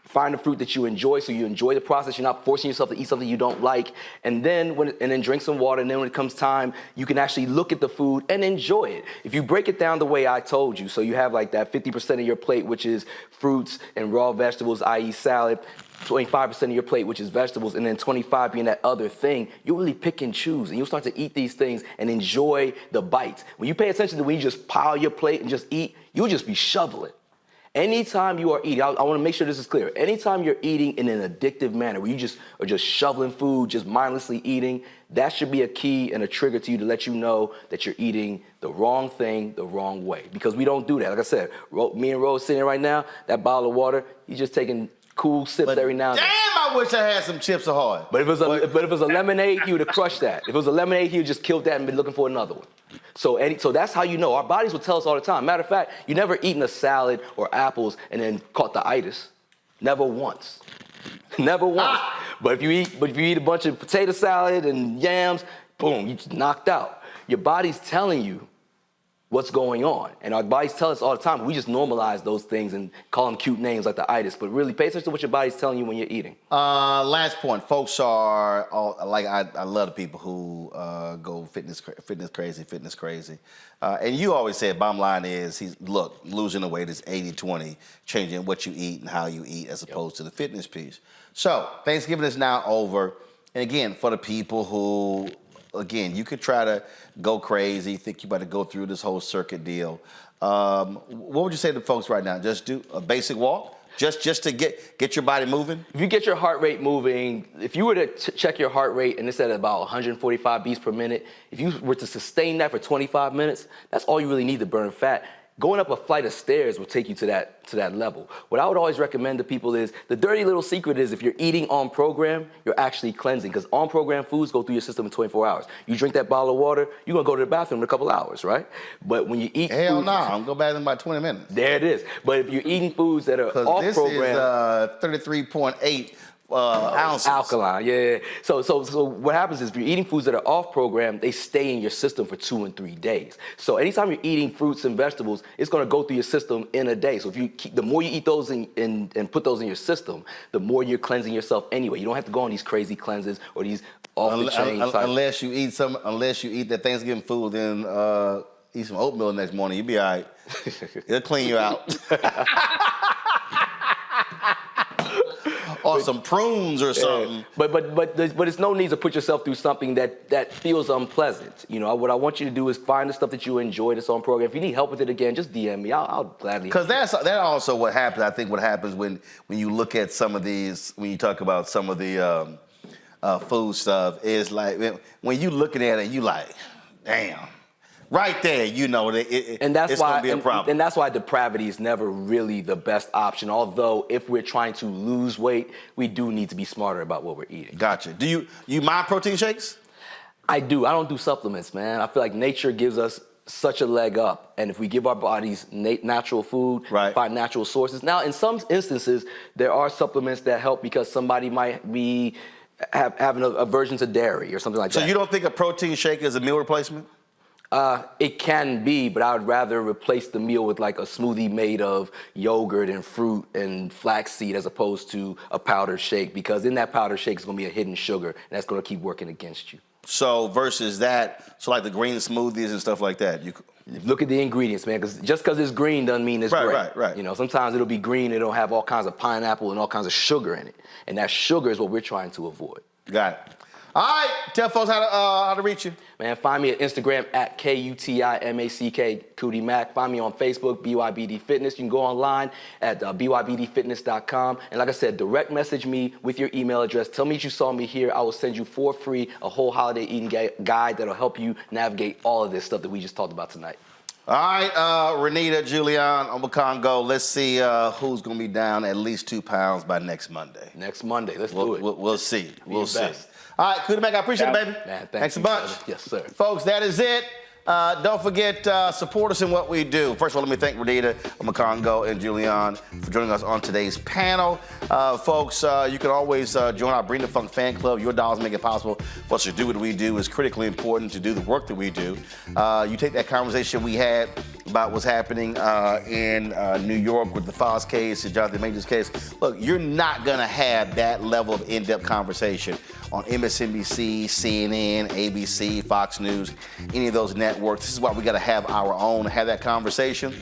Find a fruit that you enjoy, so you enjoy the process. You're not forcing yourself to eat something you don't like. And then drink some water. And then when it comes time, you can actually look at the food and enjoy it. If you break it down the way I told you, so you have like that 50% of your plate, which is fruits and raw vegetables, i.e. salad, 25% of your plate, which is vegetables, and then 25 being that other thing, you really pick and choose, and you'll start to eat these things and enjoy the bites. When you pay attention to when you just pile your plate and just eat, you'll just be shoveling. Anytime you are eating, I want to make sure this is clear. Anytime you're eating in an addictive manner, where you just are just shoveling food, just mindlessly eating, that should be a key and a trigger to you to let you know that you're eating the wrong thing the wrong way. Because we don't do that. Like I said, me and Rose sitting here right now, that bottle of water, he's just taking cool sips every now and then. Damn, I wish I had some Chips Ahoy. But if it was a lemonade, he would have crushed that. If it was a lemonade, he would just killed that and been looking for another one. So that's how you know. Our bodies will tell us all the time. Matter of fact, you never eaten a salad or apples and then caught the itis. Never once. Never once. But if you eat a bunch of potato salad and yams, boom, you just knocked out. Your body's telling you what's going on. And our bodies tell us all the time. We just normalize those things and call them cute names like the itis. But really, pay attention to what your body's telling you when you're eating. Last point. Folks are, I love the people who go fitness crazy. And you always say, bottom line is, look, losing the weight is 80-20, changing what you eat and how you eat as opposed to the fitness piece. So Thanksgiving is now over. And again, for the people who again, you could try to go crazy, think you about to go through this whole circuit deal. What would you say to folks right now? Just do a basic walk? Just to get your body moving? If you get your heart rate moving, if you were to check your heart rate and it's at about 145 beats per minute, if you were to sustain that for 25 minutes, that's all you really need to burn fat. Going up a flight of stairs will take you to that level. What I would always recommend to people is, the dirty little secret is if you're eating on program, you're actually cleansing, because on program foods go through your system in 24 hours. You drink that bottle of water, you're gonna go to the bathroom in a couple hours, right? But when you eat Hell no, I'm gonna go back in about 20 minutes. There it is. But if you're eating foods that are off this program, is 33.8 ounces. Alkaline, yeah. So what happens is, if you're eating foods that are off program, they stay in your system for 2 and 3 days. So anytime you're eating fruits and vegetables, it's going to go through your system in a day. So the more you eat those and put those in your system, the more you're cleansing yourself anyway. You don't have to go on these crazy cleanses or these off the chain. Unless you eat that Thanksgiving food, then eat some oatmeal the next morning, you'll be all right. It'll clean you out. Or some prunes or something. But it's no need to put yourself through something that feels unpleasant. You know, what I want you to do is find the stuff that you enjoy that's on program. If you need help with it again, just DM me. I'll gladly. Because that's also what happens. I think what happens when you look at some of these, when you talk about some of the food stuff, is like when you looking at it, you like, damn. Right there, you know, it's going to be a problem. And that's why depravity is never really the best option. Although, if we're trying to lose weight, we do need to be smarter about what we're eating. Gotcha. Do you mind protein shakes? I do. I don't do supplements, man. I feel like nature gives us such a leg up. And if we give our bodies natural food, find natural sources. Now, in some instances, there are supplements that help because somebody might be having an aversion to dairy or something like that. So you don't think a protein shake is a meal replacement? It can be, but I would rather replace the meal with like a smoothie made of yogurt and fruit and flaxseed as opposed to a powdered shake, because in that powdered shake is going to be a hidden sugar, and that's going to keep working against you. So versus that, so like the green smoothies and stuff like that. Look at the ingredients, man, because just because it's green doesn't mean it's great. Right. You know, sometimes it'll be green, it'll have all kinds of pineapple and all kinds of sugar in it, and that sugar is what we're trying to avoid. Got it. All right, tell folks how to reach you. Man, find me at Instagram at KUTIMACK, Cootie Mac. Find me on Facebook, BYBD Fitness. You can go online at bybdfitness.com. And like I said, direct message me with your email address. Tell me that you saw me here. I will send you for free a whole holiday eating guide that'll help you navigate all of this stuff that we just talked about tonight. All right, Renita, Julian, Obakongo, let's see who's going to be down at least 2 pounds by next Monday. Next Monday, let's do it. We'll see. We'll see. All right, Cootie Mac, I appreciate it, baby. Man, thanks a bunch. Yes, sir. Folks, that is it. Don't forget, support us in what we do. First of all, let me thank Renita, Obakongo, and Julian for joining us on today's panel. Folks, you can always join our Bring the Funk fan club. Your dollars make it possible for us to do what we do. It's critically important to do the work that we do. You take that conversation we had about what's happening in New York with the Foz case and Jonathan Majors case. Look, you're not going to have that level of in-depth conversation on MSNBC, CNN, ABC, Fox News, any of those networks. This is why we got to have our own, have that conversation.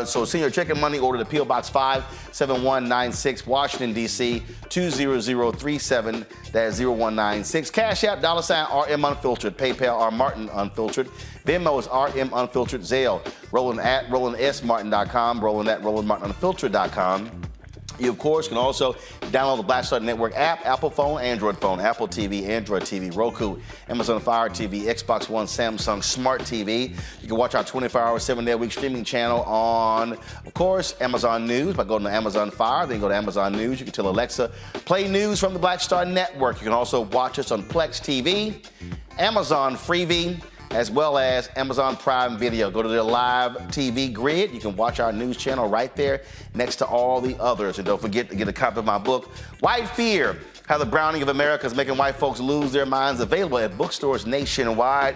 So send your check and money order to P.O. Box 57196, Washington, D.C., 20037, that's 0196. Cash App, $RM Unfiltered, PayPal, R Martin Unfiltered. Venmo is RM Unfiltered, Zelle, Roland at RolandSMartin.com, Roland at RolandMartinUnfiltered.com. You, of course, can also download the Black Star Network app, Apple phone, Android phone, Apple TV, Android TV, Roku, Amazon Fire TV, Xbox One, Samsung Smart TV. You can watch our 24-hour, 7-day-a-week streaming channel on, of course, Amazon News by going to Amazon Fire. Then go to Amazon News. You can tell Alexa, play news from the Black Star Network. You can also watch us on Plex TV, Amazon Freevee, as well as Amazon Prime Video. Go to their live TV grid. You can watch our news channel right there next to all the others. And don't forget to get a copy of my book, White Fear, How the Browning of America is Making White Folks Lose Their Minds, available at bookstores nationwide.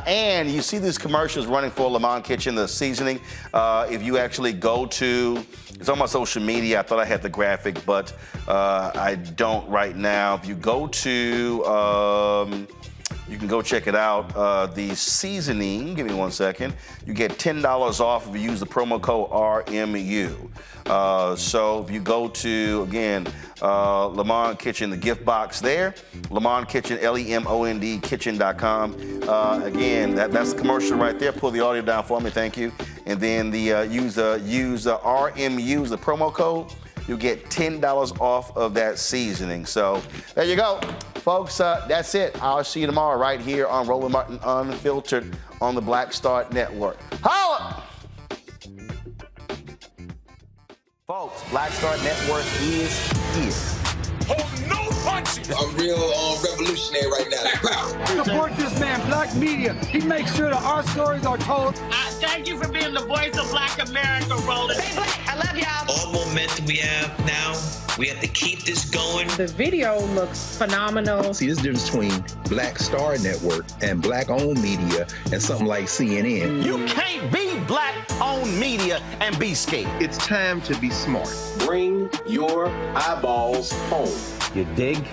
And you see these commercials running for Le Mans Kitchen, the seasoning. If you actually go to, it's on my social media. I thought I had the graphic, but I don't right now. If you go to You can go check it out. The seasoning, give me 1 second. You get $10 off if you use the promo code RMU. So if you go to, again, Lemond Kitchen, the gift box there, Lemond Kitchen, LEMOND kitchen.com. Again, that's the commercial right there. Pull the audio down for me, thank you. And then use RMU, the promo code. You'll get $10 off of that seasoning. So there you go. Folks, that's it. I'll see you tomorrow right here on Roland Martin Unfiltered on the Black Star Network. Holla! Folks, Black Star Network is here. Oh, no punches! I'm real revolutionary right now. Support this man, Black Media. He makes sure that our stories are told. Thank you for being the voice of Black America, Roland. Stay black. I love y'all. All momentum we have now, we have to keep this going. The video looks phenomenal. See, this difference between Black Star Network and black-owned media and something like CNN. You can't be black-owned media and be scared. It's time to be smart. Bring your eyeballs home. You dig?